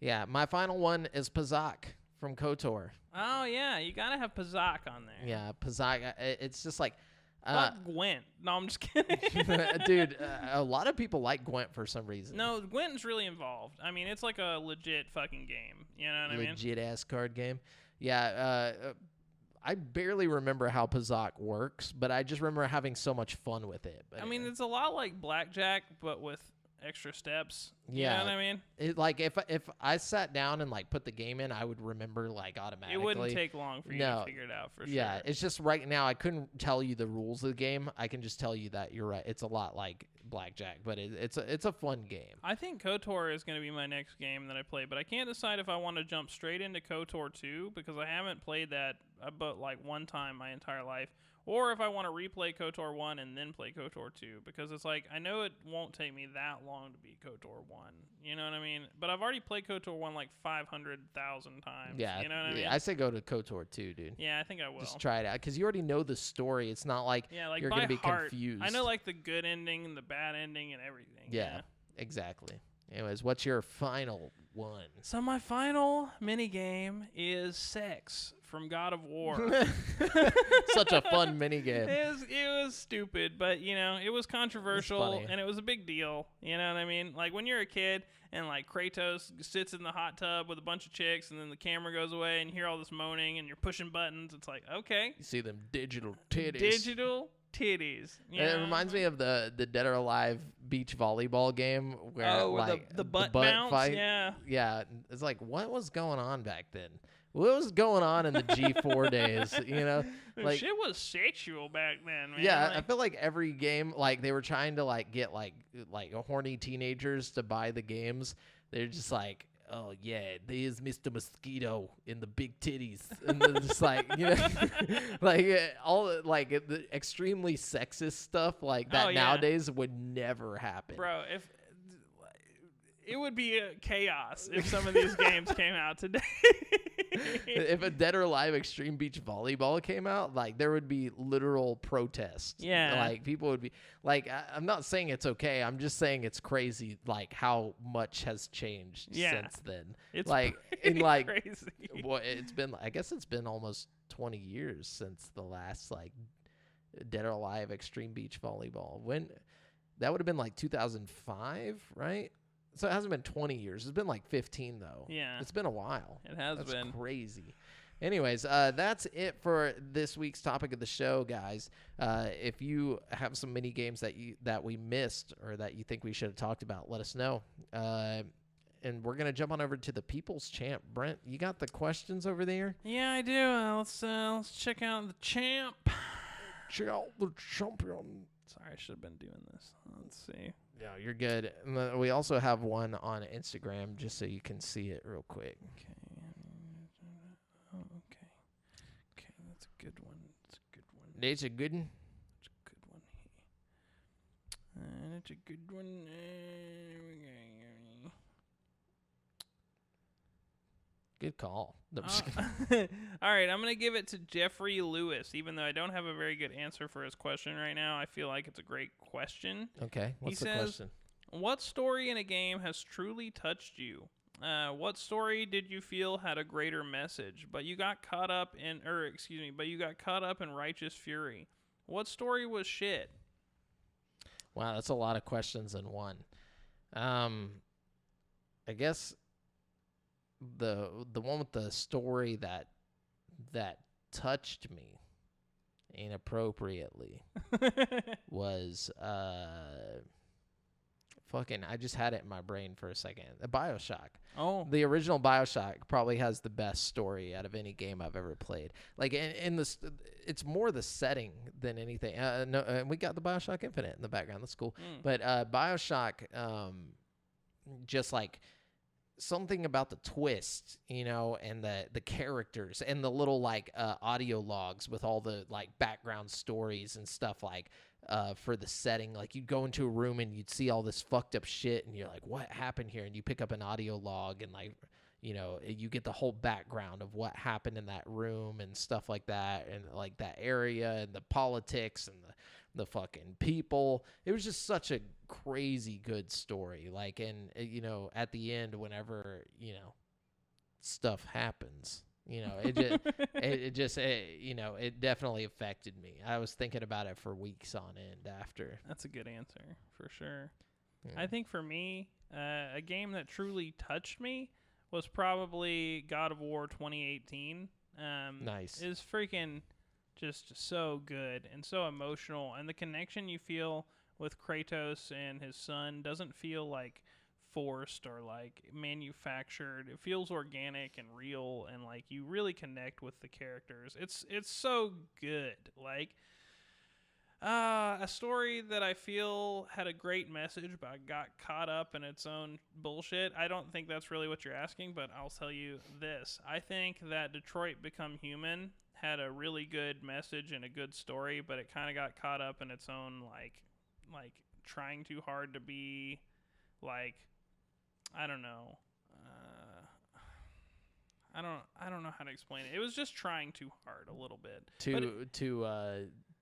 Yeah, my final one is Pazak from KOTOR. Oh yeah, you gotta have Pazak on there. Yeah, Pazak. It's just like, Fuck Gwent. No, I'm just kidding. dude. A lot of people like Gwent for some reason. No, Gwent's really involved. I mean, it's like a legit fucking game. You know what I mean? Legit ass card game. Yeah. I barely remember how Pazak works, but I just remember having so much fun with it. But I mean, it's a lot like blackjack, but with extra steps. Yeah. You know what I mean? It, like if I sat down and like put the game in, I would remember like automatically. It wouldn't take long for you to figure it out for sure. Yeah, it's just right now I couldn't tell you the rules of the game. I can just tell you that you're right. It's a lot like blackjack, but it's a fun game. I think KOTOR is going to be my next game that I play, but I can't decide if I want to jump straight into KOTOR 2 because I haven't played that but like one time my entire life, or if I want to replay KOTOR 1 and then play KOTOR 2 because it's like I know it won't take me that long to beat KOTOR 1. You know what I mean? But I've already played KOTOR 1 like 500,000 times. Yeah, you know what I mean? I say go to KOTOR 2, dude. Yeah, I think I will. Just try it out because you already know the story. It's not like like you're by gonna be heart, confused. I know like the good ending and the bad ending and everything. Yeah, exactly. Anyways, what's your final one? So my final mini game is Sex from God of War. Such a fun mini game. It was stupid, but it was controversial funny. and it was a big deal. You know what I mean? Like when you're a kid and like Kratos sits in the hot tub with a bunch of chicks and then the camera goes away and you hear all this moaning and you're pushing buttons. It's like, okay. You see them digital titties. Digital titties. It reminds me of the Dead or Alive beach volleyball game where like the butt bounce, fight. yeah. It's like what was going on back then? What was going on in the G4 days? Like shit was sexual back then, man. Yeah, I feel like every game, like they were trying to like get like horny teenagers to buy the games. They're just like, oh yeah, there's Mr. Mosquito in the big titties, and they're just like like all like the extremely sexist stuff like that nowadays would never happen, bro. If it would be chaos if some of these games came out today. If a Dead or Alive Extreme Beach Volleyball came out, like there would be literal protests. Yeah, like people would be like, I'm not saying it's okay. I'm just saying it's crazy, like how much has changed since then. It's like in like crazy. Boy, I guess it's been almost 20 years since the last like Dead or Alive Extreme Beach Volleyball. When that would have been like 2005, right? So it hasn't been 20 years. It's been like 15, though. Yeah. It's been a while. It has been. That's crazy. Anyways, that's it for this week's topic of the show, guys. If you have some mini games that we missed or that you think we should have talked about, let us know. And we're going to jump on over to the People's Champ. Brent, you got the questions over there? Yeah, I do. Let's check out the champ. Check out the champion. Sorry, I should have been doing this. Let's see. Yeah, you're good. And we also have one on Instagram just so you can see it real quick. Okay. Oh, okay. Okay, that's a good one. That's a good one. It's a good one. It's a good one. That's a good one. Good call. No, I'm just kidding. All right, I'm going to give it to Jeffrey Lewis. Even though I don't have a very good answer for his question right now, I feel like it's a great question. Okay, what's the question? What story in a game has truly touched you? What story did you feel had a greater message, but you got caught up in righteous fury? What story was shit? Wow, that's a lot of questions in one. I guess the one with the story that touched me inappropriately was I just had it in my brain for a second. BioShock. Oh, the original BioShock probably has the best story out of any game I've ever played. Like in this, it's more the setting than anything. No, we got the BioShock Infinite in the background. That's cool. But BioShock, just like something about the twist, and the characters and the little like audio logs with all the like background stories and stuff like for the setting. Like you'd go into a room and you'd see all this fucked up shit and you're like, what happened here? And you pick up an audio log and like, you get the whole background of what happened in that room and stuff like that, and like that area and the politics and the fucking people. It was just such a crazy good story. Like, and at the end, whenever stuff happens, it definitely affected me. I was thinking about it for weeks on end after. That's a good answer for sure. Yeah. I think for me, a game that truly touched me was probably God of War 2018. Nice. Is freaking just so good and so emotional, and the connection you feel with Kratos and his son doesn't feel like forced or like manufactured. It feels organic and real, and like you really connect with the characters. It's so good. Like a story that I feel had a great message, but got caught up in its own bullshit. I don't think that's really what you're asking, but I'll tell you this. I think that Detroit Become Human had a really good message and a good story, but it kind of got caught up in its own like trying too hard to be like, I don't know. I don't know how to explain it. It was just trying too hard a little bit.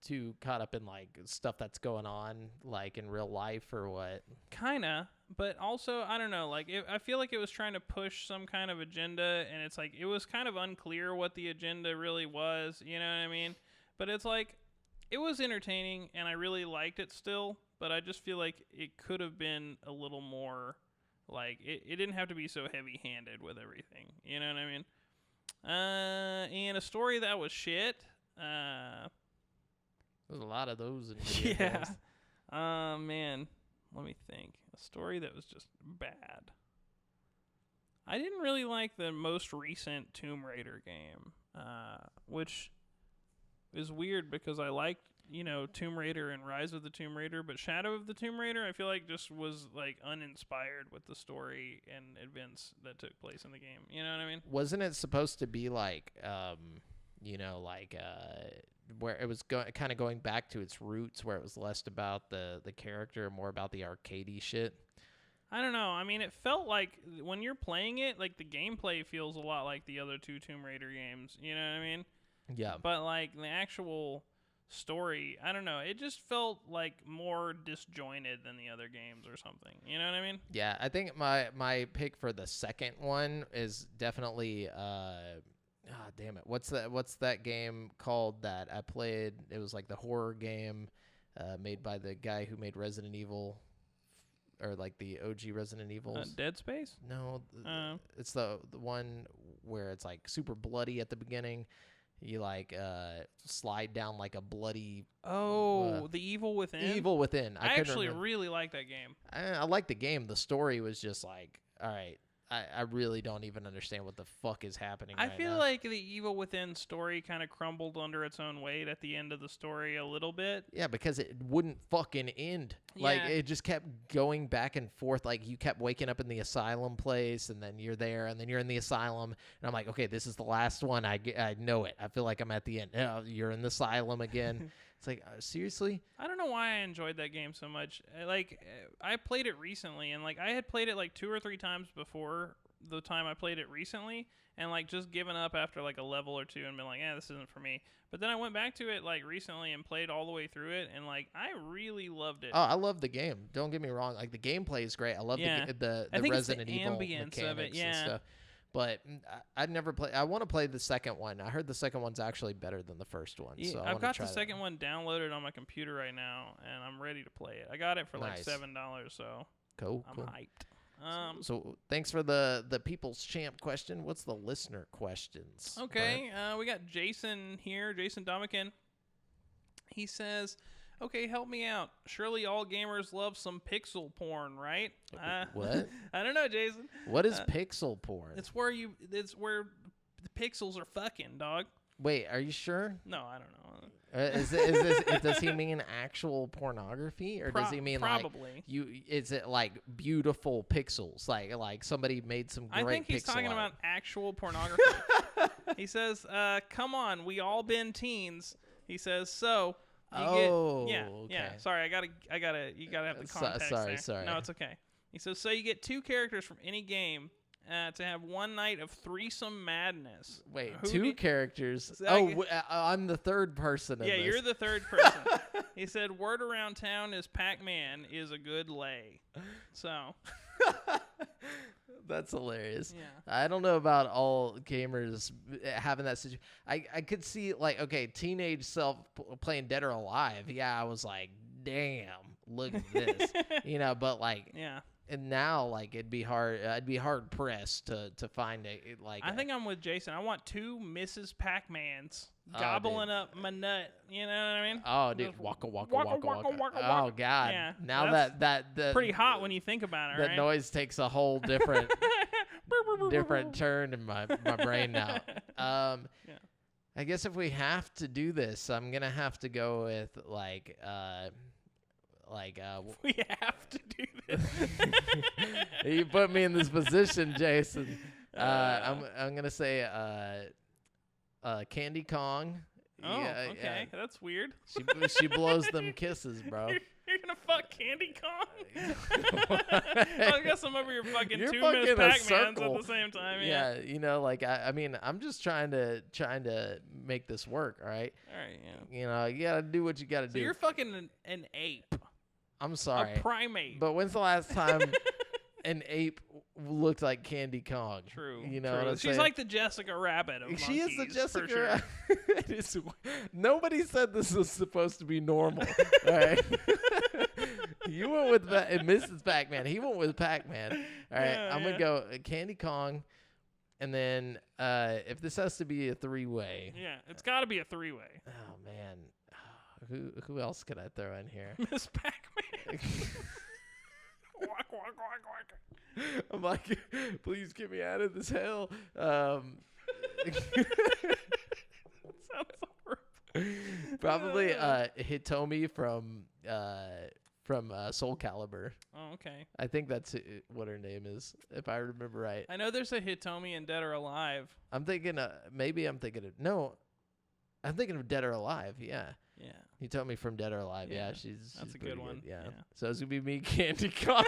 Too caught up in like stuff that's going on like in real life or what? Kinda, but also I don't know. Like I feel like it was trying to push some kind of agenda, and it's like it was kind of unclear what the agenda really was. You know what I mean? But it's like it was entertaining, and I really liked it still. But I just feel like it could have been a little more. Like, it didn't have to be so heavy-handed with everything. You know what I mean? And a story that was shit. There's a lot of those in video Yeah. games. Man. Let me think. A story that was just bad. I didn't really like the most recent Tomb Raider game. Which is weird because I liked, Tomb Raider and Rise of the Tomb Raider, but Shadow of the Tomb Raider I feel like just was like uninspired with the story and events that took place in the game. You know what I mean? Wasn't it supposed to be like where it was kind of going back to its roots, where it was less about the character, more about the arcadey shit? I don't know. I mean, it felt like when you're playing it, like the gameplay feels a lot like the other two Tomb Raider games. You know what I mean? Yeah. But like the actual story, I don't know. It just felt like more disjointed than the other games or something. You know what I mean? Yeah, I think my pick for the second one is definitely damn it. What's that game called that I played? It was like the horror game made by the guy who made Resident Evil, or like the OG Resident Evils. Dead Space? No, it's the one where it's like super bloody at the beginning. You like slide down like a bloody. The Evil Within. Evil Within. I actually really like that game. I like the game. The story was just like, all right. I really don't even understand what the fuck is happening. I right feel now. like the Evil Within story kind of crumbled under its own weight at the end of the story a little bit. Yeah, because it wouldn't fucking end. Like, Yeah. it just kept going back and forth. Like, you kept waking up in the asylum place, and then you're there, and then you're in the asylum. And I'm like, okay, this is the last one. I know it. I feel like I'm at the end. Oh, you're in the asylum again. It's like, seriously? I don't know why I enjoyed that game so much. I played it recently, and like I had played it like 2 or 3 times before the time I played it recently, and like just given up after like a level or two and been like, this isn't for me. But then I went back to it like recently and played all the way through it, and like I really loved it. Oh, I love the game. Don't get me wrong. Like, the gameplay is great. I love the I think Resident it's the Evil ambience of it, mechanics and stuff. But I'd never play. I want to play the second one. I heard the second one's actually better than the first one. Yeah, so I've got the second one downloaded on my computer right now, and I'm ready to play it. I got it for like $7, so cool. I'm hyped. So thanks for the People's Champ question. What's the listener questions? Okay, we got Jason here, Jason Domican. He says, okay, help me out. Surely all gamers love some pixel porn, right? What? I don't know, Jason. What is pixel porn? It's where the pixels are fucking, dog. Wait, are you sure? No, I don't know. Does he mean actual pornography, or does he mean probably is it like beautiful pixels, like somebody made some great? I think he's pixel talking art. about actual pornography. He says, "Come on, we all been teens." He says, "So." Yeah. Sorry, you gotta have the context Sorry. No, it's okay. He says, so you get 2 characters from any game to have one night of threesome madness. Wait, 2 characters? I'm the third person in this. You're the third person. He said, word around town is Pac-Man is a good lay. So... That's hilarious. Yeah. I don't know about all gamers having that situation. I could see, like, okay, teenage self playing Dead or Alive. Yeah, I was like, damn, look at this. But like, yeah. and now like it'd be hard. I'd be hard pressed to find I think I'm with Jason. I want 2 Mrs. Pac-Mans gobbling up my nut. You know what I mean? Oh, dude, Just waka waka waka, waka waka, waka. waka, Oh waka. God! Yeah, Now that's that pretty hot when you think about it, that right? noise takes a whole different turn in my brain now. Yeah. I guess if we have to do this, I'm gonna have to go with like We have to do this. you put me in this position, Jason. I'm gonna say Candy Kong. Oh, Yeah, okay. That's weird. She blows them kisses, bro. You're gonna fuck Candy Kong? I guess I'm over here fucking You're 2 fucking Miss a Pac-Mans at circle. the same time. Yeah, you know, like I mean, I'm just trying to make this work. All right, All right, yeah. you know, you gotta do what you gotta So do. you're fucking an ape. I'm sorry, A primate. but when's the last time an ape looked like Candy Kong? True. You know true. what I'm She's saying? like the Jessica Rabbit of She is the monkeys, for Jessica. sure. It is, nobody said this was supposed to be normal. All right. You went with Mrs. Pac-Man. He went with Pac-Man. All right. Yeah, I'm gonna yeah. go Candy Kong, and then if this has to be a 3-way. Yeah, it's got to be a 3-way. Oh man, who else could I throw in here? Miss Pac-Man. Walk, walk, walk, walk. I'm like, please get me out of this hell. Sounds horrible. Probably Hitomi from Soul Calibur. Oh, okay. I think that's what her name is, if I remember right. I know there's a Hitomi in Dead or Alive. I'm thinking of Dead or Alive. Yeah, Yeah. Hitomi from Dead or Alive. Yeah, Yeah, she's that's a pretty good one. Yeah. Yeah. So it's gonna be me, Candy Kong.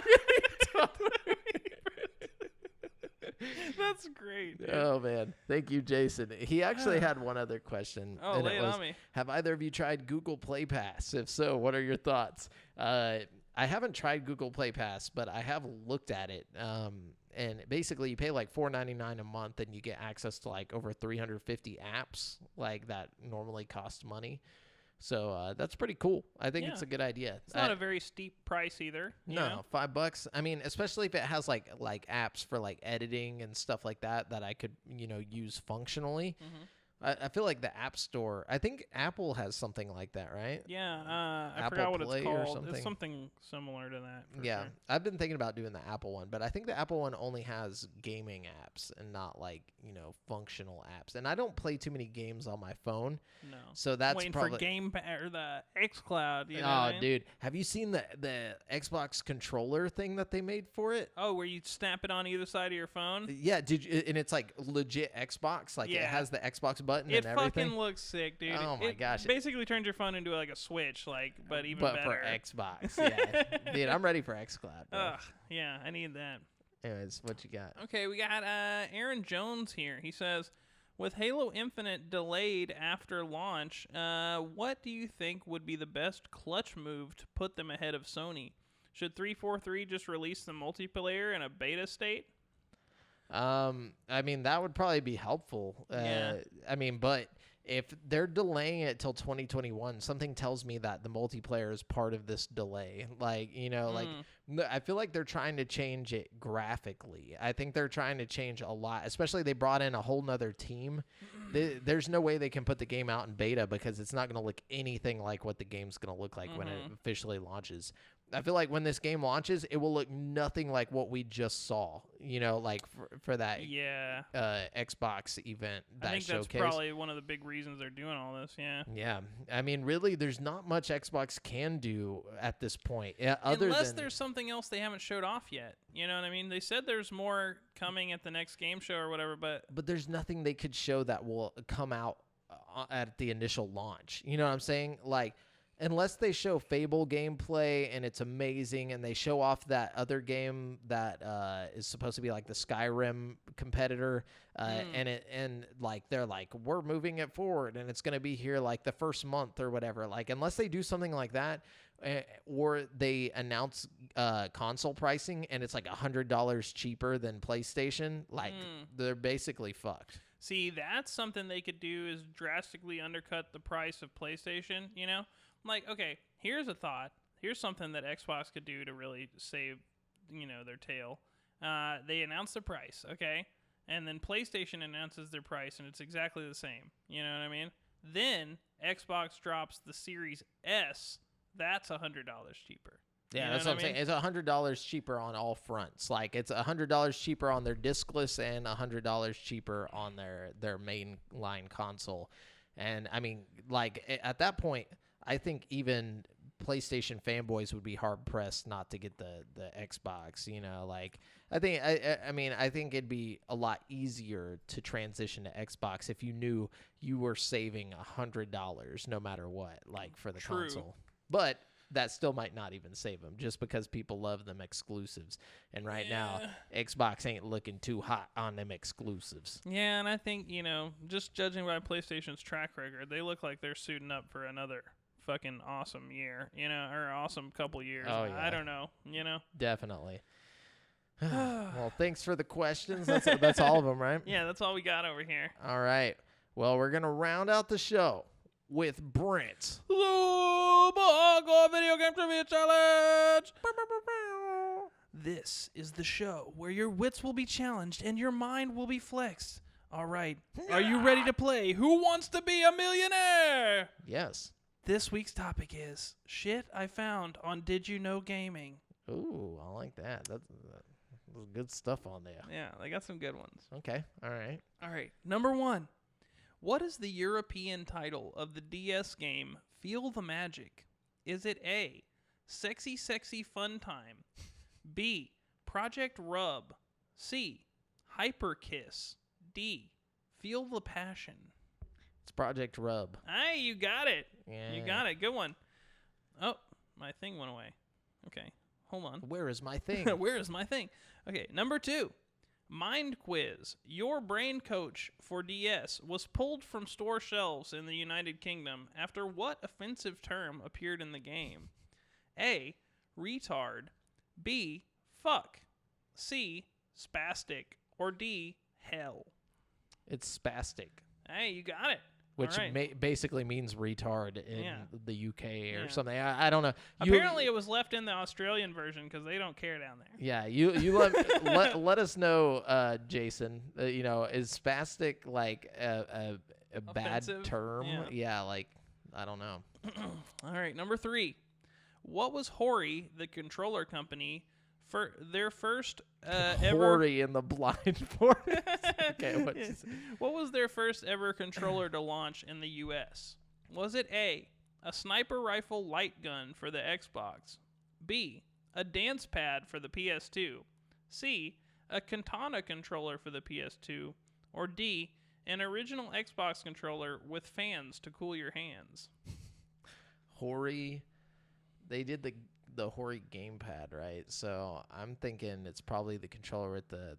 That's great, dude. Oh man, thank you, Jason. He actually had one other question. Oh, and lay it it was, on me. have either of you tried Google Play Pass? If so, what are your thoughts? I haven't tried Google Play Pass, but I have looked at it. And basically, you pay like $4.99 a month, and you get access to like over 350 apps like that normally cost money. So that's pretty cool. I think it's Yeah. a good idea. It's not a very steep price either. You No, know? $5. I mean, especially if it has like apps for like editing and stuff like that I could use functionally. Mhm. I feel like the App Store. I think Apple has something like that, right? Yeah, I Apple forgot what Play it's or called. something. It's something similar to that. For Yeah, sure. I've been thinking about doing the Apple one, but I think the Apple one only has gaming apps and not like functional apps. And I don't play too many games on my phone, No. so that's Waiting probably. for or the XCloud. You know Oh, what I mean? dude, have you seen the Xbox controller thing that they made for it? Oh, where you snap it on either side of your phone? Yeah, did you? And it's like legit Xbox. Like it Yeah. has the Xbox button It and everything. fucking looks sick, dude. Oh my It gosh. basically turns your phone into like a Switch, but even but better. for Xbox, yeah, dude, I'm ready for XCloud. Bro. Ugh, yeah, I need that. Anyways, what you got? Okay, we got Aaron Jones here. He says, with Halo Infinite delayed after launch, what do you think would be the best clutch move to put them ahead of Sony? Should 343 just release the multiplayer in a beta state? I mean, that would probably be helpful. Yeah. I mean, but if they're delaying it till 2021, something tells me that the multiplayer is part of this delay. Like, I feel like they're trying to change it graphically. I think they're trying to change a lot, especially they brought in a whole nother team. There's no way they can put the game out in beta because it's not going to look anything like what the game's going to look like when it officially launches. I feel like when this game launches, it will look nothing like what we just saw, like for that Yeah. Xbox event, that I think showcase. that's probably one of the big reasons they're doing all this, yeah. Yeah. I mean, really, there's not much Xbox can do at this point. Unless there's something else they haven't showed off yet. You know what I mean? They said there's more coming at the next game show or whatever, but there's nothing they could show that will come out at the initial launch. You know what I'm saying? Like, unless they show Fable gameplay and it's amazing, and they show off that other game that is supposed to be like the Skyrim competitor, and they're like, we're moving it forward and it's gonna be here like the first month or whatever. Like, unless they do something like that, or they announce console pricing and it's like $100 cheaper than PlayStation, like they're basically fucked. see, that's something they could do is drastically undercut the price of PlayStation, Like, okay, here's a thought. Here's something that Xbox could do to really save their tail. They announce the price, okay? And then PlayStation announces their price, and it's exactly the same. You know what I mean? Then Xbox drops the Series S. That's $100 cheaper. Yeah, You know that's what I'm saying. It's $100 cheaper on all fronts. Like, it's $100 cheaper on their discless and $100 cheaper on their main line console. And I mean, like, at that point, I think even PlayStation fanboys would be hard pressed not to get the Xbox. You know, like, I think it'd be a lot easier to transition to Xbox if you knew you were saving $100 no matter what, like, for the True. console. But that still might not even save them, just because people love them exclusives. And right now, Xbox ain't looking too hot on them exclusives. Yeah, and I think, just judging by PlayStation's track record, they look like they're suiting up for another fucking awesome year, or awesome couple years. Oh, yeah. I don't know, Definitely. Well, thanks for the questions. That's all of them, right? Yeah, that's all we got over here. All right. Well, we're going to round out the show with Brent. Lubago Video Game Trivia Challenge! This is the show where your wits will be challenged and your mind will be flexed. All right, are you ready to play Who Wants to Be a Millionaire? Yes. This week's topic is shit I found on Did You Know Gaming. Ooh, I like that. That's good stuff on there. Yeah, they got some good ones. Okay. All right. All right, number 1. What is the European title of the DS game Feel the Magic? Is it A, Sexy Sexy Fun Time, B, Project Rub, C, Hyper Kiss, D, Feel the Passion? It's Project Rub. Hey, you got it. Yeah. You got it. Good one. Oh, my thing went away. Okay, hold on. Where is my thing? Where is my thing? Okay, number 2. Mind Quiz, your brain coach for DS, was pulled from store shelves in the United Kingdom after what offensive term appeared in the game? A, retard, B, fuck, C, spastic, or D, hell? It's spastic, Hey, you got it. which All right. basically means retard in Yeah. the UK or Yeah. something. I don't know. Apparently, it was left in the Australian version because they don't care down there. Yeah, you let us know, Jason. Is spastic like a bad Offensive? term? Yeah. Like, I don't know. All right, number 3. What was Hori, the controller company, for their first ever... Hori in the blind forest. Okay, What was their first ever controller to launch in the U.S.? Was it A, a sniper rifle light gun for the Xbox, B, a dance pad for the PS2, C, a Katana controller for the PS2, or D, an original Xbox controller with fans to cool your hands? Hori, they did the Hori gamepad, right? So I'm thinking it's probably the controller with the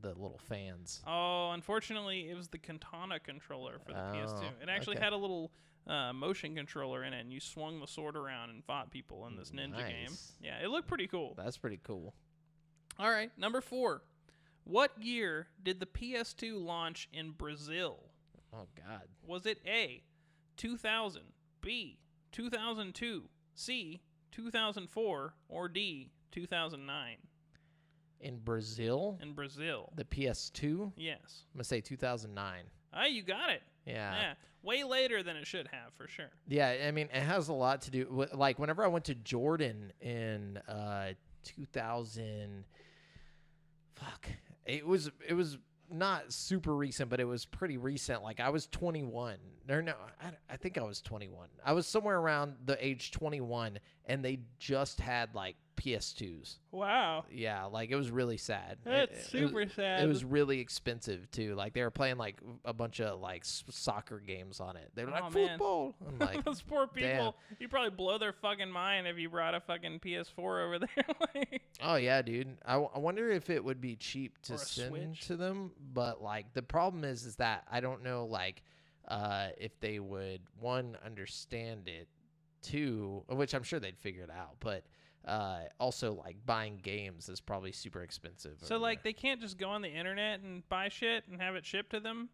little fans. Oh, unfortunately, it was the Katana controller for the PS2. It actually okay. had a little motion controller in it, and you swung the sword around and fought people in this ninja game. Nice. Yeah, it looked pretty cool. That's pretty cool. All right, number 4. What year did the PS2 launch in Brazil? Oh God. Was it A, 2000, B, 2002, C, 2004, or D, 2009? In Brazil, In Brazil. the PS2. Yes. I'm gonna say 2009. Ah, you got it. Yeah. Way later than it should have, for sure. Yeah, I mean, it has a lot to do with, like, whenever I went to Jordan in 2000, it was not super recent, but it was pretty recent. Like, I was 21. Or no, I think I was 21. I was somewhere around the age 21, and they just had, like, PS2s. Wow. Yeah, like, it was really sad. That's super sad. It was really expensive too. Like, they were playing like a bunch of like soccer games on it. They were like, Oh, man. football. I'm like, Those poor people. damn. You probably blow their fucking mind if you brought a fucking PS4 over there. Like, oh yeah, dude. I wonder if it would be cheap to Or a send Switch. to them. But like, the problem is that I don't know like if they would, one, understand it, two, which I'm sure they'd figure it out, but also like buying games is probably super expensive. so, over like, there. they can't just go on the internet and buy shit and have it shipped to them?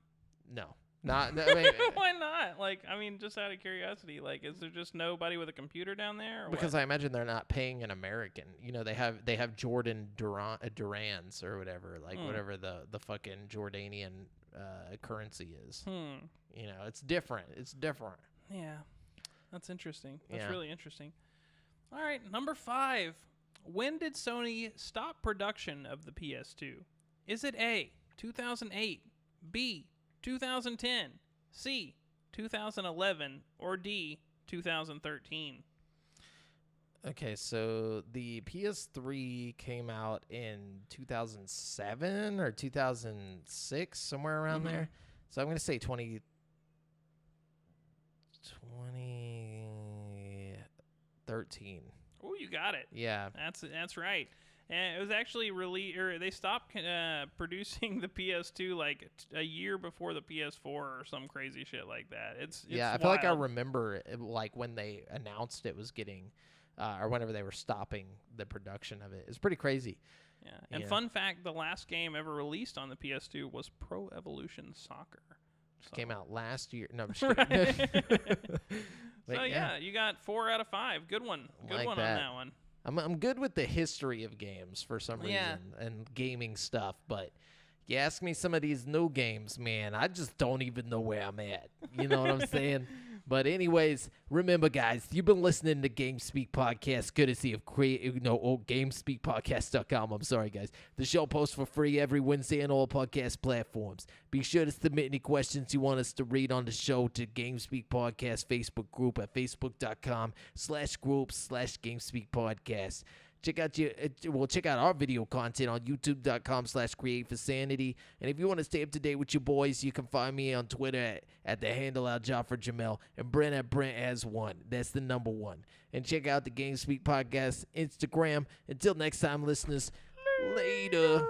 no, I mean, Why not? Like, I mean, just out of curiosity, like, is there just nobody with a computer down there? Or because what? I imagine they're not paying an American. You know, they have Jordan Durans or whatever, like whatever the fucking Jordanian currency is. You know, it's different. It's different. Yeah, that's interesting. That's Yeah. really interesting. All right, number 5. When did Sony stop production of the PS2? Is it A, 2008, B, 2010, C, 2011, or D, 2013? Okay, so the PS3 came out in 2007 or 2006, somewhere around there. So I'm going to say 2013. Oh, you got it. Yeah. That's right. And it was actually they stopped producing the PS2 like a year before the PS4 or some crazy shit like that. It's Yeah, I feel like I remember like when they announced it was getting or whenever they were stopping the production of it. It's pretty crazy. Yeah. And fun fact, the last game ever released on the PS2 was Pro Evolution Soccer. So. Came out last year. No, I'm just kidding. So yeah, you got 4 out of 5. Good one. Good like one that. on that one. I'm good with the history of games for some reason and gaming stuff, but you ask me some of these new games, man, I just don't even know where I'm at. You know what I'm saying? But remember, guys, you've been listening to GameSpeak Podcast, courtesy of GameSpeakPodcast.com. I'm sorry, guys. The show posts for free every Wednesday on all podcast platforms. Be sure to submit any questions you want us to read on the show to GameSpeak Podcast Facebook group at facebook.com/groups/GameSpeak Podcast. Check out our video content on youtube.com/createforsanity. And if you want to stay up to date with your boys, you can find me on Twitter at the handle @JafferJamel and Brent at BrentAs1. That's the number 1. And check out the GameSpeak Podcast Instagram. Until next time, listeners, later.